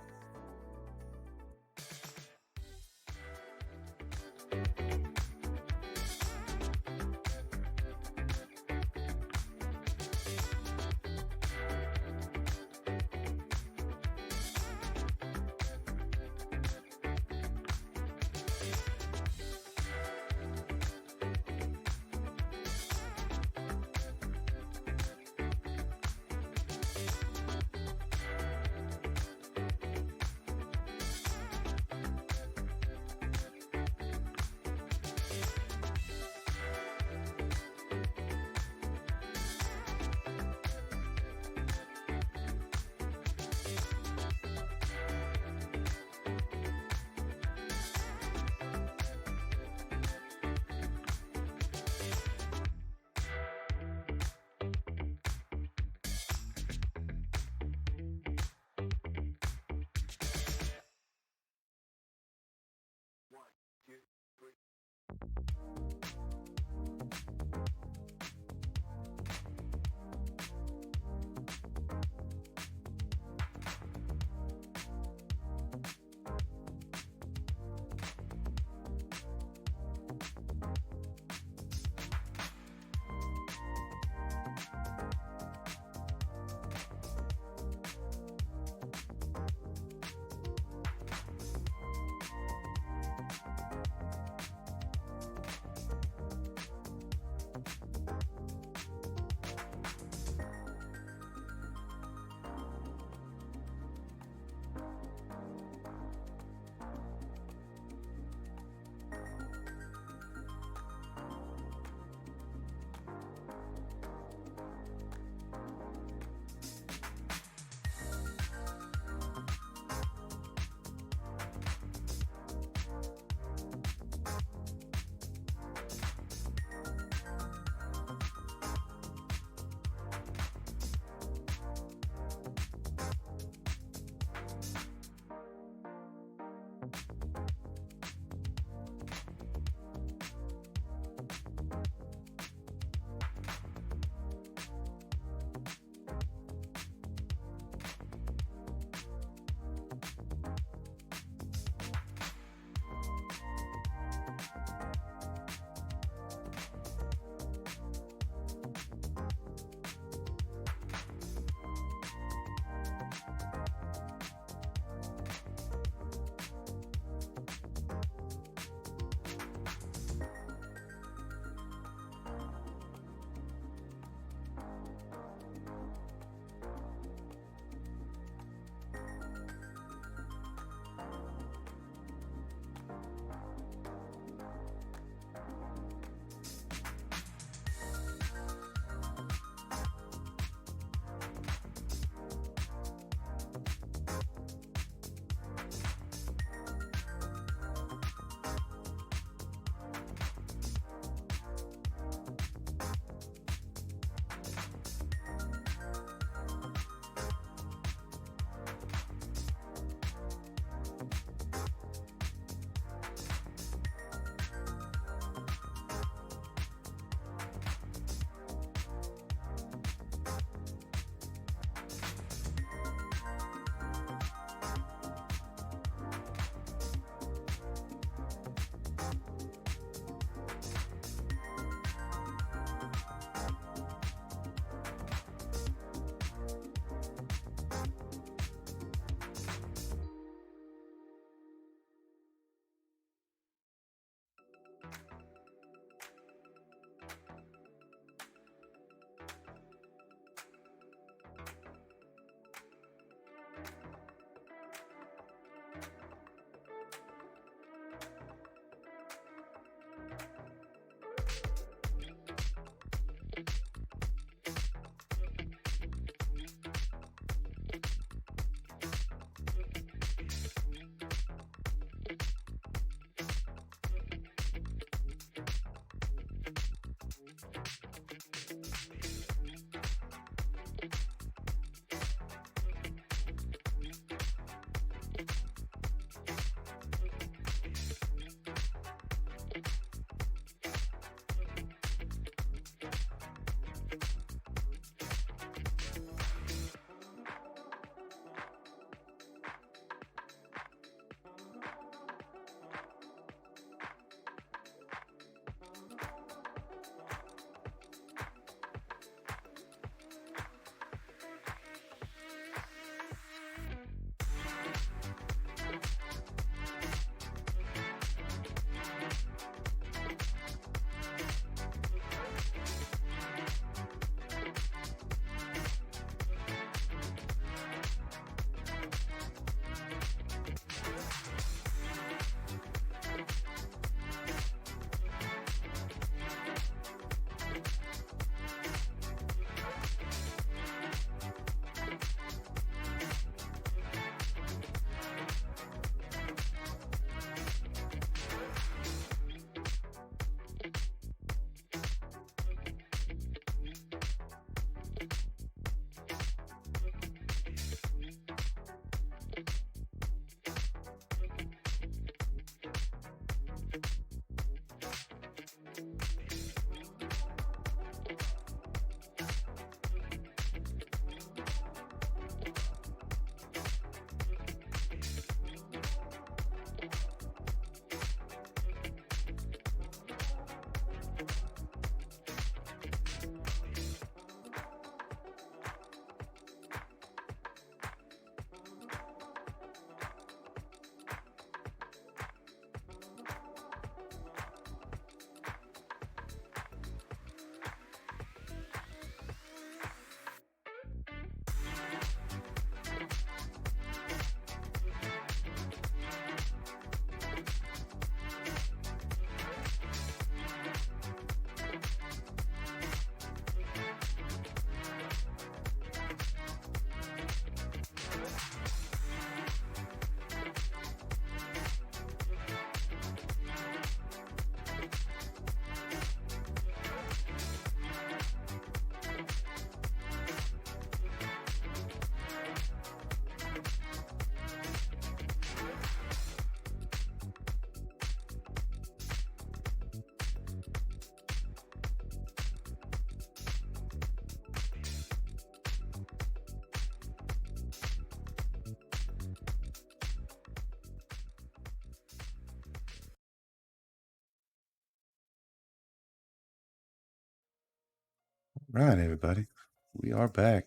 Speaker 1: Right, everybody. We are back.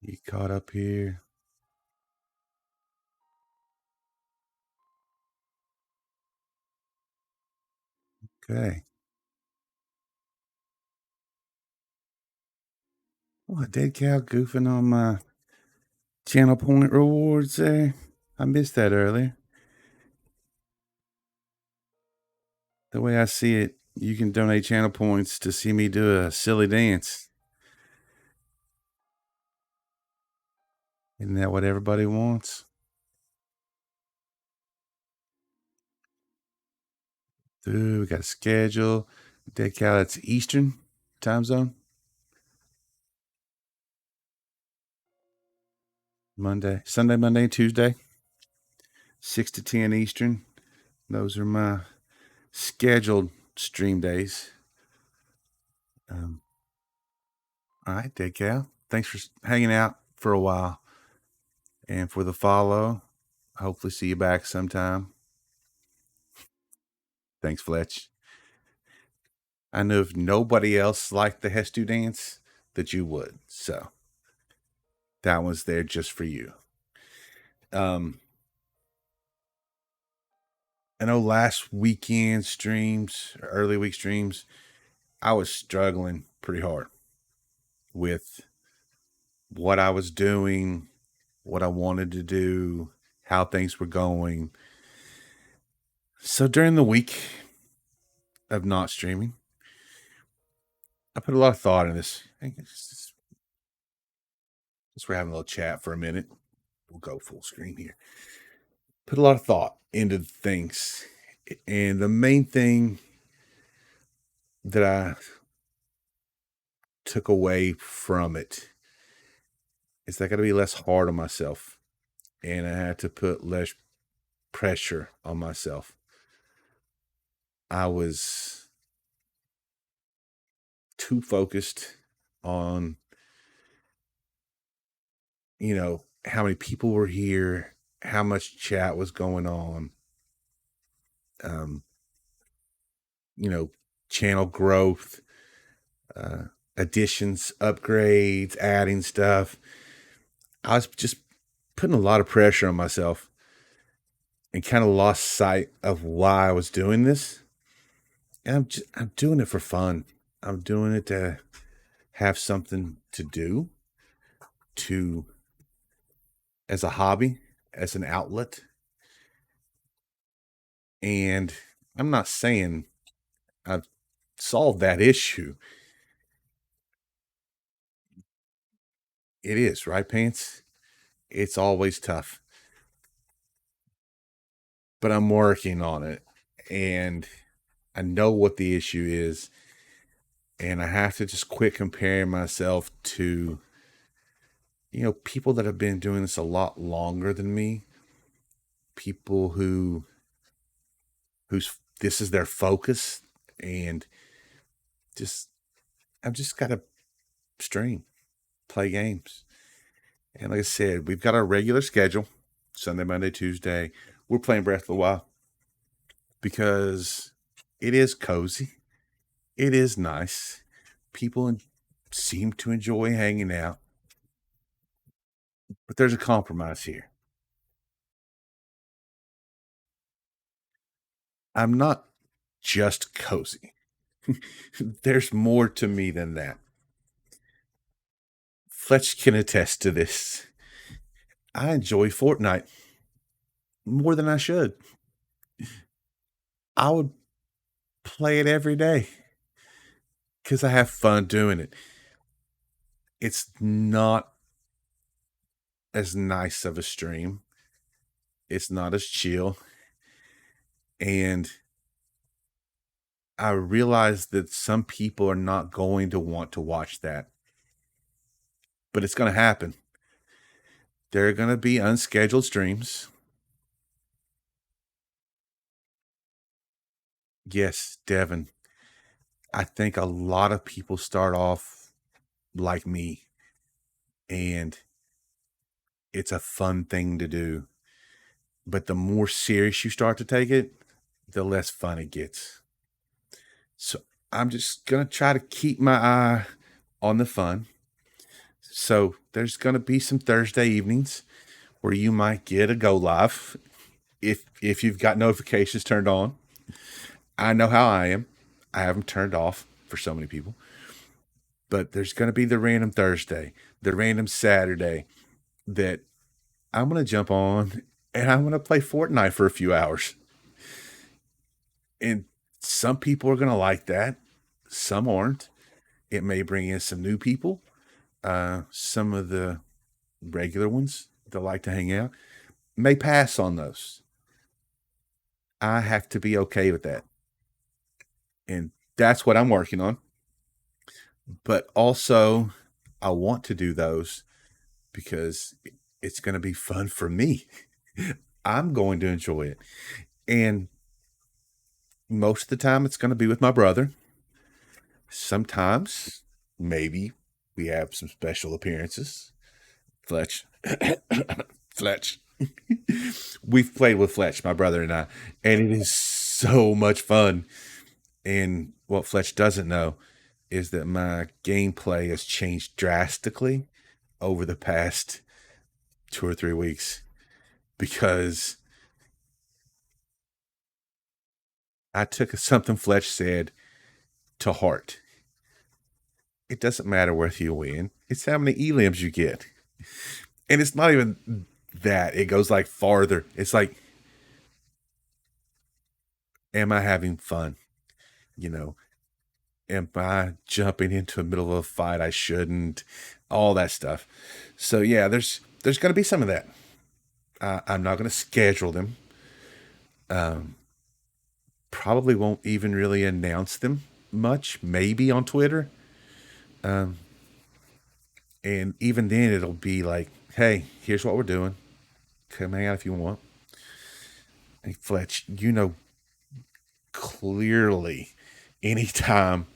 Speaker 1: You caught up here. Okay. What, dead cow goofing on my channel point rewards there? I missed that earlier. The way I see it, you can donate channel points to see me do a silly dance. Isn't that what everybody wants? Dude, we got a schedule. Dead cow, that's Eastern time zone. Sunday, Monday, Tuesday, 6 to 10 Eastern. Those are my scheduled stream days. All right, Dead Cow. Thanks for hanging out for a while and for the follow. Hopefully, see you back sometime. Thanks, Fletch. I knew if nobody else liked the Hestu dance, that you would. So that one's there just for you. I know last weekend streams, early week streams, I was struggling pretty hard with what I was doing, what I wanted to do, how things were going. So during the week of not streaming, I put a lot of thought in this. Since we're having a little chat for a minute, we'll go full screen here. Put a lot of thought into things. And the main thing that I took away from it is that I got to be less hard on myself. And I had to put less pressure on myself. I was too focused on, how many people were here, how much chat was going on, channel growth, additions, upgrades, adding stuff. I was just putting a lot of pressure on myself and kind of lost sight of why I was doing this. And I'm doing it for fun. I'm doing it to have something to do, as a hobby, as an outlet. And I'm not saying I've solved that issue. It is, right, Pants? It's always tough. But I'm working on it. And I know what the issue is. And I have to just quit comparing myself to, people that have been doing this a lot longer than me. People whose this is their focus. And I've just got to stream, play games. And like I said, we've got our regular schedule, Sunday, Monday, Tuesday. We're playing Breath of the Wild because it is cozy. It is nice. People seem to enjoy hanging out. But there's a compromise here. I'm not just cozy. There's more to me than that. Fletch can attest to this. I enjoy Fortnite more than I should. I would play it every day because I have fun doing it. It's not as nice of a stream. It's not as chill. And I realize that some people are not going to want to watch that. But it's going to happen. There are going to be unscheduled streams. Yes, Devin. I think a lot of people start off like me. And it's a fun thing to do. But the more serious you start to take it, the less fun it gets. So
Speaker 3: I'm just going to try to keep my eye on the fun. So there's going to be some Thursday evenings where you might get a go live if you've got notifications turned on. I know how I am. I have them turned off for so many people. But there's going to be the random Thursday, the random Saturday that I'm going to jump on and I'm going to play Fortnite for a few hours. And some people are going to like that. Some aren't. It may bring in some new people. Some of the regular ones that like to hang out may pass on those. I have to be okay with that. And that's what I'm working on. But also, I want to do those because it's going to be fun for me. I'm going to enjoy it. And most of the time, it's going to be with my brother. Sometimes, maybe we have some special appearances. Fletch. Fletch. We've played with Fletch, my brother and I, and it is so much fun. And what Fletch doesn't know is that my gameplay has changed drastically over the past 2 or 3 weeks because I took something Fletch said to heart. It doesn't matter whether you win, it's how many elims you get. And it's not even that, it goes like farther. It's like, am I having fun? You know, am I jumping into the middle of a fight I shouldn't? All that stuff. So yeah, there's going to be some of that. I'm not going to schedule them. Probably won't even really announce them much. Maybe on Twitter. And even then, it'll be like, hey, here's what we're doing. Come hang out if you want. Hey, Fletch, you know clearly anytime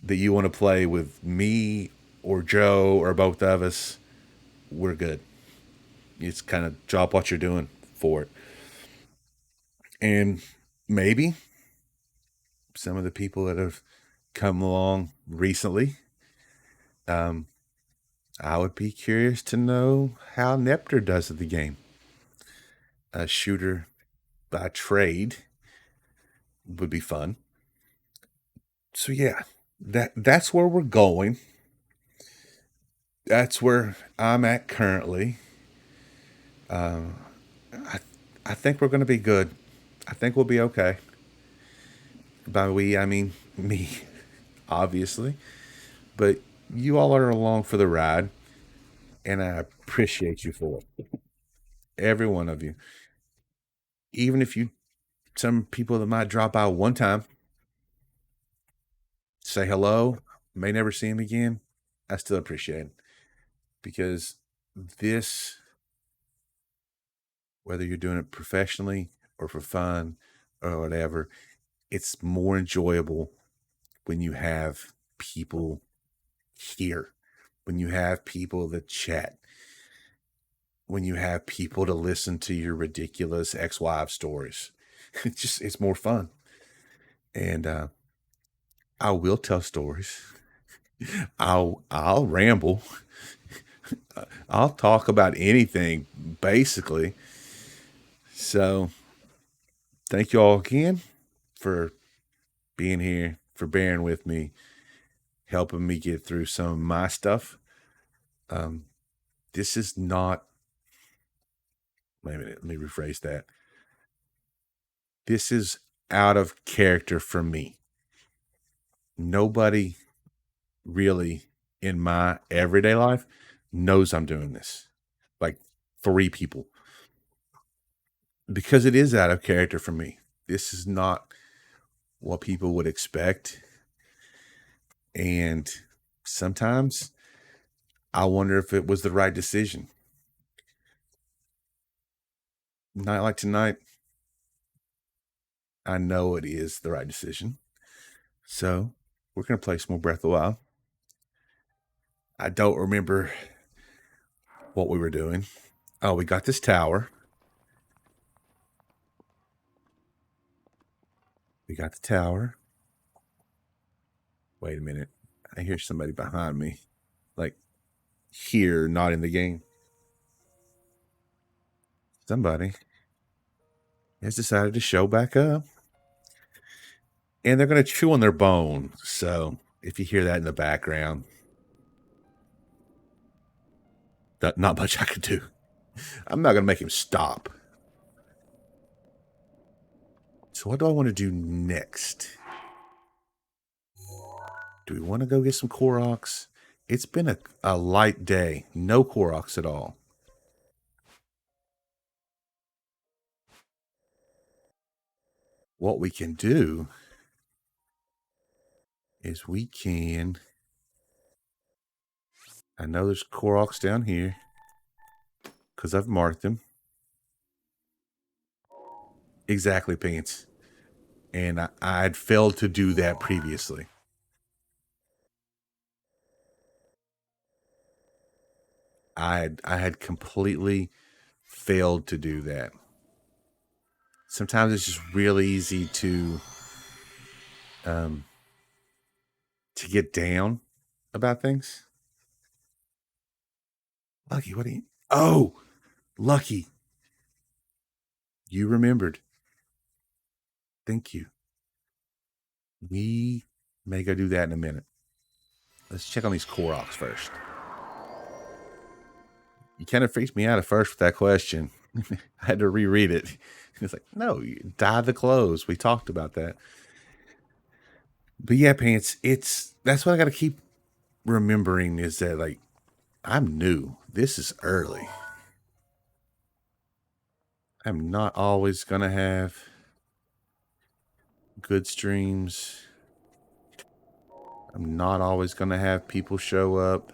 Speaker 3: that you want to play with me or Joe or both of us, we're good. It's kind of drop what you're doing for it. And maybe some of the people that have come along recently, I would be curious to know how Nepter does at the game. A shooter by trade would be fun. So yeah, that's where we're going. That's where I'm at currently. I think we're going to be good. I think we'll be okay. By we, I mean me, obviously. But you all are along for the ride, and I appreciate you for it. Every one of you. Even if you, some people that might drop by one time, say hello, may never see him again, I still appreciate it. Because this, whether you're doing it professionally or for fun or whatever, it's more enjoyable when you have people here, when you have people that chat, when you have people to listen to your ridiculous ex-wife stories. It's more fun. And I will tell stories. I'll ramble. I'll talk about anything basically. So thank you all again for being here, for bearing with me, helping me get through some of my stuff. This is not, wait a minute, let me rephrase that. This is out of character for me. Nobody really in my everyday life knows I'm doing this. Like 3 people. Because it is out of character for me. This is not what people would expect. And sometimes I wonder if it was the right decision. Night like tonight, I know it is the right decision. So we're going to play some more Breath of the Wild. I don't remember what we were doing. Oh, we got this tower. We got the tower. Wait a minute. I hear somebody behind me. Like, here, not in the game. Somebody has decided to show back up. And they're going to chew on their bone. So, if you hear that in the background, not much I could do. I'm not going to make him stop. So, what do I want to do next? Do we want to go get some Koroks? It's been a light day. No Koroks at all. What we can do is we can... I know there's Koroks down here because I've marked them. Exactly, Pants. And I'd failed to do that previously. I had completely failed to do that. Sometimes it's just really easy to get down about things. Lucky, what do you... Oh, Lucky. You remembered. Thank you. We may go do that in a minute. Let's check on these Koroks first. You kind of freaked me out at first with that question. I had to reread it. It's like, no, you dye the clothes. We talked about that. But yeah, Pants, that's what I got to keep remembering is that, like, I'm new. This is early. I'm not always going to have good streams. I'm not always going to have people show up.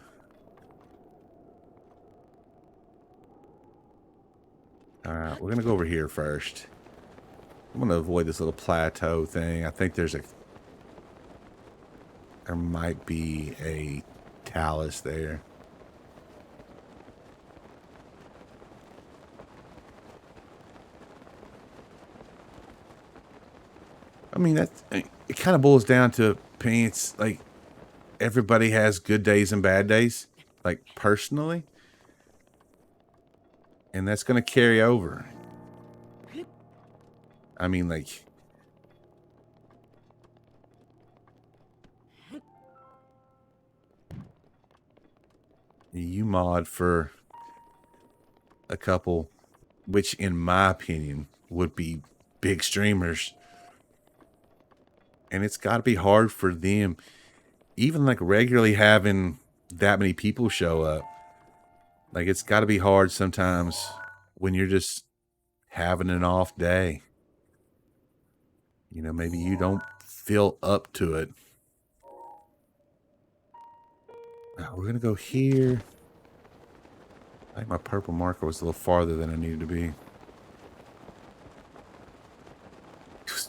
Speaker 3: All right, we're going to go over here first. I'm going to avoid this little plateau thing. I think there might be a talus there. I mean, it kind of boils down to Pants. Like, everybody has good days and bad days, like, personally. And that's going to carry over. I mean, like... You mod for a couple, which in my opinion would be big streamers. And it's got to be hard for them, even like regularly having that many people show up. Like, it's got to be hard sometimes when you're just having an off day. You know, maybe you don't feel up to it. Now, we're going to go here. I think my purple marker was a little farther than I needed to be.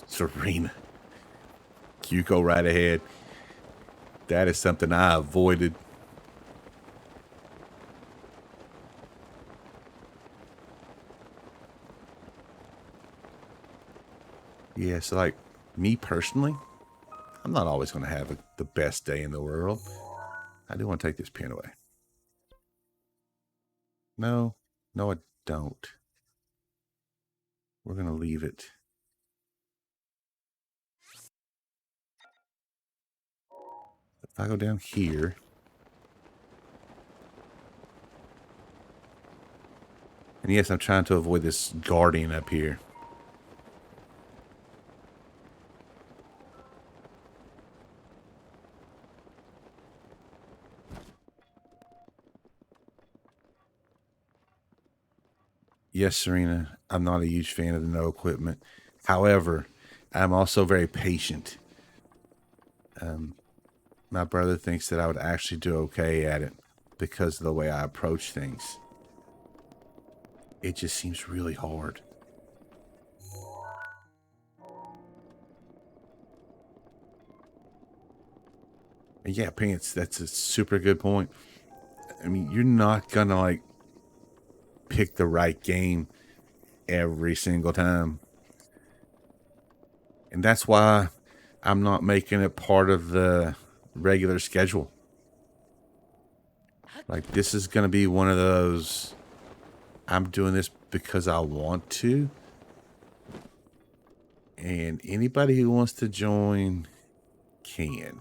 Speaker 3: Serena. You go right ahead. That is something I avoided. Yeah, so like me personally, I'm not always going to have the best day in the world. I do want to take this pin away. No, I don't. We're going to leave it. If I go down here. And yes, I'm trying to avoid this guardian up here. Yes, Serena, I'm not a huge fan of the no equipment. However, I'm also very patient. My brother thinks that I would actually do okay at it because of the way I approach things. It just seems really hard. And yeah, Pants, that's a super good point. I mean, you're not gonna like pick the right game every single time. And that's why I'm not making it part of the regular schedule. Like, this is going to be one of those, I'm doing this because I want to. And anybody who wants to join can.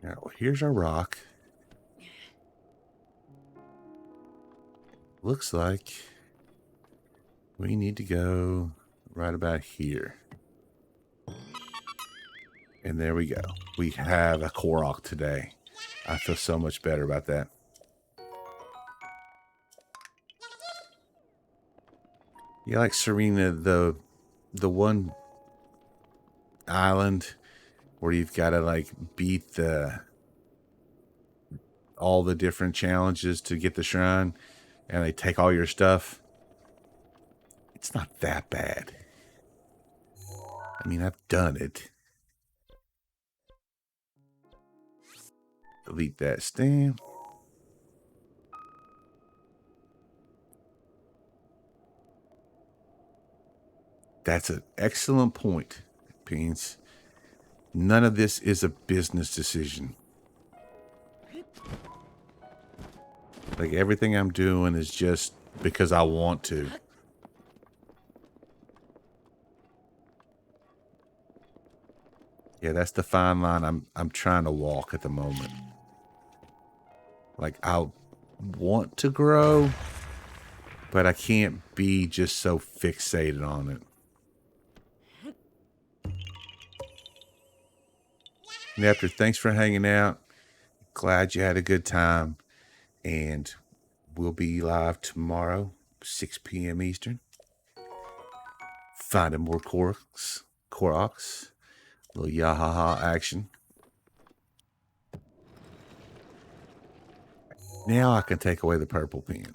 Speaker 3: Now, here's our rock. Looks like we need to go right about here. And there we go. We have a Korok today. I feel so much better about that. Yeah, like Serena, the one island where you've got to like beat all the different challenges to get the shrine, and they take all your stuff. It's not that bad. I mean, I've done it. Delete that stamp. That's an excellent point, Beans. None of this is a business decision. Like, everything I'm doing is just because I want to. Yeah, that's the fine line I'm trying to walk at the moment. Like, I want to grow, but I can't be just so fixated on it. Nepter, thanks for hanging out. Glad you had a good time. And we'll be live tomorrow, 6 p.m. Eastern. Finding more Koroks. Little Yahaha action. Now I can take away the purple pen.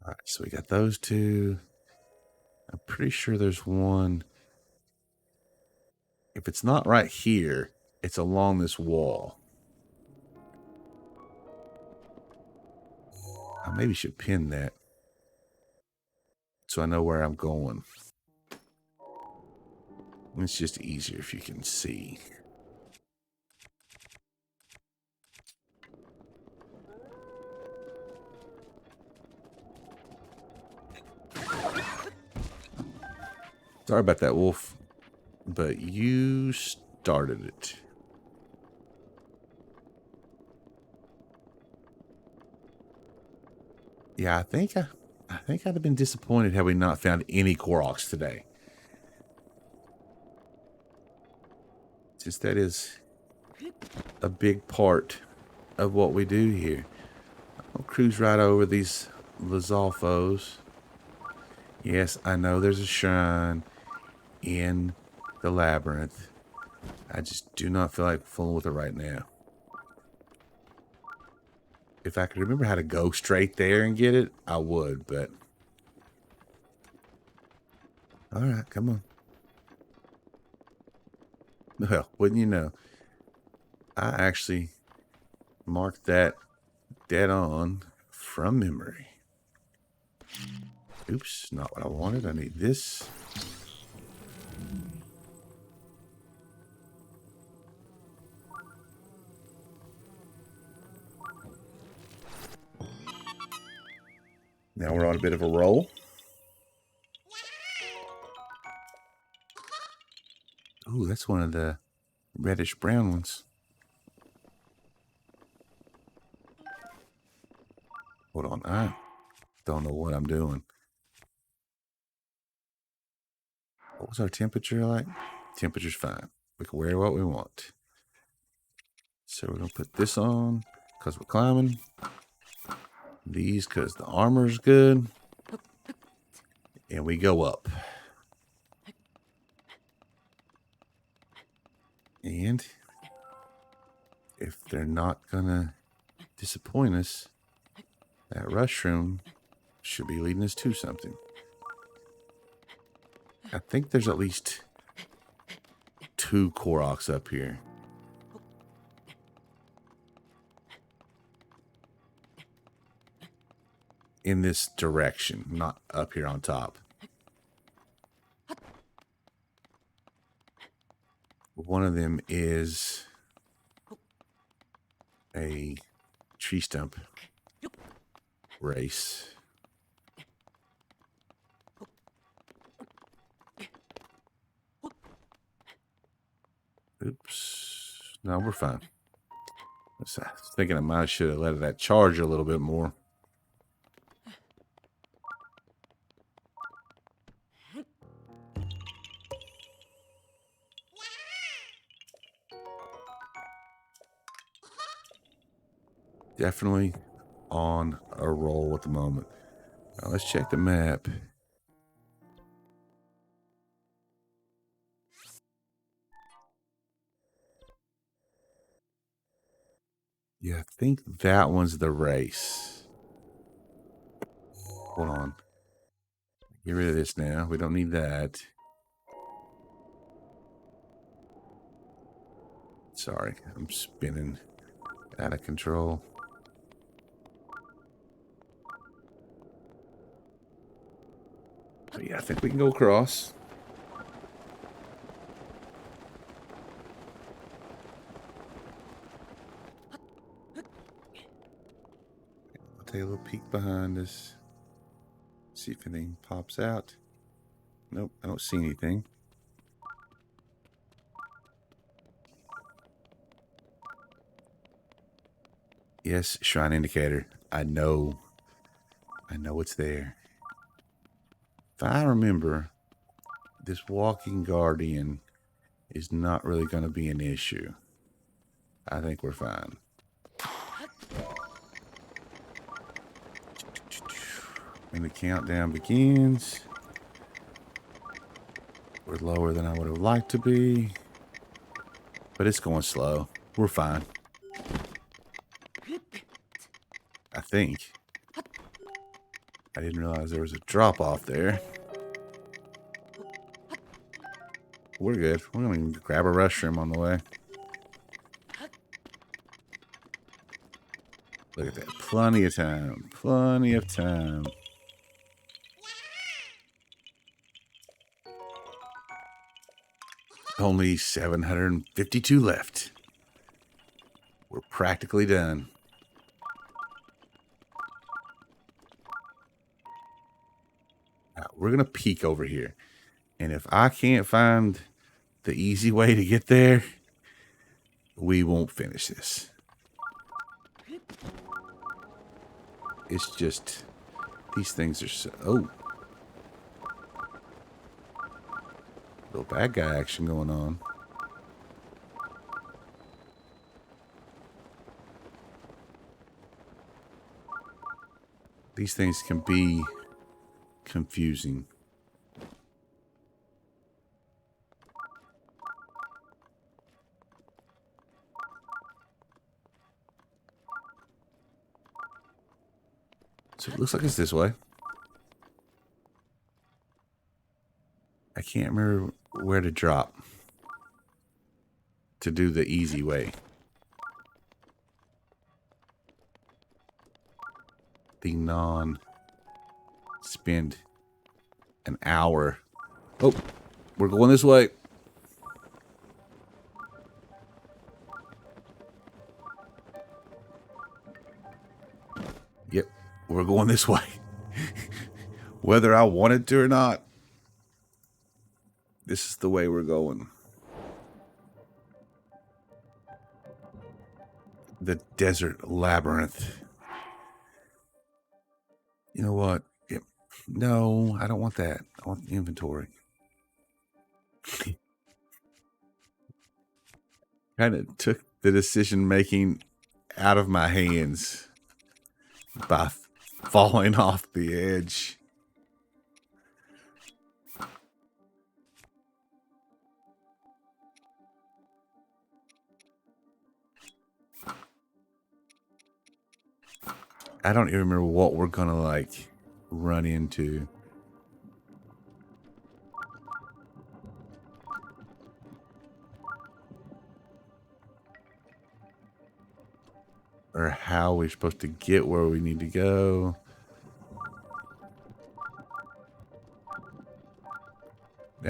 Speaker 3: Alright, so we got those two. I'm pretty sure there's one. If it's not right here, it's along this wall. I maybe should pin that so I know where I'm going. It's just easier if you can see. Sorry about that, Wolf, but you started it. Yeah, I think I'd have been disappointed had we not found any Koroks today. Since that is a big part of what we do here. I'll cruise right over these Lizalfos. Yes, I know there's a shrine in the labyrinth. I just do not feel like fooling with it right now. If I could remember how to go straight there and get it, I would, but... Alright, come on. Well, wouldn't you know? I actually marked that dead on from memory. Oops, not what I wanted. I need this. Now we're on a bit of a roll. Ooh, that's one of the reddish brown ones. Hold on, I don't know what I'm doing. What was our temperature like? Temperature's fine. We can wear what we want. So we're going to put this on because we're climbing. These because the armor's good. And we go up. And if they're not going to disappoint us, that rush room should be leading us to something. I think there's at least 2 Koroks up here. in this direction, not up here on top. One of them is a tree stump race. Oops. No, we're fine. I was thinking I might should have let that charge a little bit more. Definitely on a roll at the moment. Now let's check the map. Yeah, I think that one's the race. Hold on. Get rid of this now. We don't need that. Sorry, I'm spinning out of control. But yeah, I think we can go across. I'll take a little peek behind us. See if anything pops out. Nope, I don't see anything. Yes, shrine indicator. I know it's there. If I remember, this walking guardian is not really going to be an issue. I think we're fine. And the countdown begins. We're lower than I would have liked to be, but it's going slow. We're fine. I think. I didn't realize there was a drop off there. We're good. We're going to grab a restroom on the way. Look at that. Plenty of time. Plenty of time. Only 752 left. We're practically done. Now, we're going to peek over here. And if I can't find the easy way to get there, we won't finish this. It's just, these things are so... Oh. Little bad guy action going on. These things can be confusing. So it looks like it's this way. I can't remember where to drop to do the easy way. The spend an hour. Oh, we're going this way. Yep, we're going this way. Whether I wanted to or not, this is the way we're going. The desert labyrinth. You know what? Yep. No, I don't want that. I want the inventory. Kind of took the decision making out of my hands by falling off the edge. I don't even remember what we're gonna like run into. Or how we're supposed to get where we need to go.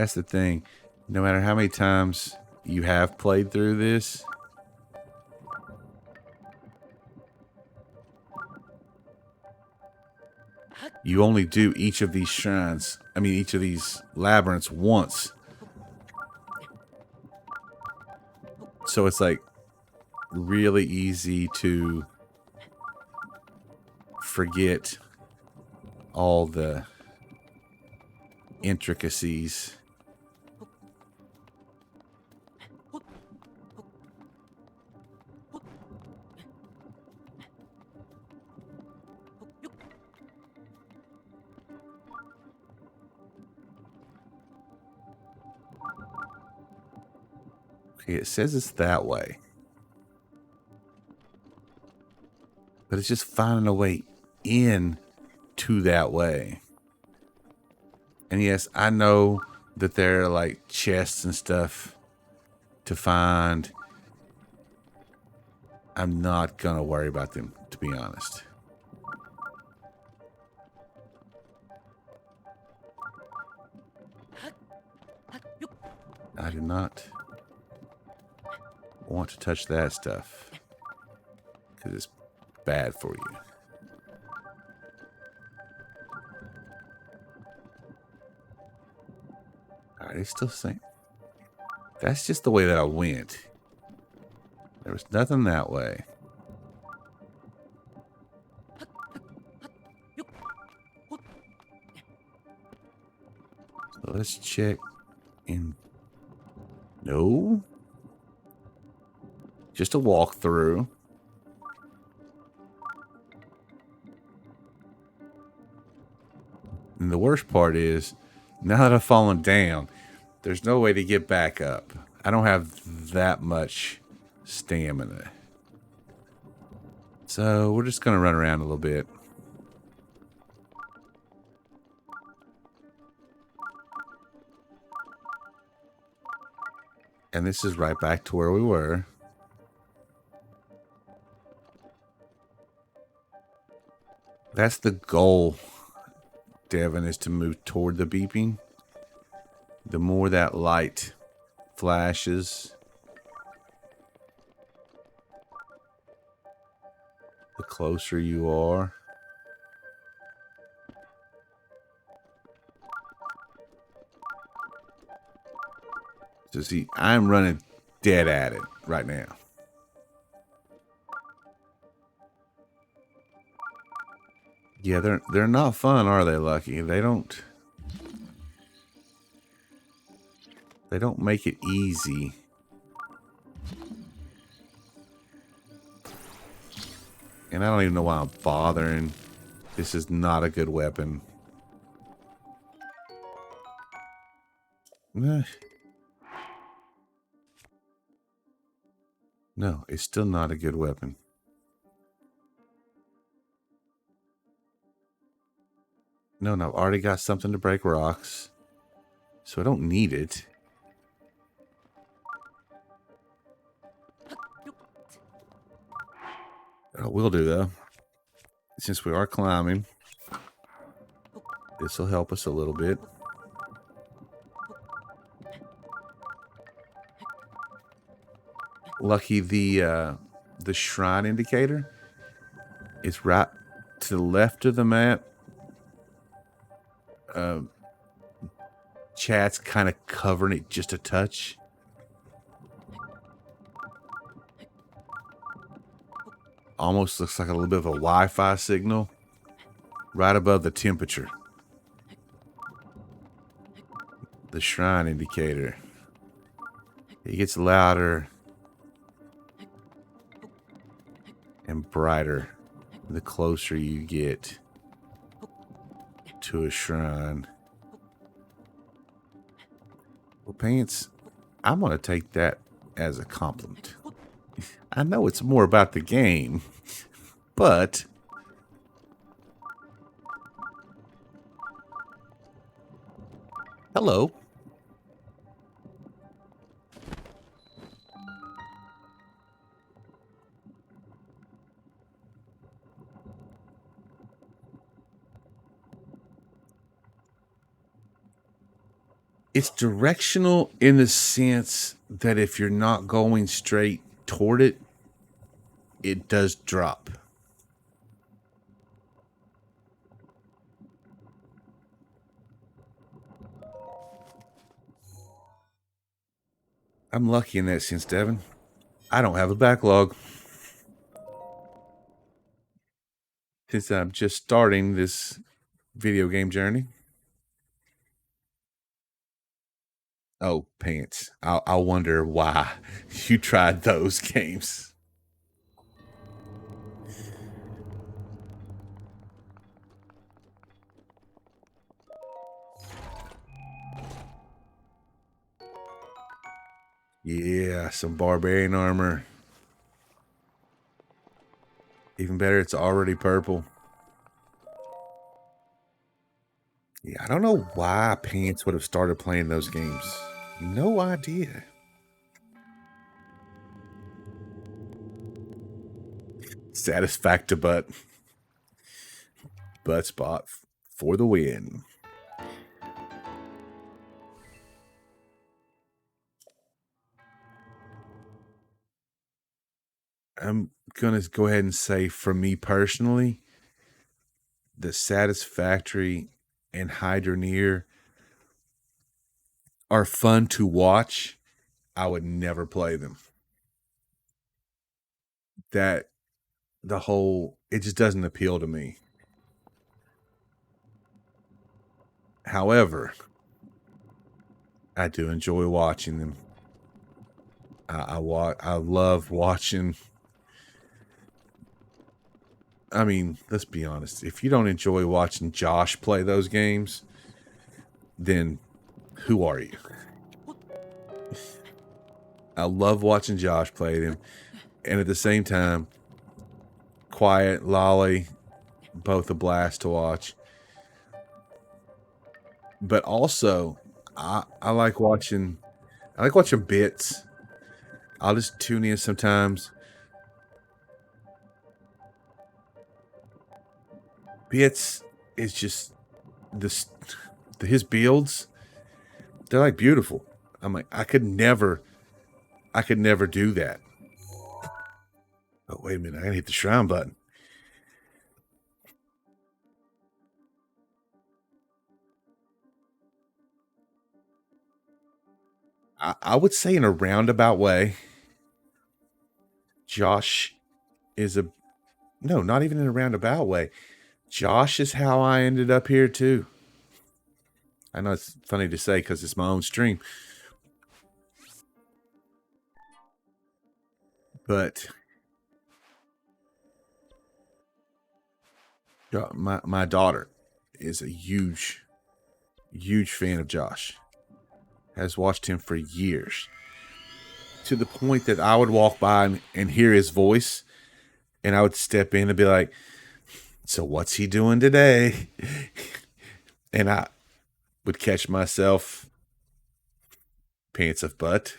Speaker 3: That's the thing. No matter how many times you have played through this, you only do each of these shrines, each of these labyrinths once. So it's like really easy to forget all the intricacies. Okay, it says it's that way. But it's just finding a way in to that way. And yes, I know that there are like chests and stuff to find. I'm not gonna worry about them, to be honest. I do not want to touch that stuff because it's bad for you. Alright, it's still saying. That's just the way that I went. There was nothing that way. So let's check in. No. Just a walkthrough. And the worst part is, now that I've fallen down, there's no way to get back up. I don't have that much stamina. So we're just going to run around a little bit. And this is right back to where we were. That's the goal, Devin, is to move toward the beeping. The more that light flashes, the closer you are. So see, I'm running dead at it right now. Yeah, they're not fun, are they, Lucky? They don't make it easy. And I don't even know why I'm bothering. This is not a good weapon. No, it's still not a good weapon. No, I've already got something to break rocks. So I don't need it. Will do, though. Since we are climbing, this will help us a little bit. Lucky, the shrine indicator is right to the left of the map. Chat's kind of covering it just a touch. Almost looks like a little bit of a Wi-Fi signal right above the temperature. The shrine indicator. It gets louder and brighter the closer you get to a shrine. Well, Pants, I'm going to take that as a compliment. I know it's more about the game, but hello. It's directional in the sense that if you're not going straight toward it, it does drop. I'm lucky in that sense, Devin. I don't have a backlog. Since I'm just starting this video game journey. Oh, pants. I wonder why you tried those games. Yeah, some barbarian armor. Even better, it's already purple. Yeah, I don't know why Pants would have started playing those games. No idea. Satisfacta butt spot for the win. I'm gonna go ahead and say, for me personally, the Satisfactory and Hydroneer are fun to watch. I would never play them. That the whole, it just doesn't appeal to me. However, I do enjoy watching them. I love watching. I mean, let's be honest. If you don't enjoy watching Josh play those games, then who are you? I love watching Josh play them. And at the same time, Quiet, Lolly, both a blast to watch. But also, I like watching bits. I'll just tune in sometimes. Bits is just this, his builds, they're like beautiful. I'm like, I could never do that. Oh, wait a minute, I gotta hit the shrine button. I would say in a roundabout way, Josh is a, no, not even in a roundabout way. Josh is how I ended up here too. I know it's funny to say because it's my own stream. But my daughter is a huge fan of Josh. Has watched him for years. To the point that I would walk by and hear his voice, and I would step in and be like, so what's he doing today? And I would catch myself, pants of butt,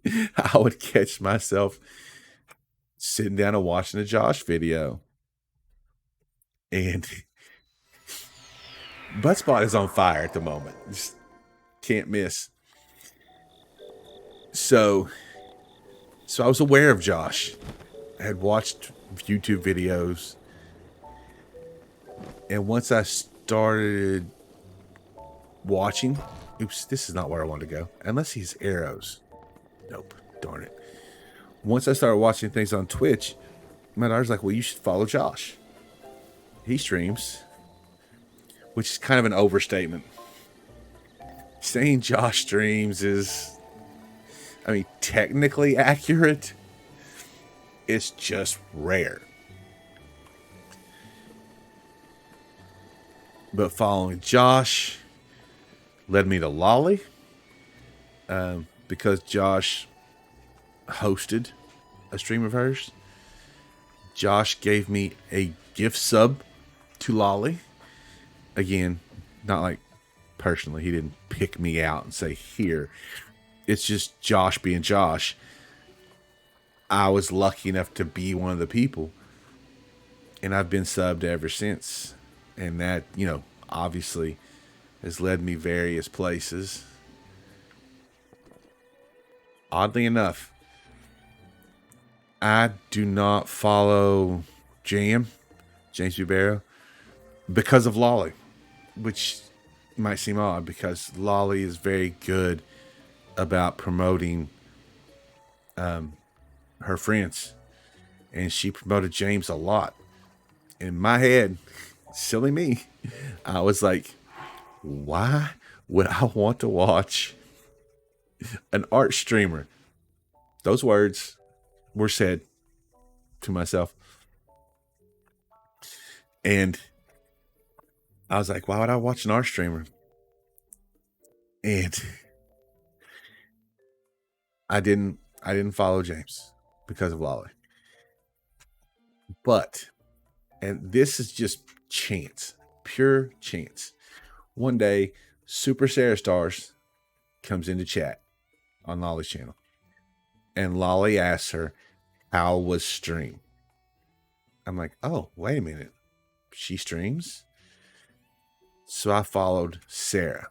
Speaker 3: I would catch myself sitting down and watching a Josh video. And Butt Spot is on fire at the moment. Just can't miss. So I was aware of Josh. I had watched YouTube videos. And once I started watching, oops, this is not where I wanted to go. Unless he's arrows. Nope, darn it. Once I started watching things on Twitch, my daughter's like, well, you should follow Josh. He streams, which is kind of an overstatement. Saying Josh streams is, I mean, technically accurate. It's just rare. But following Josh led me to Lolly, because Josh hosted a stream of hers. Josh gave me a gift sub to Lolly. Again, not like personally. He didn't pick me out and say, here. It's just Josh being Josh. I was lucky enough to be one of the people. And I've been subbed ever since. And that, obviously has led me various places. Oddly enough, I do not follow James B. Barrow, because of Lolly, which might seem odd because Lolly is very good about promoting her friends, and she promoted James a lot. In my head, silly me, I was like, why would I want to watch an art streamer? Those words were said to myself. And I was like, why would I watch an art streamer? And I didn't follow James because of Lolly. But, and this is just chance, pure chance. One day, Super Sarah Stars comes into chat on Lolly's channel. And Lolly asks her, how was stream? I'm like, oh, wait a minute. She streams? So I followed Sarah.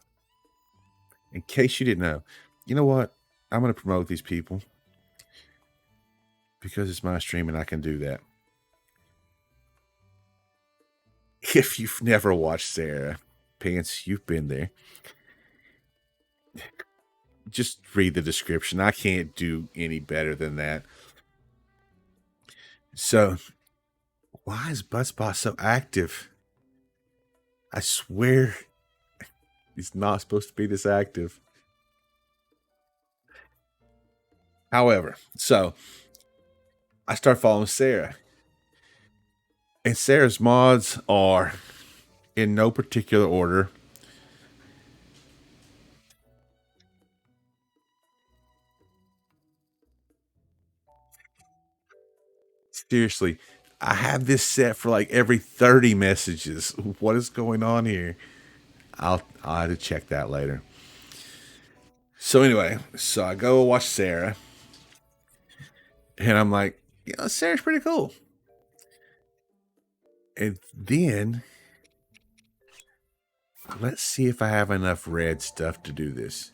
Speaker 3: In case you didn't know, you know what? I'm going to promote these people because it's my stream and I can do that. If you've never watched Sarah, Pants, you've been there. Just read the description. I can't do any better than that. So, why is Buzzbot so active? I swear he's not supposed to be this active. However, so I start following Sarah. And Sarah's mods are in no particular order. Seriously, I have this set for like every 30 messages. What is going on here? I'll have to check that later. So anyway, so I go watch Sarah. And I'm like, yeah, Sarah's pretty cool. And then let's see if I have enough red stuff to do this.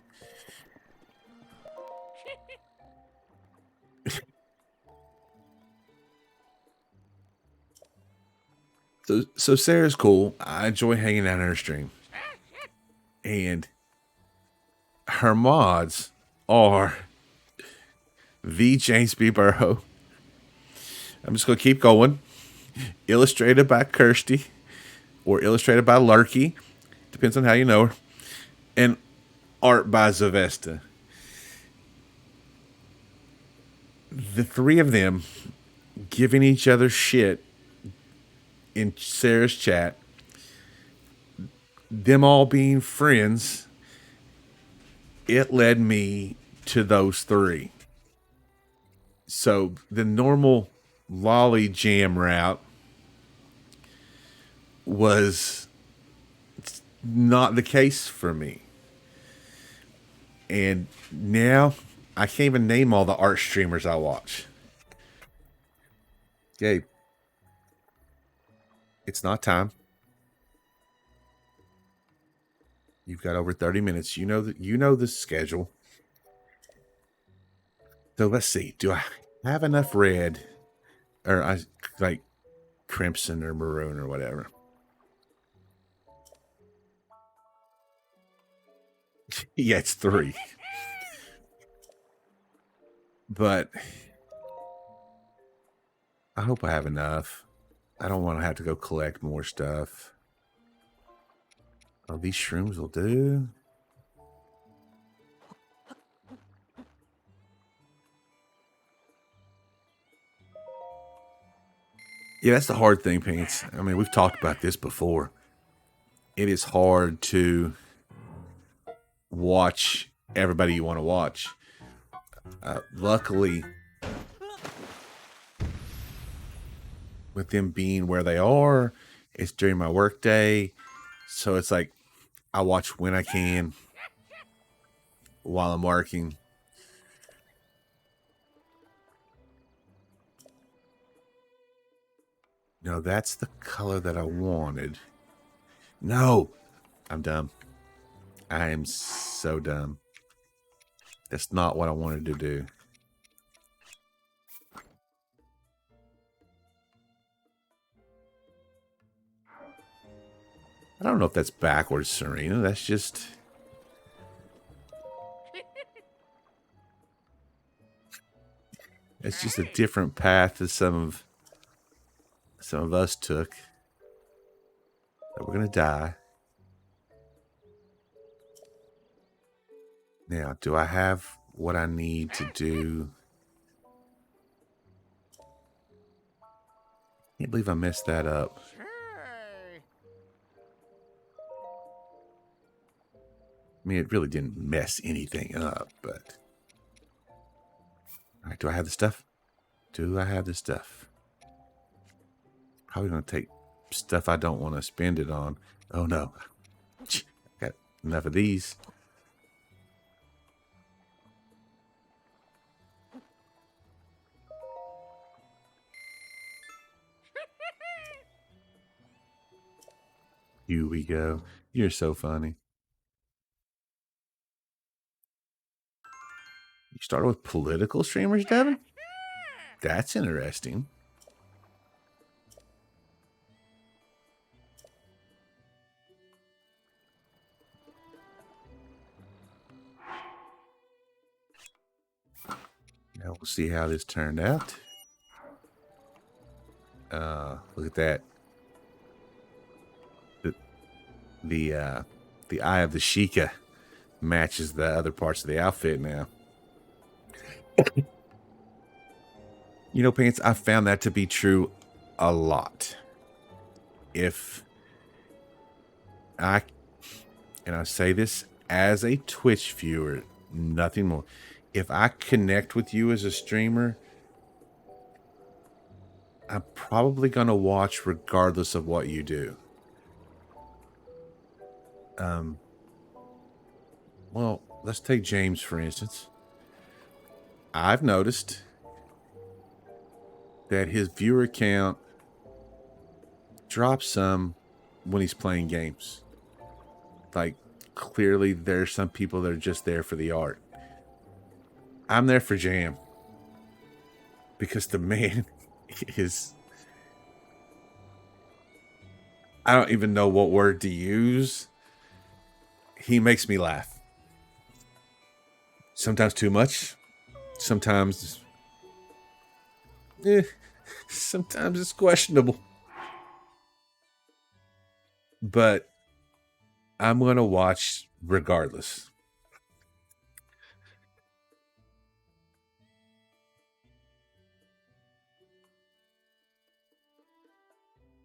Speaker 3: So Sarah's cool. I enjoy hanging out in her stream. And her mods are the James B. Burrow. I'm just going to keep going. Illustrated by Kirsty or illustrated by Lurky. Depends on how you know her. And art by Zavesta. The three of them giving each other shit in Sarah's chat, them all being friends, it led me to those three. So the normal Lolly Jam route was not the case for me. And now I can't even name all the art streamers I watch. Gabe, it's not time. You've got over 30 minutes. You know the schedule. So let's see. Do I have enough red, or I like crimson or maroon or whatever? Yeah, it's 3. But I hope I have enough. I don't want to have to go collect more stuff. Oh, these shrooms will do. Yeah, that's the hard thing, Pants. I mean, we've talked about this before. It is hard to watch everybody you want to watch. Luckily, with them being where they are, it's during my work day. So it's like I watch when I can while I'm working. No, that's the color that I wanted. No, I'm dumb. I am so dumb. That's not what I wanted to do. I don't know if that's backwards, Serena. That's just... It's just a different path that some of us took. But we're gonna die. Now, do I have what I need to do? Can't believe I messed that up. I mean, it really didn't mess anything up, but... All right, do I have the stuff? Do I have the stuff? Probably going to take stuff I don't want to spend it on. Oh, no. Got enough of these. Here we go. You're so funny. You started with political streamers, Devin? That's interesting. Now we'll see how this turned out. Look at that. The eye of the Sheikah matches the other parts of the outfit now. You know, Pants, I found that to be true a lot. If I, and I say this as a Twitch viewer, nothing more. If I connect with you as a streamer, I'm probably going to watch regardless of what you do. Well, let's take James, for instance. I've noticed that his viewer count drops some when he's playing games. Like, clearly there's some people that are just there for the art. I'm there for Jam. Because the man is... I don't even know what word to use. He makes me laugh. Sometimes too much. Sometimes... sometimes it's questionable. But I'm going to watch regardless.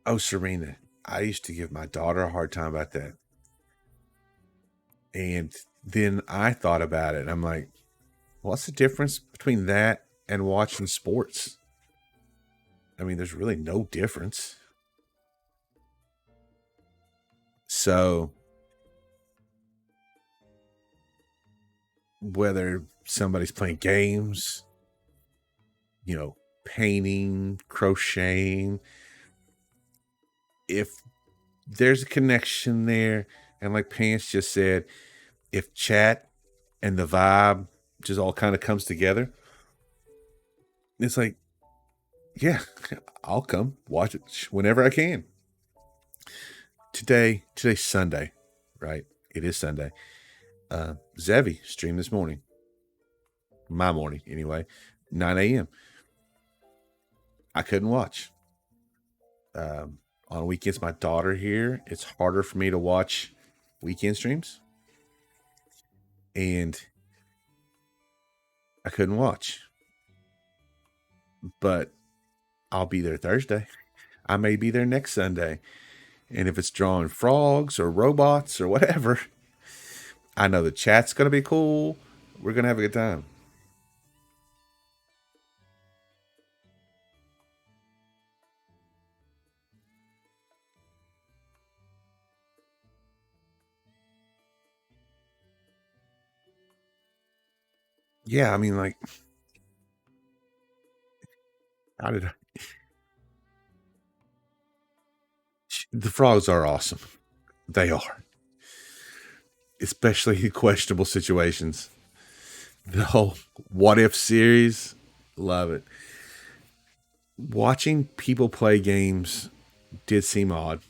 Speaker 3: Oh, Serena, I used to give my daughter a hard time about that. And then I thought about it. And I'm like, what's the difference between that and watching sports? I mean, there's really no difference. So, whether somebody's playing games, you know, painting, crocheting, if there's a connection there, and like Pants just said, if chat and the vibe just all kind of comes together, it's like, yeah, I'll come watch it whenever I can. Today's Sunday, right? It is Sunday. Zevi streamed this morning. My morning, anyway. 9 a.m. I couldn't watch. On weekends, my daughter here, it's harder for me to watch weekend streams. And I couldn't watch. But I'll be there Thursday. I may be there next Sunday. And if it's drawing frogs or robots or whatever, I know the chat's going to be cool. We're going to have a good time. Yeah, I mean, like, how did I... The frogs are awesome. They are. Especially in questionable situations. The whole What If series, love it. Watching people play games did seem odd,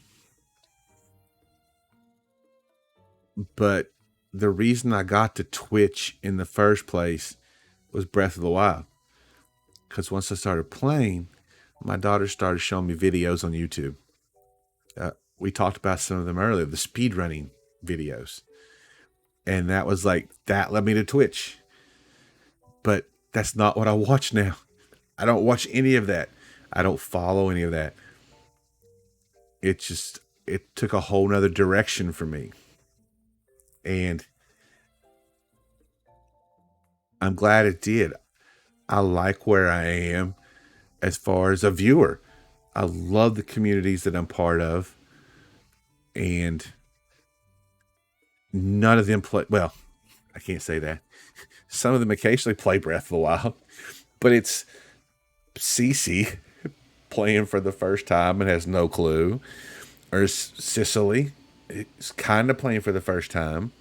Speaker 3: but the reason I got to Twitch in the first place was Breath of the Wild. Because once I started playing, my daughter started showing me videos on YouTube. We talked about some of them earlier, the speedrunning videos. And that was like, that led me to Twitch. But that's not what I watch now. I don't watch any of that. I don't follow any of that. It took a whole nother direction for me. And I'm glad it did. I like where I am as far as a viewer. I love the communities that I'm part of. And none of them play, well, I can't say that. Some of them occasionally play Breath of the Wild, but it's Cece playing for the first time and has no clue, or Cicely is kind of playing for the first time.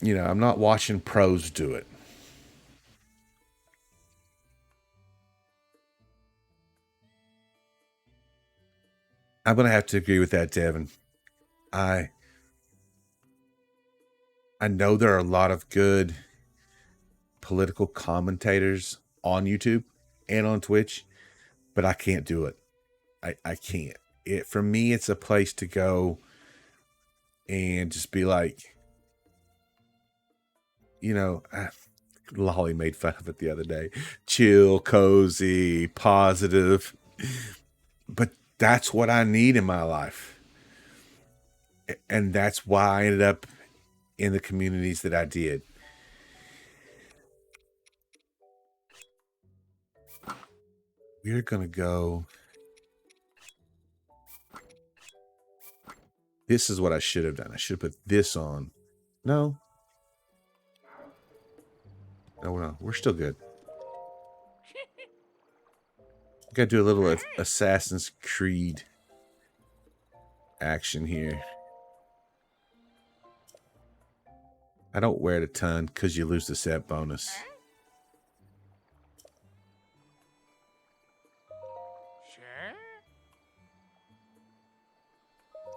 Speaker 3: You know, I'm not watching pros do it. I'm going to have to agree with that, Devin. I know there are a lot of good political commentators on YouTube and on Twitch, but I can't do it. I can't. For me, it's a place to go and just be like, you know, Lolly made fun of it the other day. Chill, cozy, positive. But that's what I need in my life. And that's why I ended up in the communities that I did. We're going to go. This is what I should have done. I should have put this on. No. No. We're still good. Got to do a little Assassin's Creed action here. I don't wear it a ton because you lose the set bonus.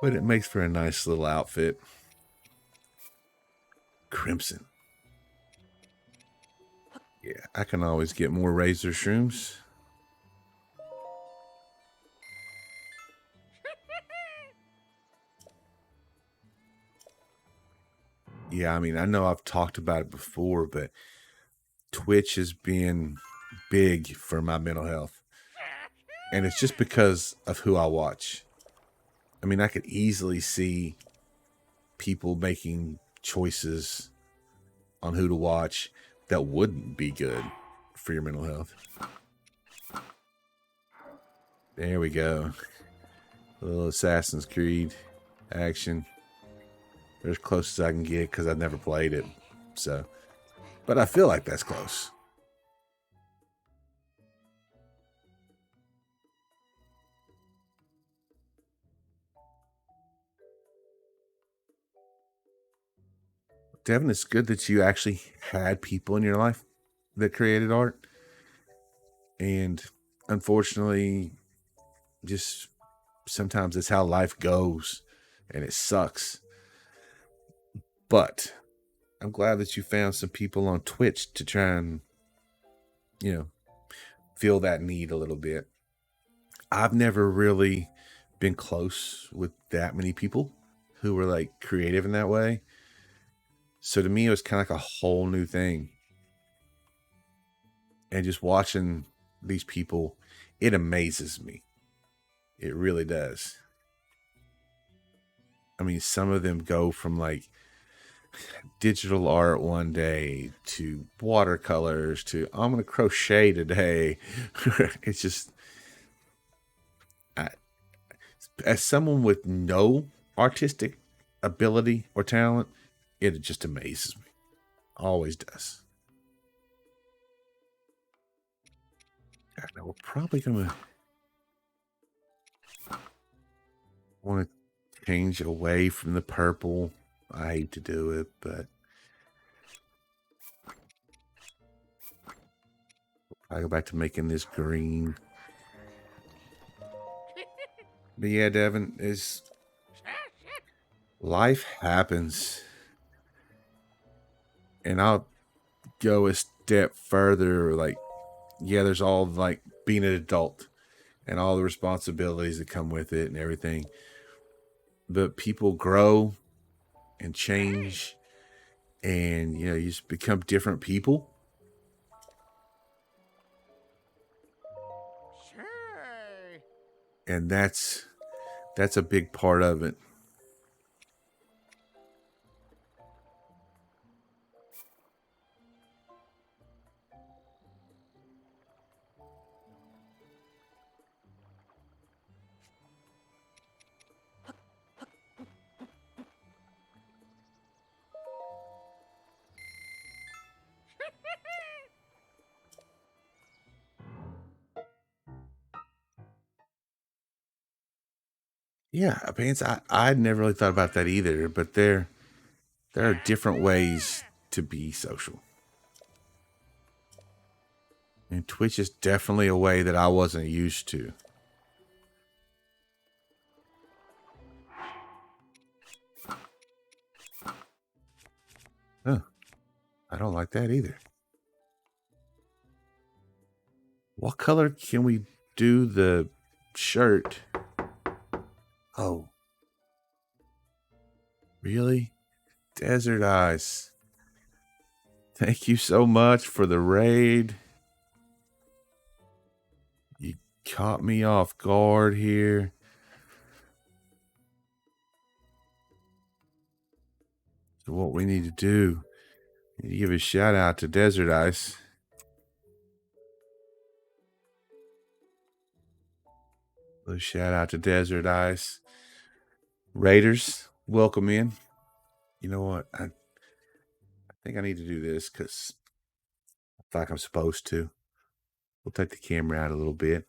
Speaker 3: But it makes for a nice little outfit. Crimson. Yeah, I can always get more razor shrooms. Yeah, I mean, I know I've talked about it before, but Twitch has been big for my mental health. And it's just because of who I watch. I mean, I could easily see people making choices on who to watch that wouldn't be good for your mental health. There we go. A little Assassin's Creed action. They're as close as I can get because I've never played it. So, but I feel like that's close. Devin, it's good that you actually had people in your life that created art. And unfortunately, just sometimes it's how life goes and it sucks. But I'm glad that you found some people on Twitch to try and, you know, feel that need a little bit. I've never really been close with that many people who were like creative in that way. So to me, it was kind of like a whole new thing. And just watching these people, it amazes me. It really does. I mean, some of them go from like digital art one day to watercolors to I'm going to crochet today. It's just, as someone with no artistic ability or talent, it just amazes me. Always does. Now we're probably going to want to change away from the purple. I hate to do it, but I go back to making this green. But yeah, Devin, is life happens. And I'll go a step further, like, yeah, there's all like being an adult and all the responsibilities that come with it and everything. But people grow and change, and you know, you just become different people. And that's a big part of it. Yeah, pants. I'd never really thought about that either, but there are different ways to be social. And Twitch is definitely a way that I wasn't used to. Huh. I don't like that either. What color can we do the shirt? Oh, really? Desert Ice. Thank you so much for the raid. You caught me off guard here. So what we need to do, we need to give a shout out to Desert Ice. A shout out to Desert Ice. Raiders, welcome in. You know what? I think I need to do this because I feel like I'm supposed to. We'll take the camera out a little bit.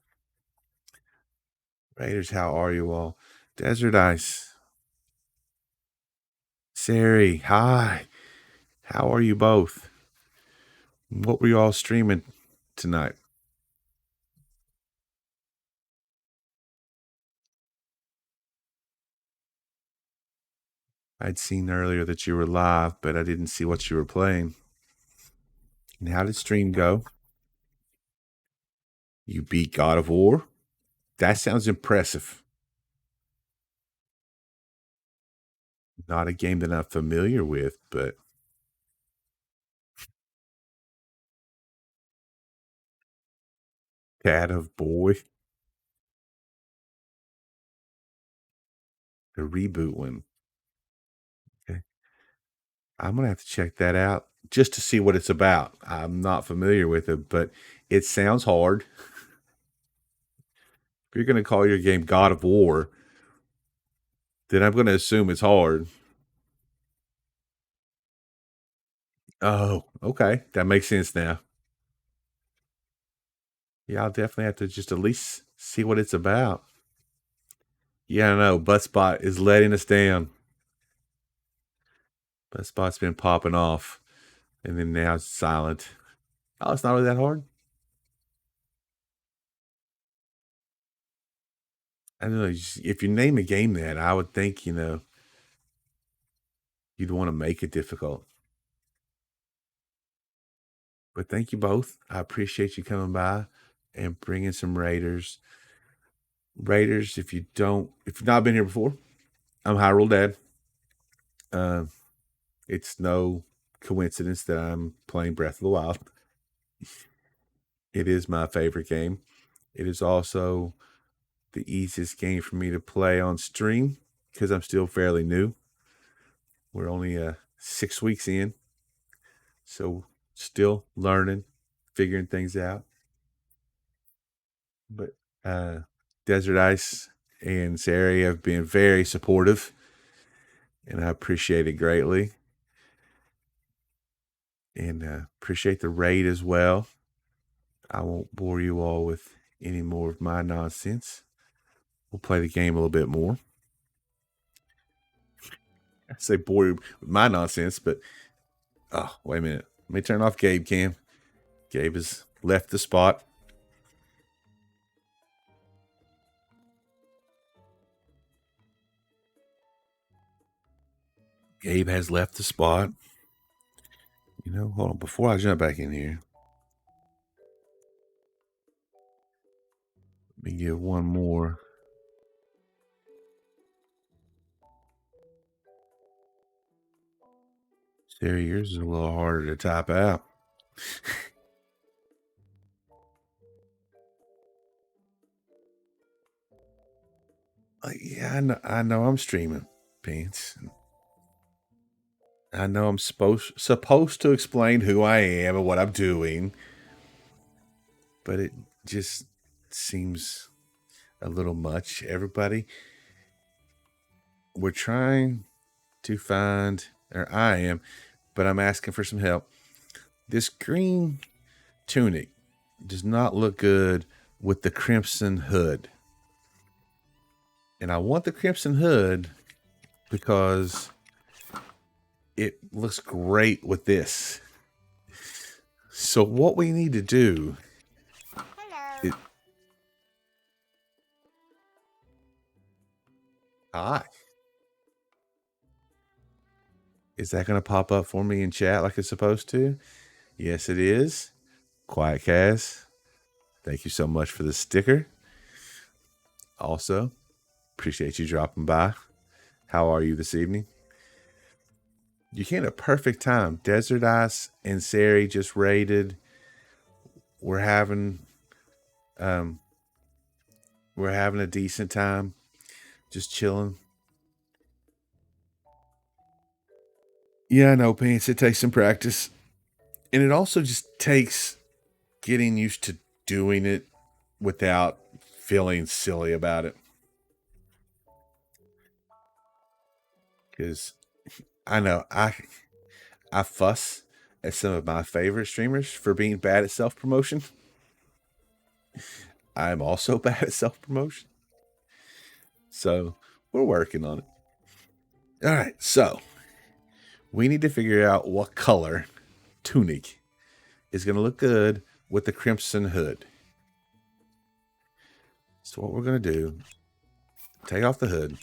Speaker 3: Raiders, how are you all? Desert Ice. Sari, hi. How are you both? What were you all streaming tonight? I'd seen earlier that you were live, but I didn't see what you were playing. And how did stream go? You beat God of War? That sounds impressive. Not a game that I'm familiar with, but Cat of Boy, the reboot one. Okay. I'm going to have to check that out just to see what it's about. I'm not familiar with it, but it sounds hard. If you're going to call your game God of War, then I'm going to assume it's hard. Oh, okay. That makes sense now. Yeah, I'll definitely have to just at least see what it's about. Yeah, I know. Buttspot is letting us down. Buttspot's been popping off, and then now it's silent. Oh, it's not really that hard. I don't know. If you name a game that, I would think, you'd want to make it difficult. But thank you both. I appreciate you coming by and bringing some Raiders. Raiders, if you've not been here before, I'm Hyrule Dad. It's no coincidence that I'm playing Breath of the Wild. It is my favorite game. It is also the easiest game for me to play on stream because I'm still fairly new. We're only 6 weeks in, so still learning, figuring things out. But Desert Ice and Sari have been very supportive, and I appreciate it greatly. And appreciate the raid as well. I won't bore you all with any more of my nonsense. We'll play the game a little bit more. I say bore you with my nonsense, but oh, wait a minute. Let me turn off Gabe Cam. Gabe is left the spot. Gabe has left the spot. You know, hold on. Before I jump back in here, let me give one more. Sarah, yours is a little harder to type out. Yeah, I know I'm streaming, Pants. I know I'm supposed to explain who I am and what I'm doing, but it just seems a little much. Everybody, we're trying to find, or I am, but I'm asking for some help. This green tunic does not look good with the crimson hood. And I want the crimson hood because it looks great with this. So what we need to do is... Hi. Is that going to pop up for me in chat like it's supposed to? Yes, it is. Quiet Kaz. Thank you so much for the sticker. Also, appreciate you dropping by. How are you this evening? You came at a perfect time. Desert Ice and Sari just raided. We're having a decent time. Just chilling. Yeah, I know, Pants. It takes some practice. And it also just takes getting used to doing it without feeling silly about it. Because I know I fuss at some of my favorite streamers for being bad at self-promotion. I'm also bad at self-promotion. So we're working on it. All right, so we need to figure out what color tunic is going to look good with the crimson hood. So what we're going to do, take off the hood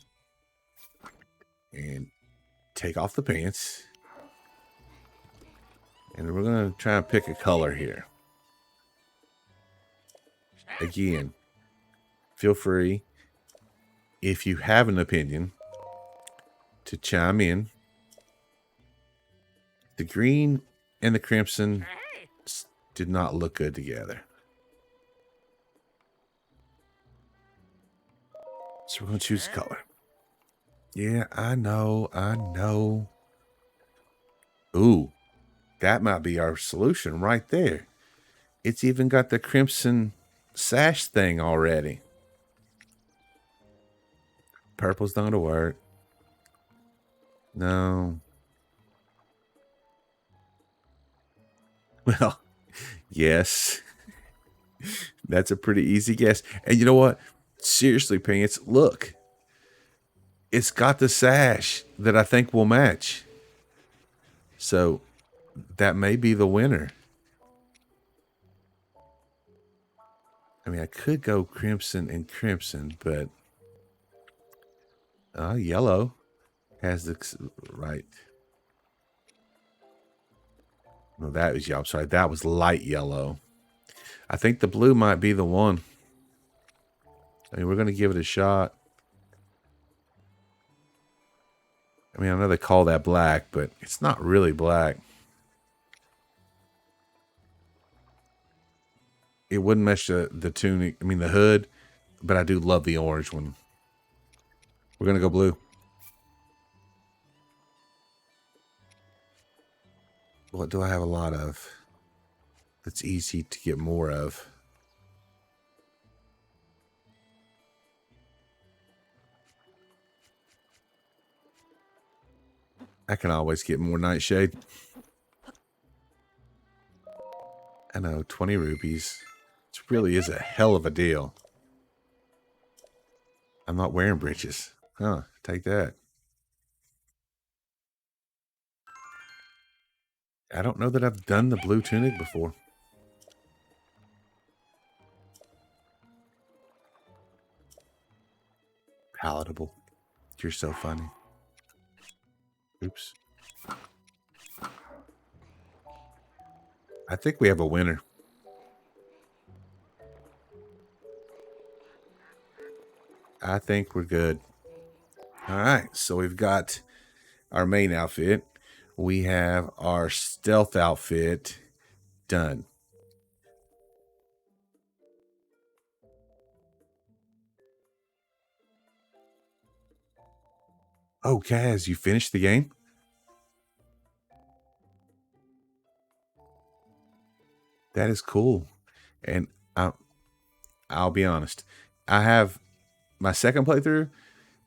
Speaker 3: and take off the pants. And we're going to try and pick a color here. Again, feel free, if you have an opinion, to chime in. The green and the crimson did not look good together. So we're going to choose a color. Yeah, I know. Ooh, that might be our solution right there. It's even got the crimson sash thing already. Purple's not going to work. No. Well, yes. That's a pretty easy guess. And you know what? Seriously, Pants, look. It's got the sash that I think will match. So that may be the winner. I mean, I could go crimson and crimson, but yellow has the right. No, that was yellow. I'm sorry, that was light yellow. I think the blue might be the one. I mean, we're going to give it a shot. I mean, I know they call that black, but it's not really black. It wouldn't match the tunic, I mean the hood, but I do love the orange one. We're going to go blue. What do I have a lot of? That's easy to get more of. I can always get more nightshade. I know, 20 rupees. It really is a hell of a deal. I'm not wearing breeches. Huh, take that. I don't know that I've done the blue tunic before. palatable. You're so funny. Oops. I think we have a winner. I think we're good. All right, so we've got our main outfit. We have our stealth outfit done. Oh, Kaz, you finished the game? That is cool. And I'll be honest. I have my second playthrough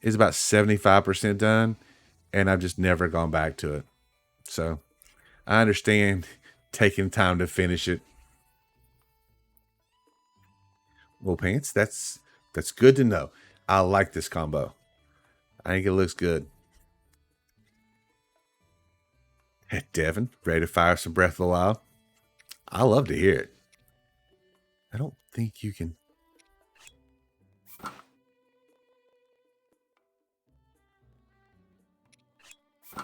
Speaker 3: is about 75% done, and I've just never gone back to it. So I understand taking time to finish it. Well, Pants, that's good to know. I like this combo. I think it looks good. Hey, Devin, ready to fire some Breath of the Wild? I love to hear it. I don't think you can. I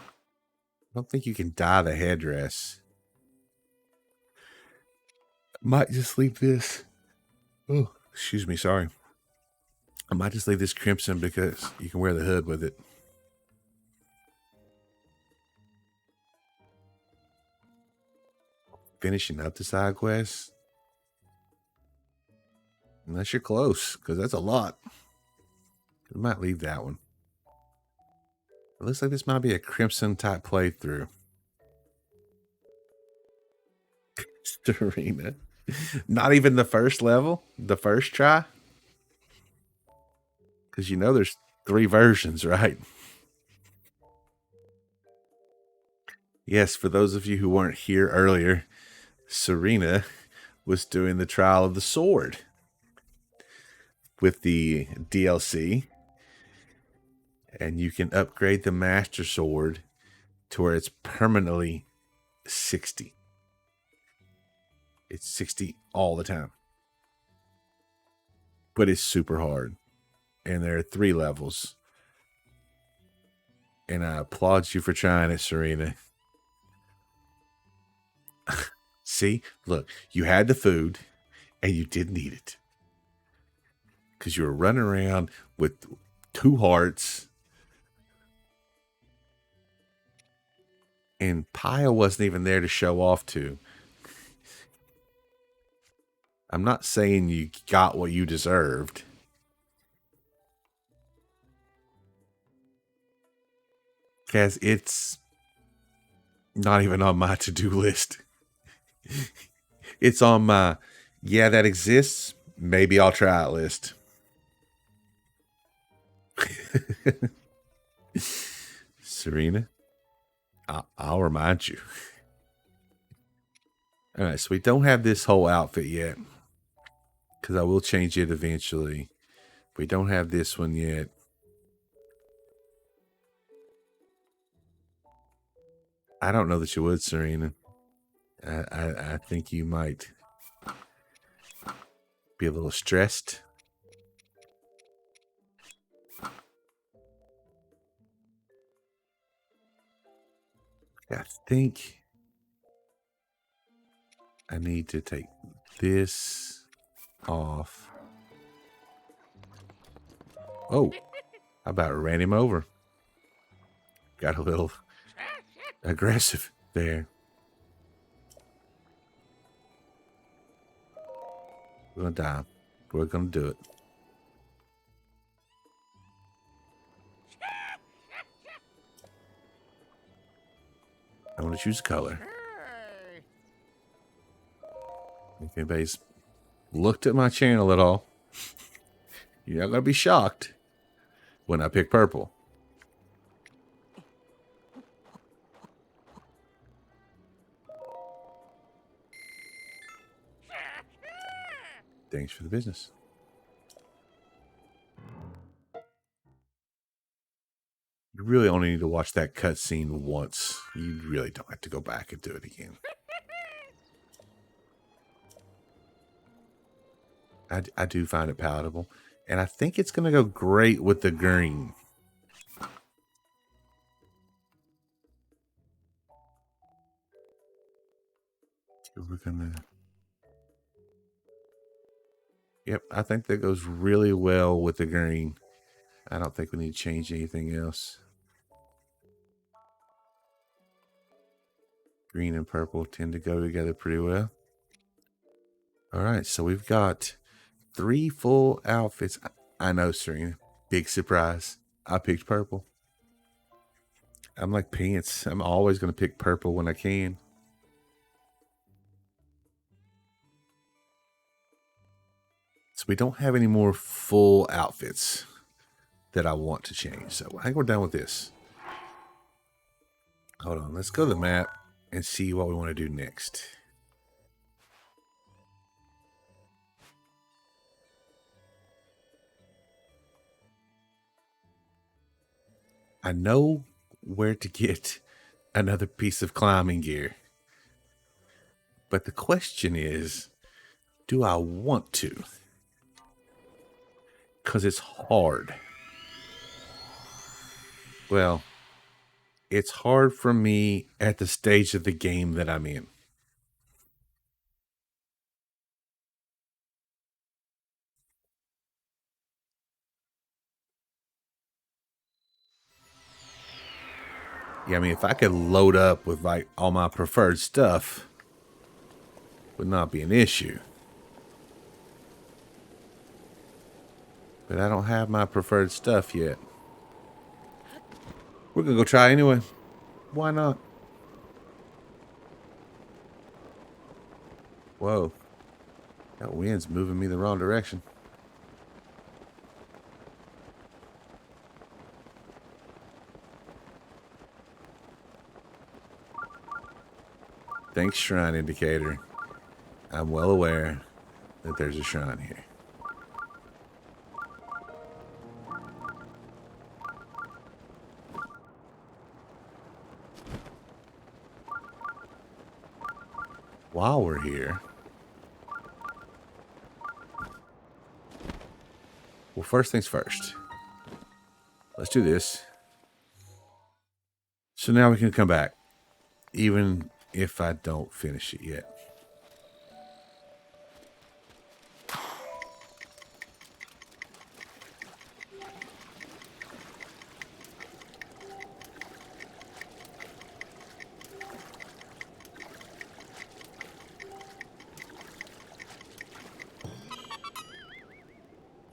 Speaker 3: don't think you can dye the headdress. Might just leave this. Oh, excuse me, sorry. I might just leave this crimson because you can wear the hood with it. Finishing up the side quest. Unless you're close, because that's a lot. We might leave that one. It looks like this might be a crimson type playthrough. Serena. Not even the first level? The first try? Because you know there's 3 versions, right? Yes, for those of you who weren't here earlier, Serena was doing the Trial of the Sword with the DLC. And you can upgrade the Master Sword to where it's permanently 60. It's 60 all the time. But it's super hard. And there are 3 levels. And I applaud you for trying it, Serena. See? Look, you had the food and you didn't eat it. Because you were running around with 2 hearts. And Paya wasn't even there to show off to. I'm not saying you got what you deserved. Because it's not even on my to-do list. It's on my, yeah, that exists. Maybe I'll try it list. Serena, I'll remind you. All right, so we don't have this whole outfit yet. Because I will change it eventually. We don't have this one yet. I don't know that you would, Serena. I think you might be a little stressed. I think I need to take this off. Oh, I about ran him over. Got a little aggressive there. We're gonna die. We're gonna do it. I'm gonna choose color. If anybody's looked at my channel at all, you're not gonna be shocked when I pick purple. Thanks for the business. You really only need to watch that cutscene once. You really don't have to go back and do it again. I do find it palatable. And I think it's going to go great with the green. So we're going to... Yep, I think that goes really well with the green. I don't think we need to change anything else. Green and purple tend to go together pretty well. All right, so we've got 3 full outfits. I know, Serena. Big surprise. I picked purple. I'm like pants. I'm always going to pick purple when I can. So we don't have any more full outfits that I want to change. So I think we're done with this. Hold on. Let's go to the map and see what we want to do next. I know where to get another piece of climbing gear. But the question is, do I want to? Because it's hard. Well, it's hard for me at the stage of the game that I'm in. Yeah, I mean, if I could load up with like all my preferred stuff, would not be an issue. But I don't have my preferred stuff yet. We're gonna go try anyway. Why not? Whoa. That wind's moving me the wrong direction. Thanks, Shrine Indicator. I'm well aware that there's a shrine here. While we're here, well, first things first. Let's do this. So now we can come back, even if I don't finish it yet.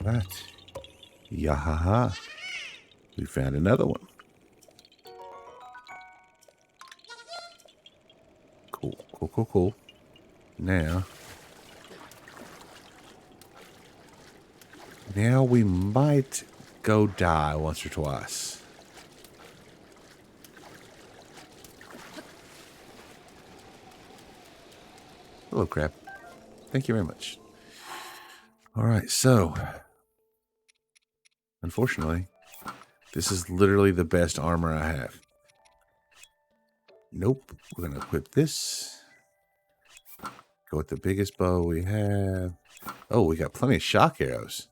Speaker 3: Right. Yahaha. We found another one. Cool, cool, cool, cool. Now we might go die once or twice. Hello, crab. Thank you very much. All right, so unfortunately, this is literally the best armor I have. Nope. We're going to equip this. Go with the biggest bow we have. Oh, we got plenty of shock arrows.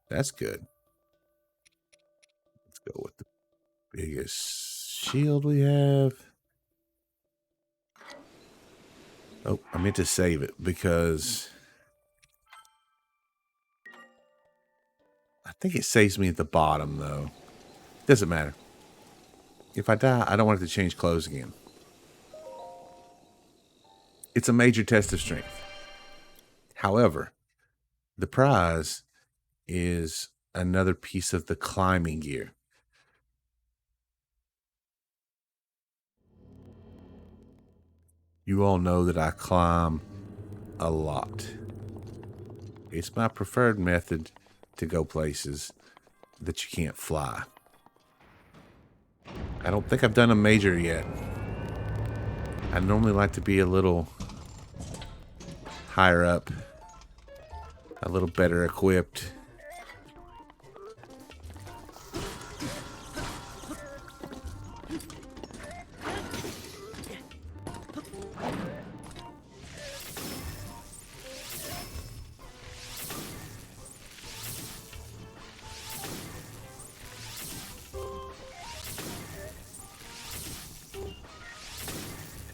Speaker 3: That's good. Let's go with the biggest shield we have. Oh, I meant to save it because I think it saves me at the bottom, though. Doesn't matter. If I die, I don't want it to change clothes again. It's a major test of strength. However, the prize is another piece of the climbing gear. You all know that I climb a lot. It's my preferred method to go places that you can't fly. I don't think I've done a major yet. I normally like to be a little higher up, a little better equipped.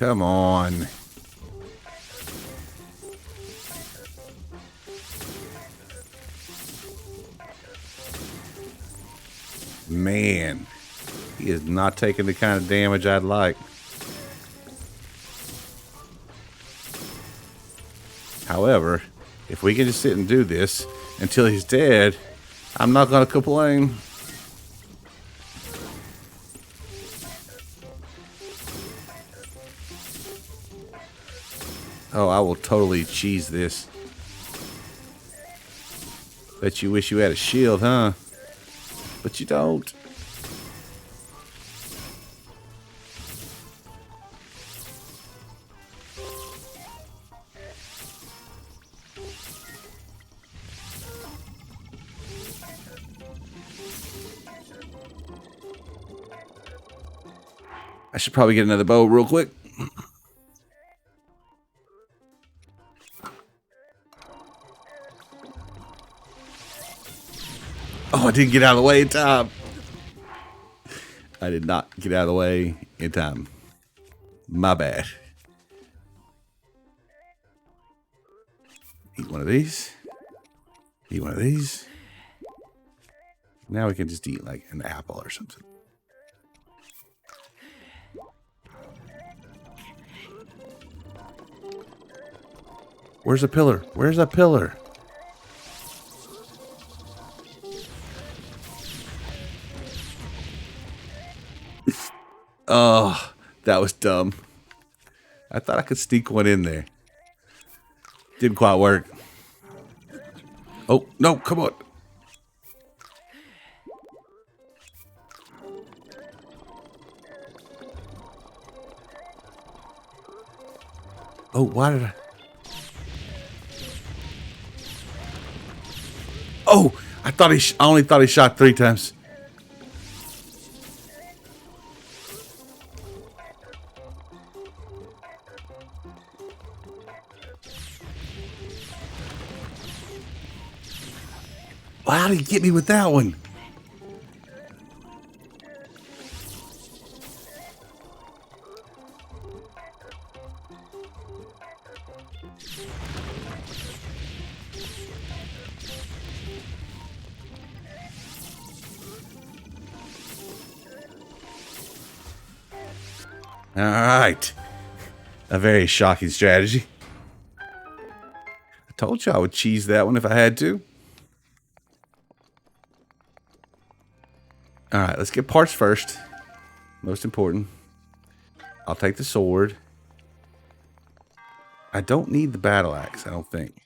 Speaker 3: Come on. Man, he is not taking the kind of damage I'd like. However, if we can just sit and do this until he's dead, I'm not going to complain. Oh, I will totally cheese this. Bet you wish you had a shield, huh? But you don't. I should probably get another bow real quick. Oh, I didn't get out of the way in time. I did not get out of the way in time. My bad. Eat one of these. Eat one of these. Now we can just eat like an apple or something. Where's the pillar? Where's the pillar? Oh, that was dumb. I thought I could sneak one in there. Didn't quite work. Oh, no, come on. Oh, why did I? Oh, I thought I only thought he shot 3 times. Well, how did he get me with that one? All right. A very shocking strategy. I told you I would cheese that one if I had to. All right, let's get parts first. Most important. I'll take the sword. I don't need the battle axe, I don't think.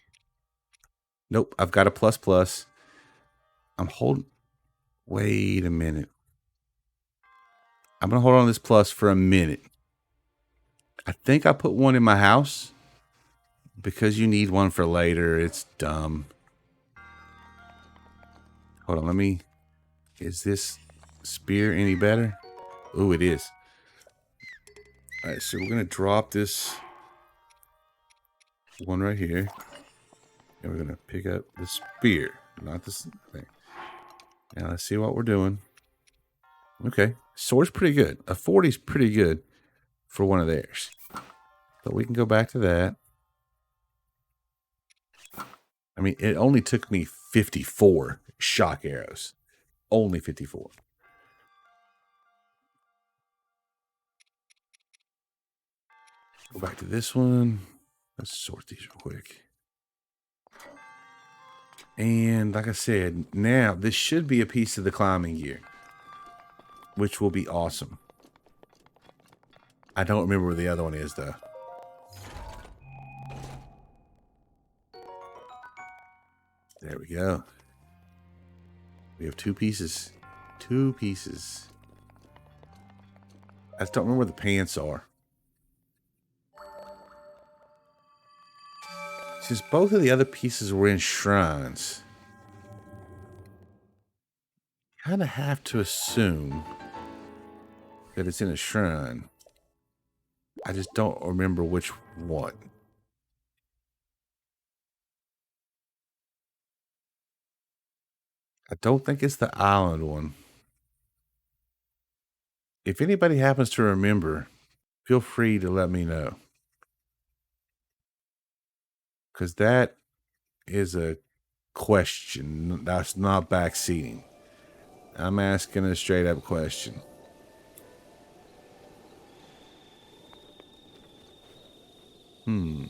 Speaker 3: Nope, I've got a plus. I'm holding... Wait a minute. I'm going to hold on to this plus for a minute. I think I put one in my house. Because you need one for later, it's dumb. Hold on, let me... Is this spear any better? Ooh, it is. Alright, so we're going to drop this one right here. And we're going to pick up the spear. Not this thing. Now, let's see what we're doing. Okay, sword's pretty good. A 40 is pretty good for one of theirs. But we can go back to that. I mean, it only took me 54 shock arrows. Only 54. Go back to this one. Let's sort these real quick. And like I said, now this should be a piece of the climbing gear, which will be awesome. I don't remember where the other one is, though. There we go. We have 2 pieces. 2 pieces. I just don't remember where the pants are. Since both of the other pieces were in shrines, kind of have to assume that it's in a shrine. I just don't remember which one. I don't think it's the island one. If anybody happens to remember, feel free to let me know. Because that is a question. That's not backseating. I'm asking a straight up question. We've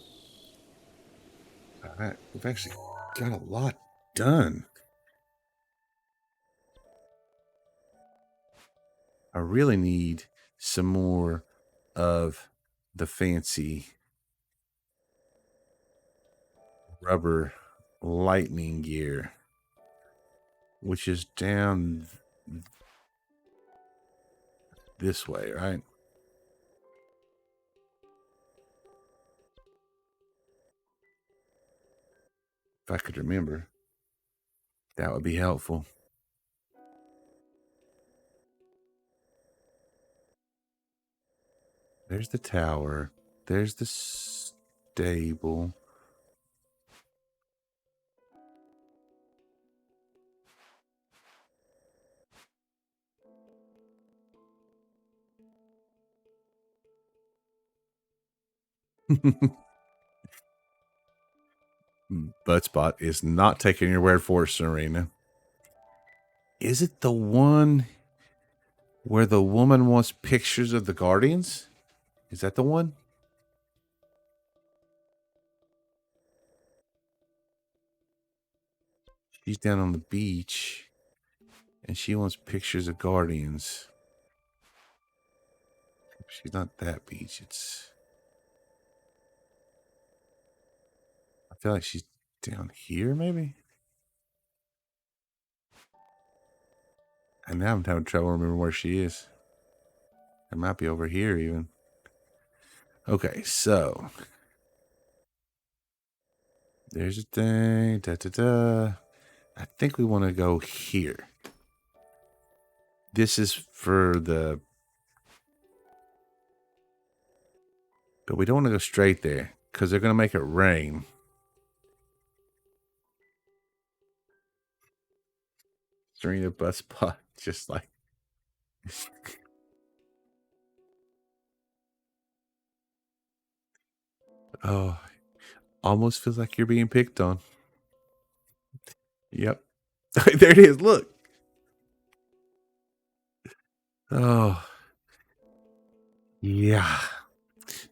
Speaker 3: actually got a lot done. I really need some more of the fancy rubber lightning gear, which is down this way, right? If I could remember, that would be helpful. There's the tower. There's the stable. Buttspot is not taking your word for it, Serena. Is it the one where the woman wants pictures of the Guardians? Is that the one? She's down on the beach and she wants pictures of Guardians. She's not that beach. I feel like she's down here, maybe? And now I'm having trouble remembering where she is. It might be over here, even. Okay, so there's a thing. Da da da. I think we want to go here. This is for the. But we don't want to go straight there because they're going to make it rain. Serena bus spot, just like. Oh, almost feels like you're being picked on. Yep. There it is. Look. Oh. Yeah.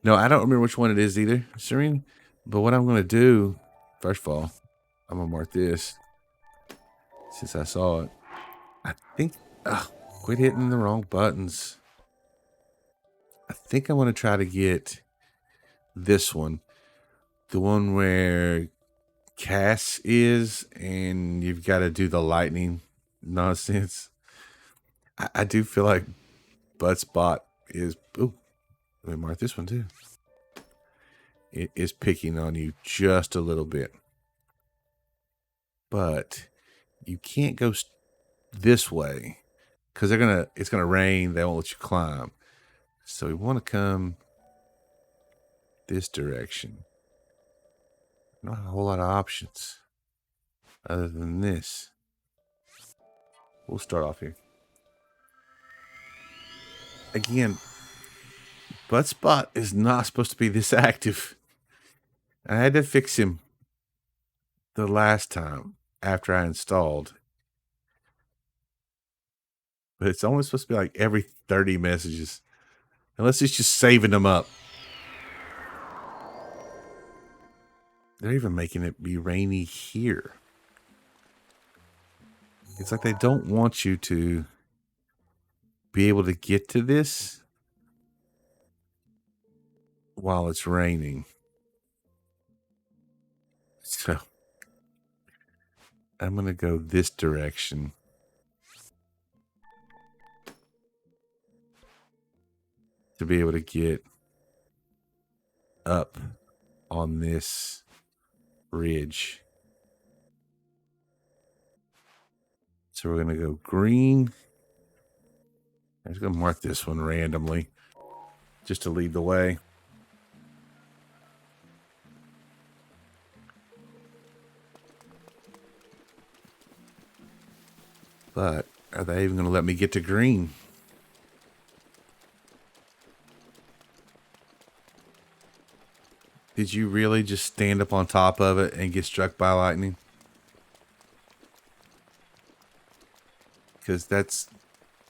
Speaker 3: No, I don't remember which one it is either, Serena. But what I'm going to do, first of all, I'm going to mark this since I saw it. I think, quit hitting the wrong buttons. I think I want to try to get this one. The one where Cass is and you've got to do the lightning nonsense. I do feel like Buttspot is, ooh, let me mark this one too. It is picking on you just a little bit. But you can't go this way because it's gonna rain. They won't let you climb. So we want to come this direction. Not a whole lot of options other than this. We'll start off here. Again, Buttspot is not supposed to be this active. I had to fix him the last time after I installed. But it's only supposed to be like every 30 messages. Unless it's just saving them up. They're even making it be rainy here. It's like they don't want you to be able to get to this while it's raining. So I'm going to go this direction. To be able to get up on this ridge. So we're going to go green. I'm just going to mark this one randomly just to lead the way. But are they even going to let me get to green? Did you really just stand up on top of it and get struck by lightning? Because that's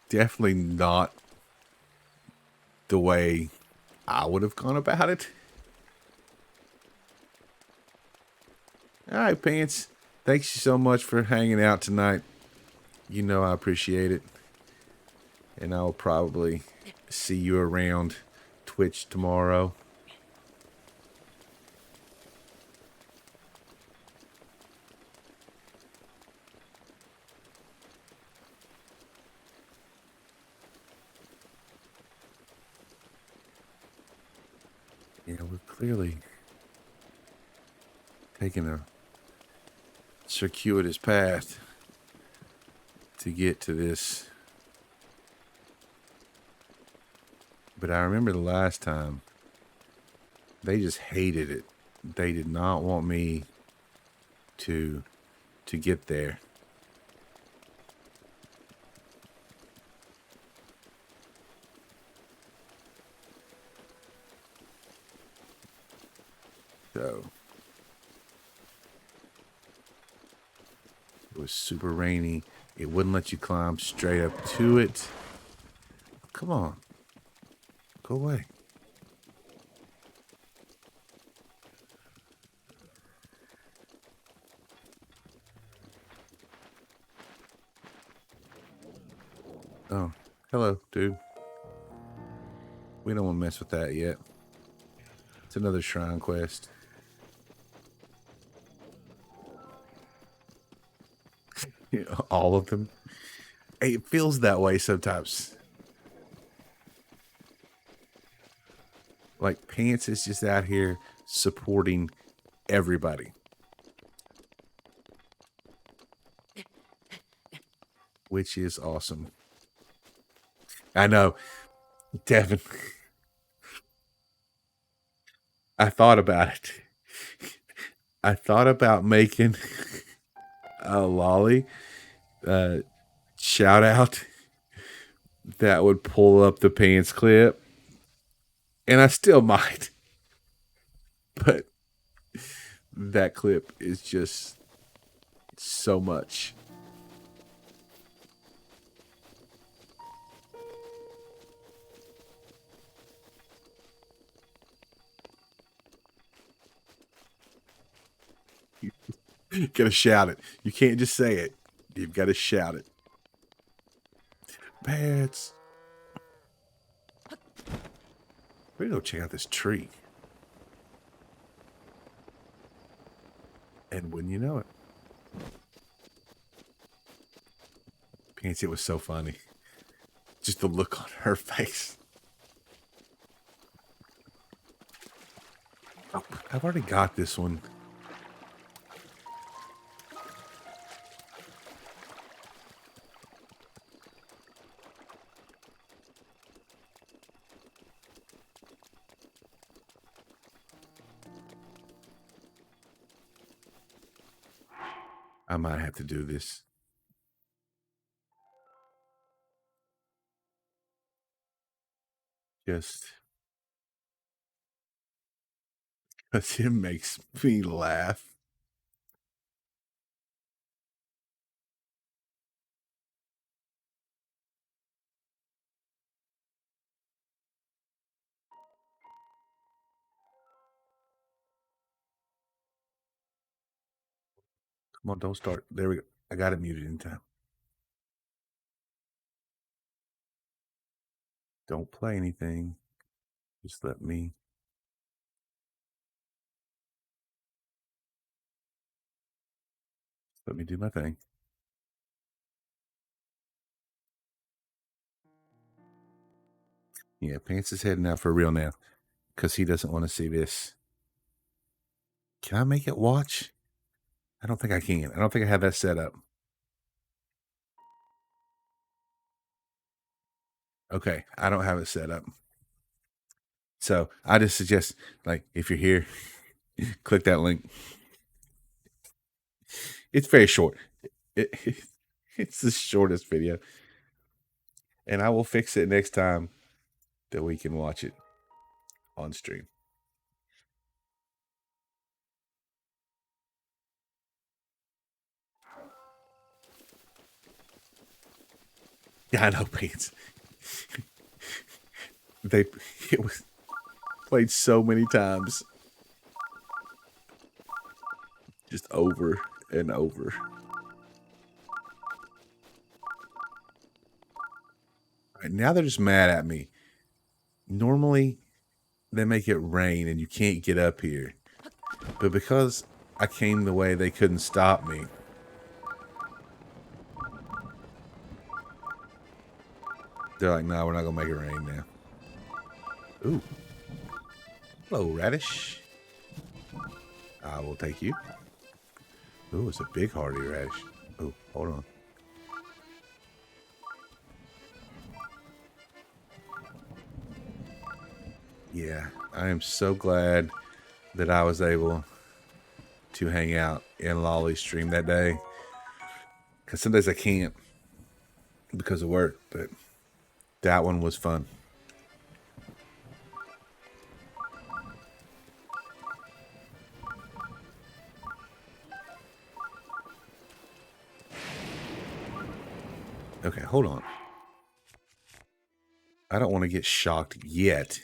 Speaker 3: definitely not the way I would have gone about it. All right, Pants. Thanks you so much for hanging out tonight. You know I appreciate it. And I'll probably see you around Twitch tomorrow. Yeah, we're clearly taking a circuitous path to get to this. But I remember the last time, they just hated it. They did not want me to get there. So it was super rainy. It wouldn't let you climb straight up to it. Come on. Go away. Oh, hello, dude. We don't want to mess with that yet. It's another shrine quest. All of them. Hey, it feels that way sometimes. Like Pants is just out here supporting everybody. Which is awesome. I know. Devin. I thought about it. I thought about making a lolly shout out that would pull up the Pants clip. And I still might. But that clip is just so much. You gotta shout it. You can't just say it. You've got to shout it. Pants. We're gonna go check out this tree. And wouldn't you know it? Pants, it was so funny. Just the look on her face. Oh, I've already got this one. I might have to do this. Just because it makes me laugh. Come on, don't start. There we go. I got it muted in time. Don't play anything. Just let me do my thing. Yeah, Pants is heading out for real now because he doesn't want to see this. Can I make it watch? I don't think I can. I don't think I have that set up. Okay, I don't have it set up. So I just suggest, like, if you're here, click that link. It's very short. It's the shortest video. And I will fix it next time that we can watch it on stream. Yeah, I know, pants. They it was played so many times, just over and over. All right, now they're just mad at me. Normally, they make it rain and you can't get up here, but because I came the way, they couldn't stop me. They're like, "No, we're not gonna make it rain now." Ooh, hello, radish. I will take you. Ooh, it's a big hardy radish. Oh, hold on. Yeah, I am so glad that I was able to hang out in Lolly's stream that day. Because some days I can't because of work, but that one was fun. Okay, hold on. I don't want to get shocked yet.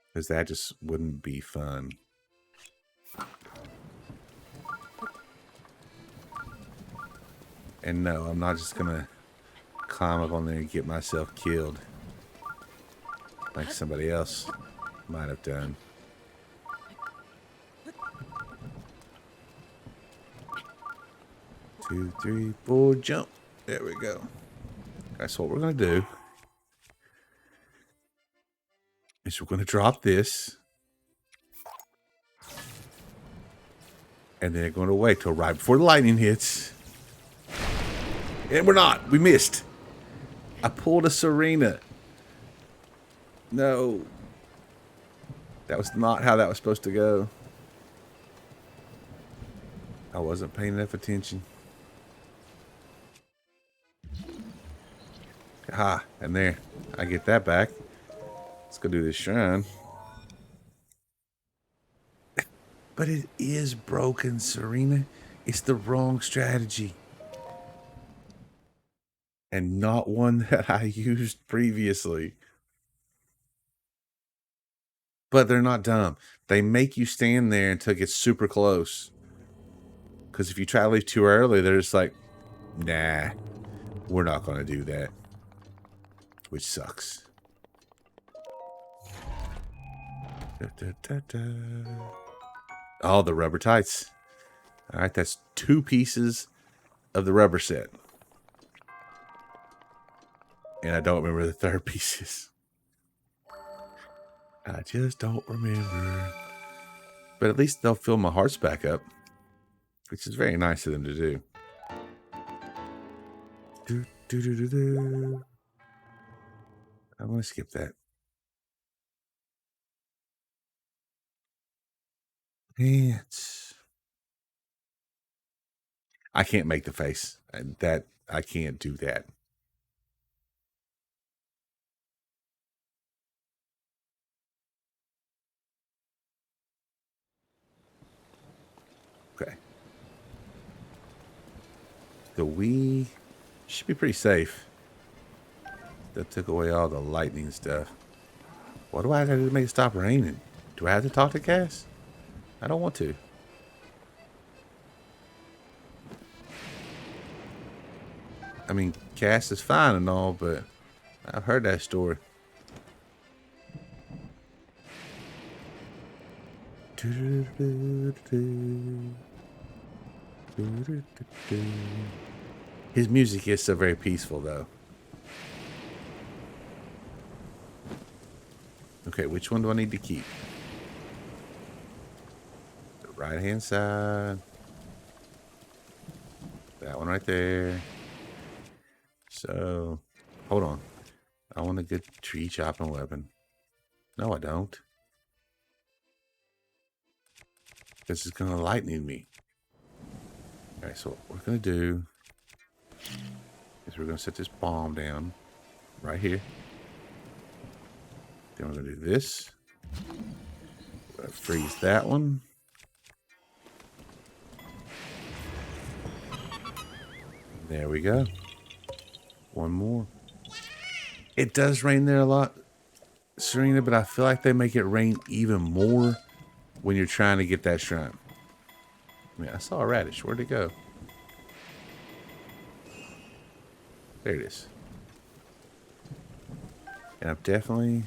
Speaker 3: Because that just wouldn't be fun. And no, I'm not just going to climb up on there and get myself killed. Like somebody else might have done. Two, three, four, jump. There we go. That's what we're going to do. Is we're going to drop this. And then they're going to wait till right before the lightning hits. And we're not. We missed. I pulled a Serena. No. That was not how that was supposed to go. I wasn't paying enough attention. Ah, and there. I get that back. Let's go do this shrine. But it is broken, Serena. It's the wrong strategy. And not one that I used previously. But they're not dumb. They make you stand there until it gets super close. Because if you try to leave too early, they're just like, nah, we're not going to do that. Which sucks. Da, da, da, da. Oh, the rubber tights. All right, that's 2 pieces of the rubber set. And I don't remember the third pieces. I just don't remember. But at least they'll fill my hearts back up. Which is very nice of them to do. Do, do, do, do, do. I'm going to skip that. Pants. I can't make the face. And that I can't do that. Okay. The Wii should be pretty safe. That took away all the lightning stuff. What do I have to do to make it stop raining? Do I have to talk to Cass? I don't want to. I mean, Cass is fine and all, but I've heard that story. His music is so very peaceful, though. Okay, which one do I need to keep? The right-hand side. That one right there. So, hold on. I want a good tree chopping weapon. No, I don't. This is going to lightning me. Alright, so what we're going to do is we're going to set this bomb down right here. Then we're going to do this. We're going to freeze that one. There we go. One more. It does rain there a lot, Serena, but I feel like they make it rain even more when you're trying to get that shrine. I mean, I saw a radish. Where'd it go? There it is. And I've definitely...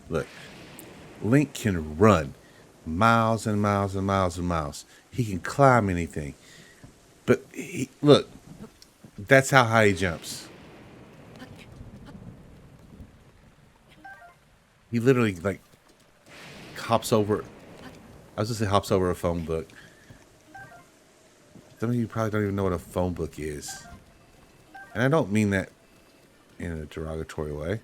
Speaker 3: Look. Link can run miles and miles and miles and miles. He can climb anything. But, look. That's how high he jumps. He literally, like, hops over... I was going to say hops over a phone book. Some of you probably don't even know what a phone book is. And I don't mean that in a derogatory way. It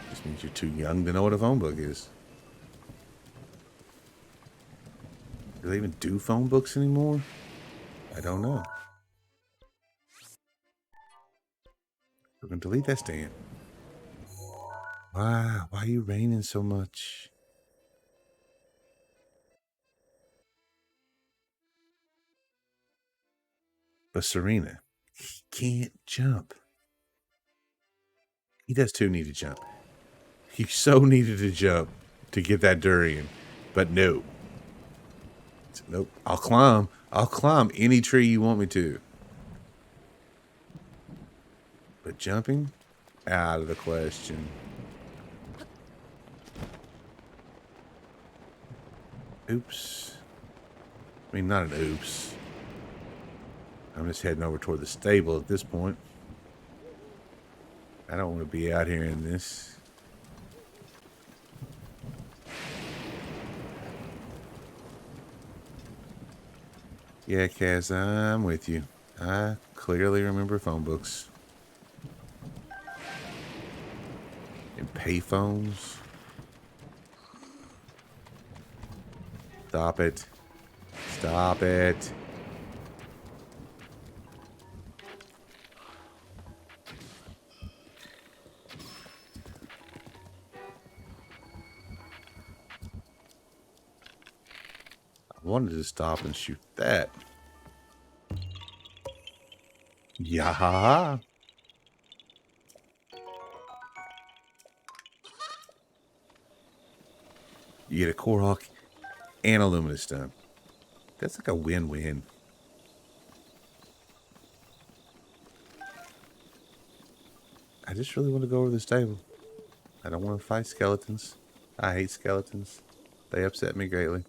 Speaker 3: just means you're too young to know what a phone book is. Do they even do phone books anymore? I don't know. We're going to delete that stand. Why are you raining so much? But Serena, he can't jump. He does too need to jump. He so needed to jump to get that durian. But no. Nope. I'll climb. I'll climb any tree you want me to. But jumping? Out of the question. Oops. I mean, not an oops. I'm just heading over toward the stable at this point. I don't want to be out here in this. Yeah, Kaz, I'm with you. I clearly remember phone books. And payphones. Stop it. Stop it. I wanted to stop and shoot that. Yeah. You get a Korok and a Luminous Stone. That's like a win-win. I just really want to go over this table. I don't want to fight skeletons. I hate skeletons. They upset me greatly.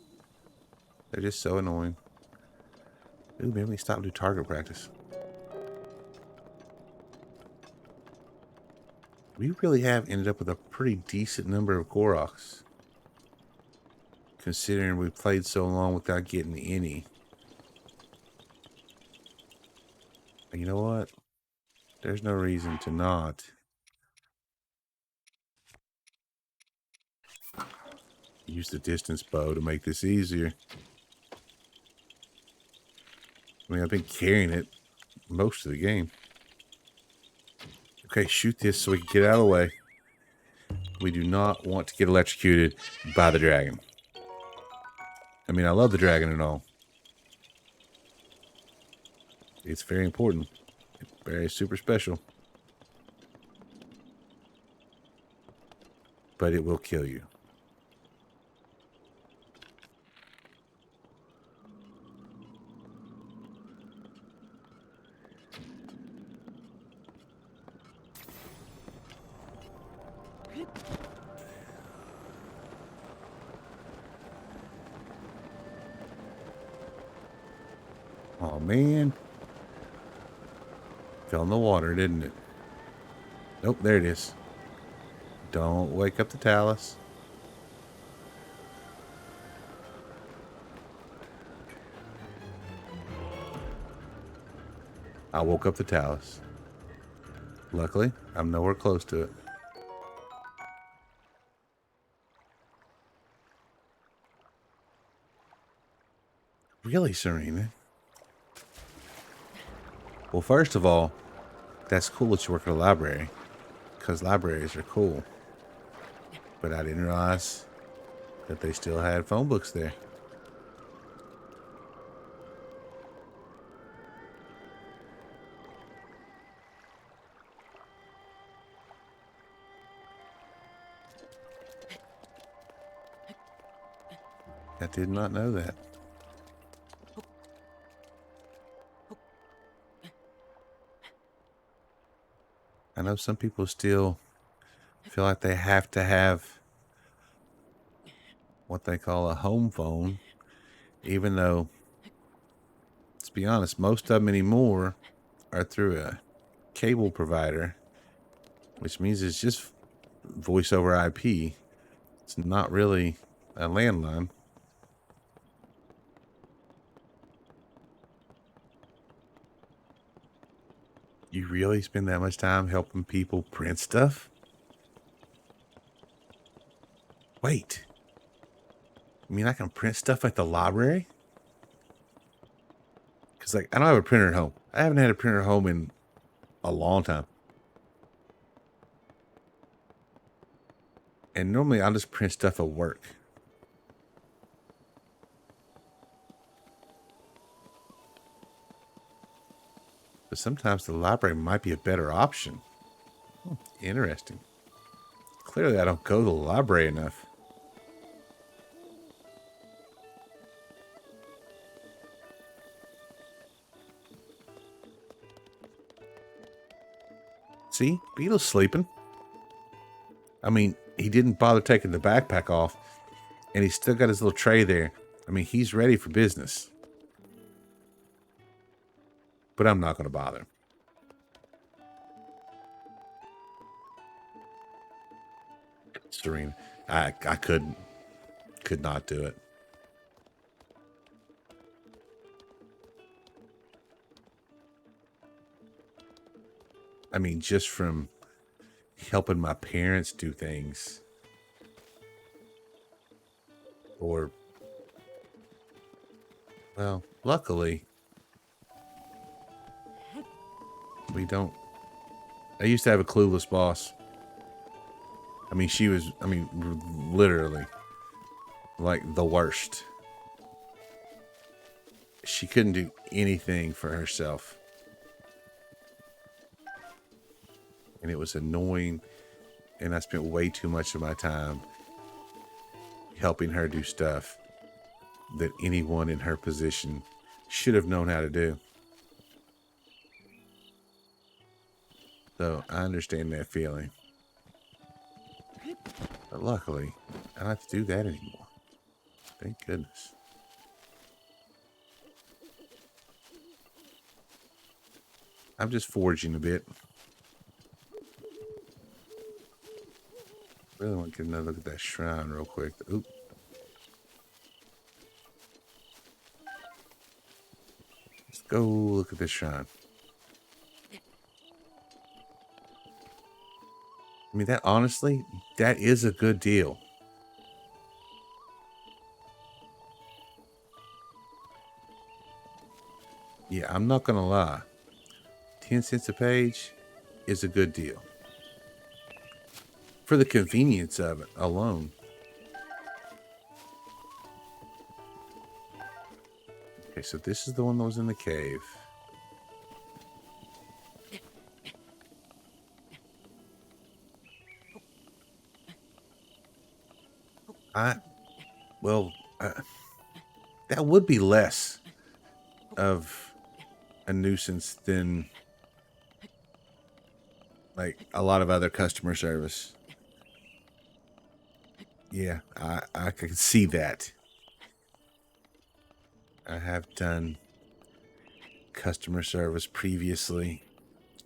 Speaker 3: They're just so annoying. Ooh, maybe we stop and do target practice. We really have ended up with a pretty decent number of Koroks. Considering we played so long without getting any. And you know what? There's no reason to not. Use the distance bow to make this easier. I mean, I've been carrying it most of the game. Okay, shoot this so we can get out of the way. We do not want to get electrocuted by the dragon. I mean, I love the dragon and all. It's very important. It's very super special. But it will kill you. Oh man. Fell in the water, didn't it? Nope, there it is. Don't wake up the Talus. I woke up the Talus. Luckily, I'm nowhere close to it. Really, Serena? Well, first of all, that's cool that you work at a library. Because libraries are cool. But I didn't realize that they still had phone books there. I did not know that. I know some people still feel like they have to have what they call a home phone, even though, let's be honest, most of them anymore are through a cable provider, which means it's just voice over IP. It's not really a landline. You really spend that much time helping people print stuff? Wait. You mean I can print stuff at the library? Because, like, I don't have a printer at home. I haven't had a printer at home in a long time. And normally I'll just print stuff at work. But sometimes the library might be a better option. Interesting. Clearly I don't go to the library enough. See? Beetle's sleeping. I mean, he didn't bother taking the backpack off. And he's still got his little tray there. I mean, he's ready for business. But I'm not going to bother him. Serena, I could not do it. I mean, just from helping my parents do things, or, well, luckily, we don't. I used to have a clueless boss. I mean, she was, literally, like, the worst. She couldn't do anything for herself. And it was annoying, and I spent way too much of my time helping her do stuff that anyone in her position should have known how to do. So I understand that feeling. But luckily, I don't have to do that anymore. Thank goodness. I'm just foraging a bit. Really want to get another look at that shrine real quick. Oop. Let's go look at this shrine. I mean, that honestly, that is a good deal. Yeah, I'm not going to lie. 10 cents a page is a good deal. For the convenience of it alone. Okay, so this is the one that was in the cave. That would be less of a nuisance than like a lot of other customer service. Yeah, I can see that. I have done customer service previously,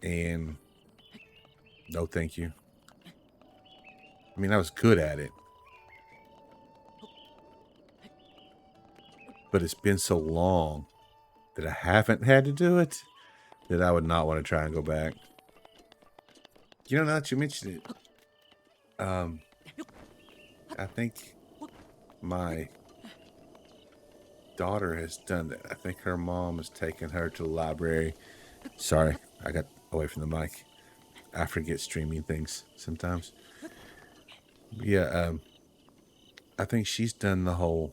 Speaker 3: and no thank you. I mean, I was good at it. But it's been so long that I haven't had to do it that I would not want to try and go back. You know, now that you mentioned it, I think my daughter has done that. I think her mom has taken her to the library. Sorry, I got away from the mic. I forget streaming things sometimes. Yeah, I think she's done the whole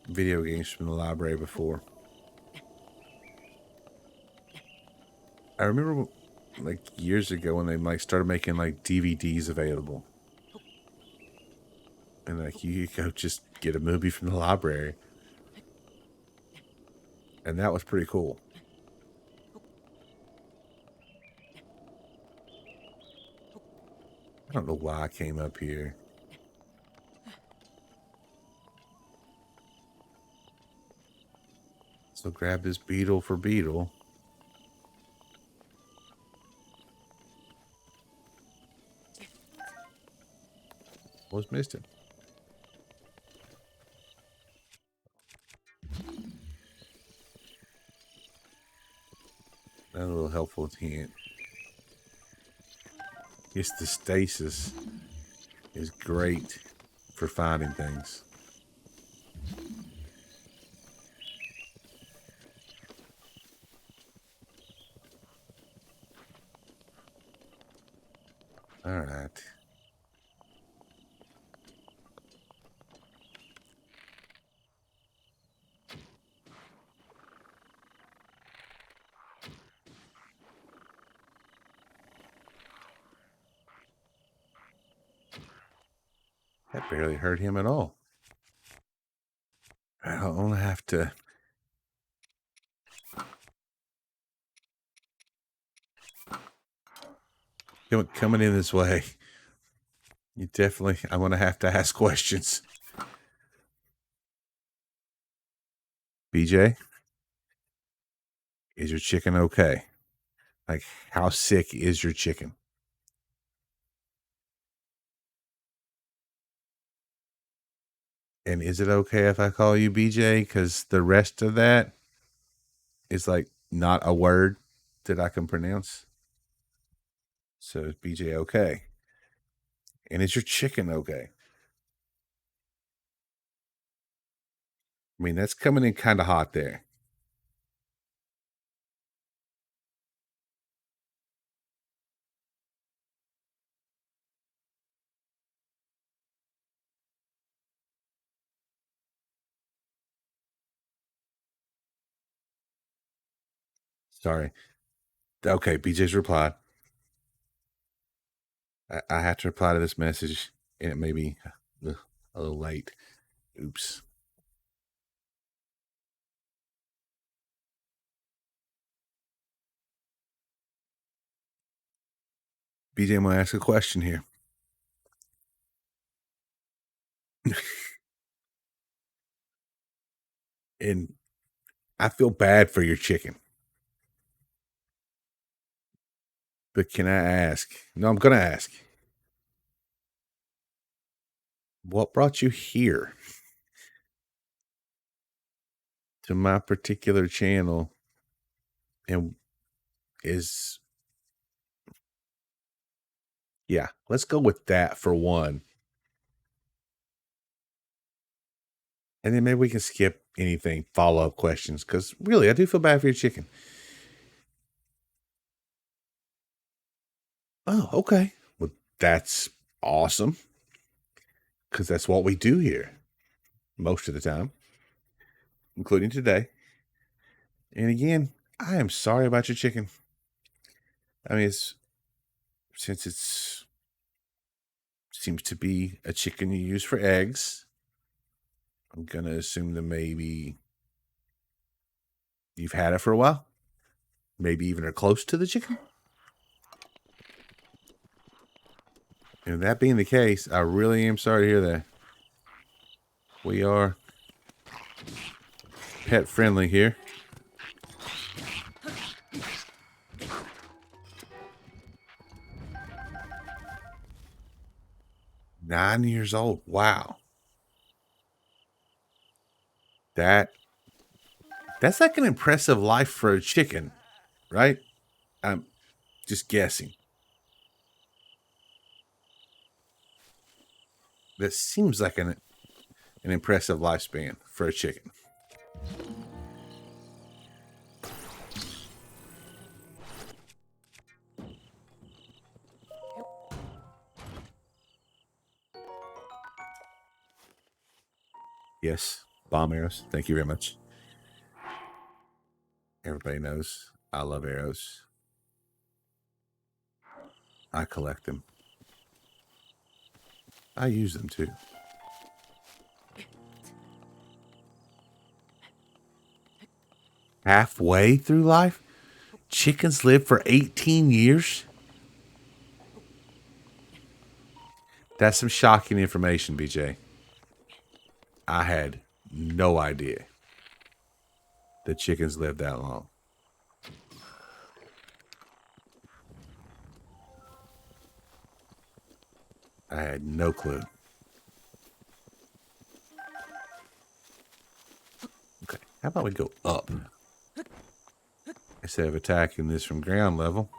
Speaker 3: video games from the library before. I remember like years ago when they like started making like DVDs available. And like you go just get a movie from the library. And that was pretty cool. I don't know why I came up here. So grab this beetle for beetle. What's missing? A little helpful hint. Guess the stasis is great for finding things. All right. That barely hurt him at all. I don't have to. Coming in this way, you definitely. I'm gonna have to ask questions. BJ, is your chicken okay? Like, how sick is your chicken? And is it okay if I call you BJ? Because the rest of that is like not a word that I can pronounce. So is BJ okay? And is your chicken okay? I mean, that's coming in kind of hot there. Sorry. Okay, BJ's replied. I have to reply to this message, and it may be a little late. Oops. BJ, I'm going to ask a question here. And I feel bad for your chicken. But can I ask? No, I'm going to ask. What brought you here to my particular channel? And yeah, let's go with that for one. And then maybe we can skip anything, follow-up questions, because really, I do feel bad for your chicken. Oh, okay. Well, that's awesome. Because that's what we do here most of the time, including today. And again, I am sorry about your chicken. I mean, since it's seems to be a chicken you use for eggs, I'm going to assume that maybe you've had it for a while. Maybe even are close to the chicken. And that being the case, I really am sorry to hear that. We are pet friendly here. Nine years old. Wow. That's like an impressive life for a chicken, right? I'm just guessing. That seems like an impressive lifespan for a chicken. Yes, bomb arrows. Thank you very much. Everybody knows I love arrows. I collect them. I use them too. halfway through life? Chickens live for 18 years? That's some shocking information, BJ. I had no idea that chickens live that long. I had no clue. Okay, how about we go up instead of attacking this from ground level?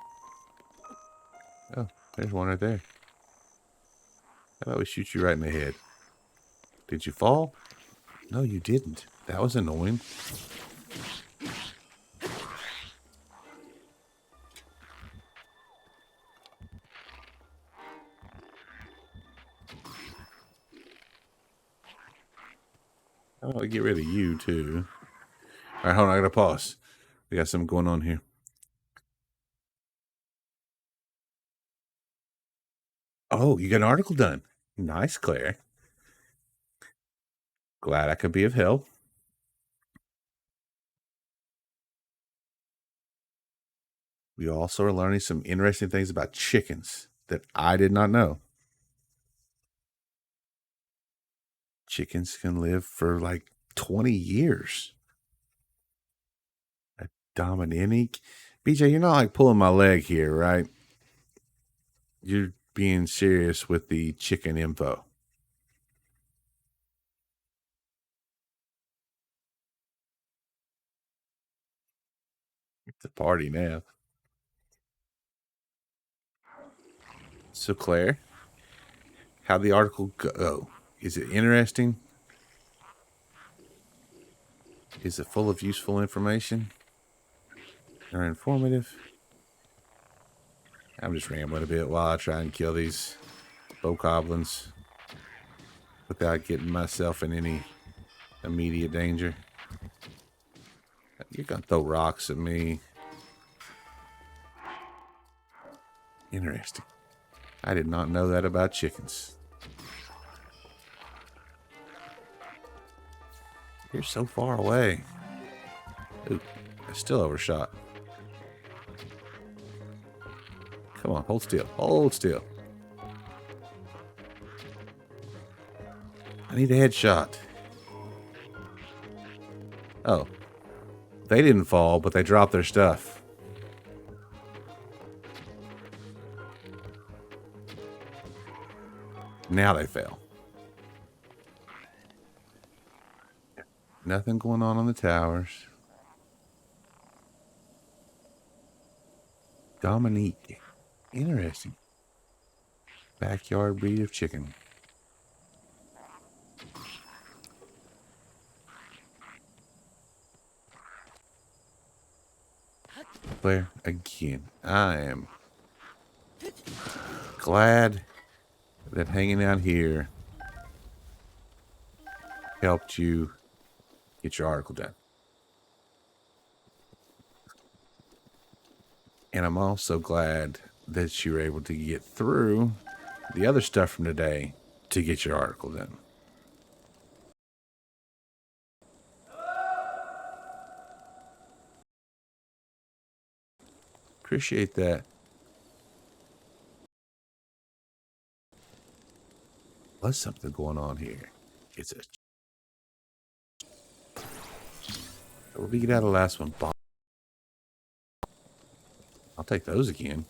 Speaker 3: Oh, there's one right there. How about we shoot you right in the head? Did you fall? No, you didn't. That was annoying. How about we get rid of you, too? All right, hold on. I got to pause. We got something going on here. Oh, you got an article done. Nice, Claire. Glad I could be of help. We also are learning some interesting things about chickens that I did not know. Chickens can live for like 20 years. A Dominique. BJ, you're not like pulling my leg here, right? You're being serious with the chicken info. It's a party now. So, Claire, how'd the article go? Is it interesting? Is it full of useful information? Or informative? I'm just rambling a bit while I try and kill these bokoblins without getting myself in any immediate danger. You're gonna throw rocks at me. Interesting. I did not know that about chickens. You're so far away. Ooh, I still overshot. Come on, hold still. Hold still. I need a headshot. Oh. They didn't fall, but they dropped their stuff. Now they fell. Nothing going on the towers. Dominique. Interesting. Backyard breed of chicken. Claire, again, I am glad that hanging out here helped you get your article done. And I'm also glad that you were able to get through the other stuff from today to get your article done. Appreciate that. What's something going on here? It's a... What did we get out of the last one? I'll take those again.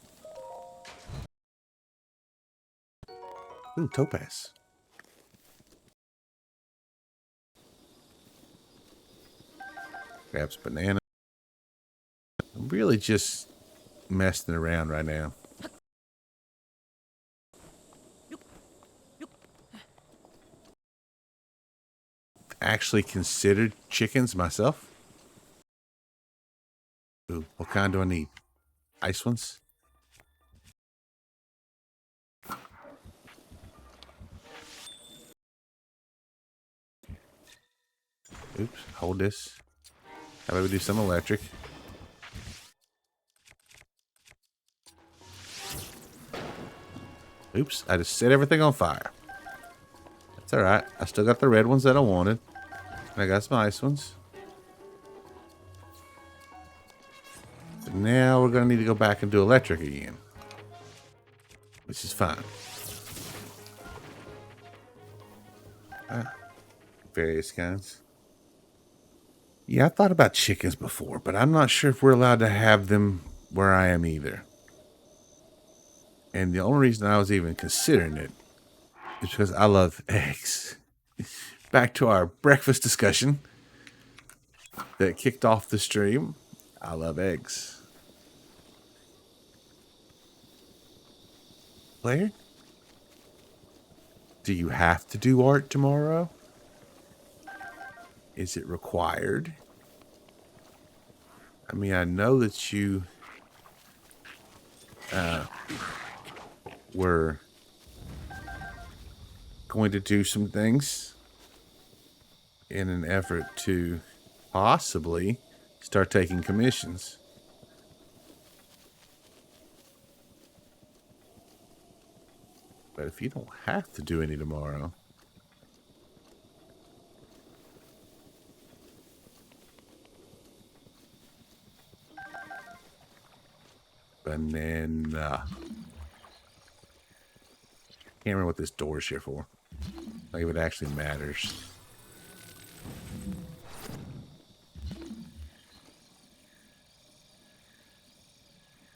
Speaker 3: Ooh, topaz. Grabs banana. I'm really just messing around right now. Actually considered chickens myself. Ooh, what kind do I need? Ice ones? Oops, hold this. How about we do some electric? Oops, I just set everything on fire. That's alright. I still got the red ones that I wanted. And I got some ice ones. So now we're going to need to go back and do electric again. Which is fine. Various kinds. Yeah, I thought about chickens before, but I'm not sure if we're allowed to have them where I am either. And the only reason I was even considering it is because I love eggs. Back to our breakfast discussion that kicked off the stream. I love eggs. Claire? Do you have to do art tomorrow? Is it required? I mean, I know that you were going to do some things in an effort to possibly start taking commissions. But if you don't have to do any tomorrow, banana. Can't remember what this door is here for. Like if it actually matters.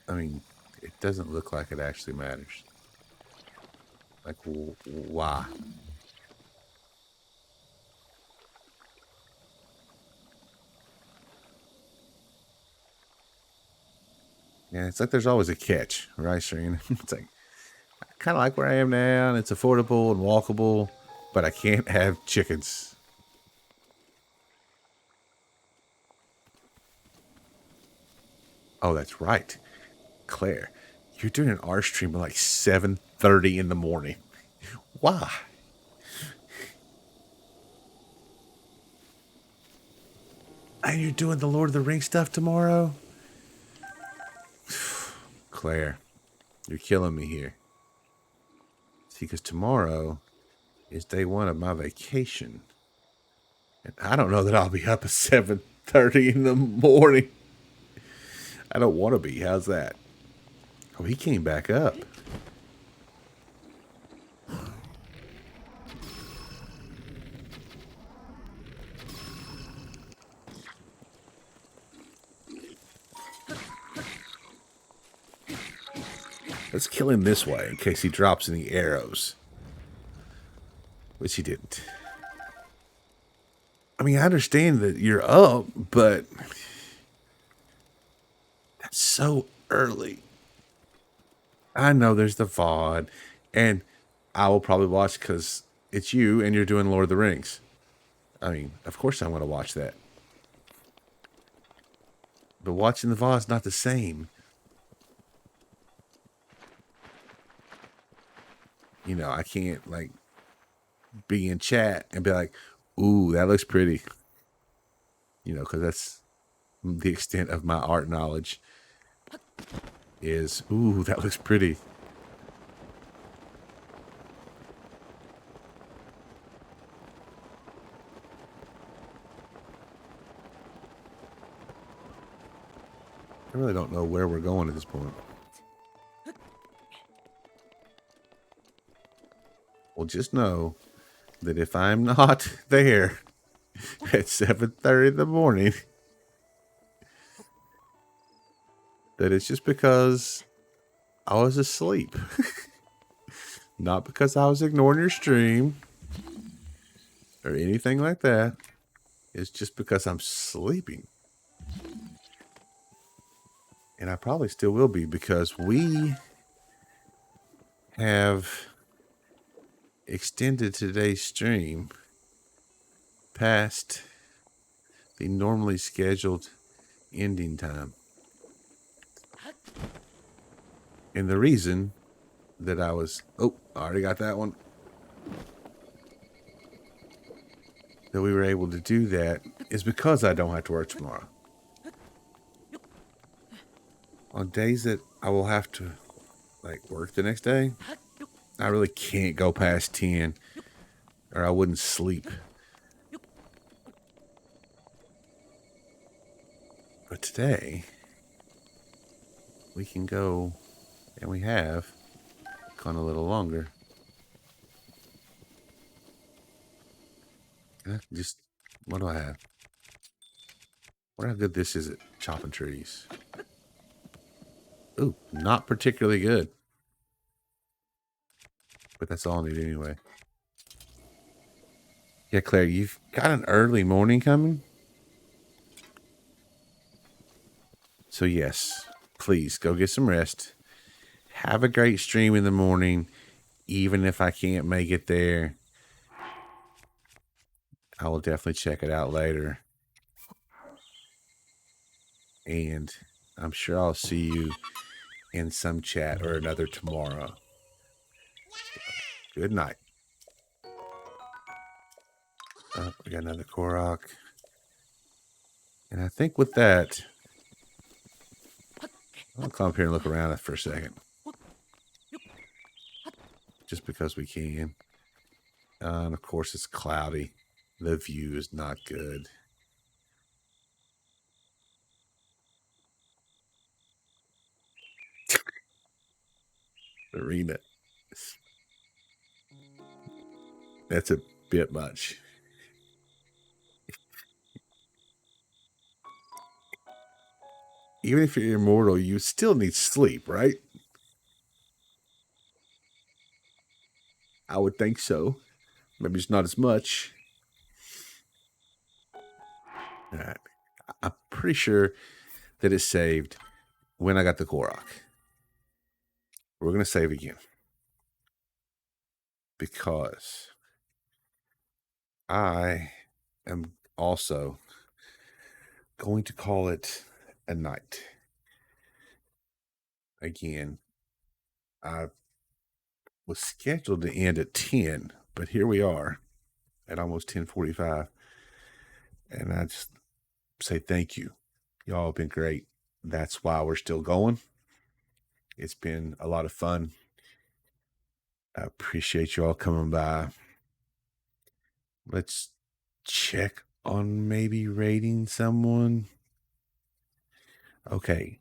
Speaker 3: I mean, it doesn't look like it actually matters. Like, why? Yeah, it's like there's always a catch, right, Serena? It's like, I kind of like where I am now, and it's affordable and walkable, but I can't have chickens. Oh, that's right. Claire, you're doing an art stream at like 7:30 in the morning. Why? And you're doing the Lord of the Rings stuff tomorrow? Claire, you're killing me here. See, because tomorrow is day one of my vacation. And I don't know that I'll be up at 7:30 in the morning. I don't want to be. How's that? Oh, he came back up. Let's kill him this way in case he drops any arrows. Which he didn't. I mean, I understand that you're up, but that's so early. I know there's the VOD, and I will probably watch because it's you and you're doing Lord of the Rings. I mean, of course I'm going to watch that. But watching the VOD is not the same. You know, I can't, like, be in chat and be like, ooh, that looks pretty. You know, because that's the extent of my art knowledge is, ooh, that looks pretty. I really don't know where we're going at this point. Well, just know that if I'm not there at 7:30 in the morning, that it's just because I was asleep. Not because I was ignoring your stream or anything like that. It's just because I'm sleeping. And I probably still will be because we have extended today's stream past the normally scheduled ending time. And the reason that I was... Oh, I already got that one. That we were able to do that is because I don't have to work tomorrow. On days that I will have to, like, work the next day, I really can't go past 10 or I wouldn't sleep. But today, we can go, and we have gone a little longer. Just, what do I have? Wonder how good this is at chopping trees. Ooh, not particularly good. But that's all I need anyway. Yeah, Claire, you've got an early morning coming. So yes, please go get some rest. Have a great stream in the morning. Even if I can't make it there, I will definitely check it out later. And I'm sure I'll see you in some chat or another tomorrow. Good night. Oh, we got another Korok. And I think with that, I'll come up here and look around for a second. Just because we can. And of course, it's cloudy. The view is not good. Arena. That's a bit much. Even if you're immortal, you still need sleep, right? I would think so. Maybe it's not as much. All right. I'm pretty sure that it saved when I got the Korok. We're going to save again. Because I am also going to call it a night. Again, I was scheduled to end at 10, but here we are at almost 10:45. And I just say thank you. Y'all have been great. That's why we're still going. It's been a lot of fun. I appreciate you all coming by. Let's check on maybe rating someone. Okay.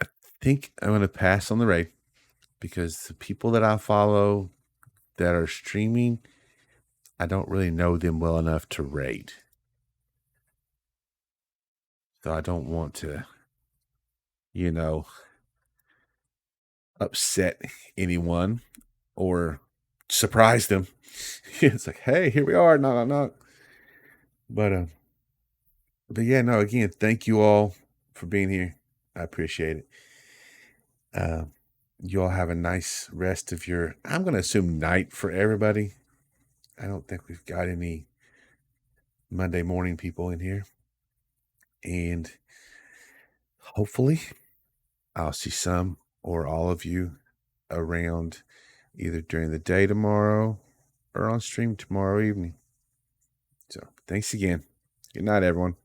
Speaker 3: I think I'm going to pass on the raid because the people that I follow that are streaming, I don't really know them well enough to raid. So I don't want to, upset anyone or surprise them. It's like, hey, here we are. Knock, knock, knock. But yeah, no, again, thank you all for being here. I appreciate it. You all have a nice rest of your, I'm going to assume night for everybody. I don't think we've got any Monday morning people in here. And hopefully I'll see some or all of you around either during the day tomorrow or on stream tomorrow evening. So thanks again. Good night, everyone.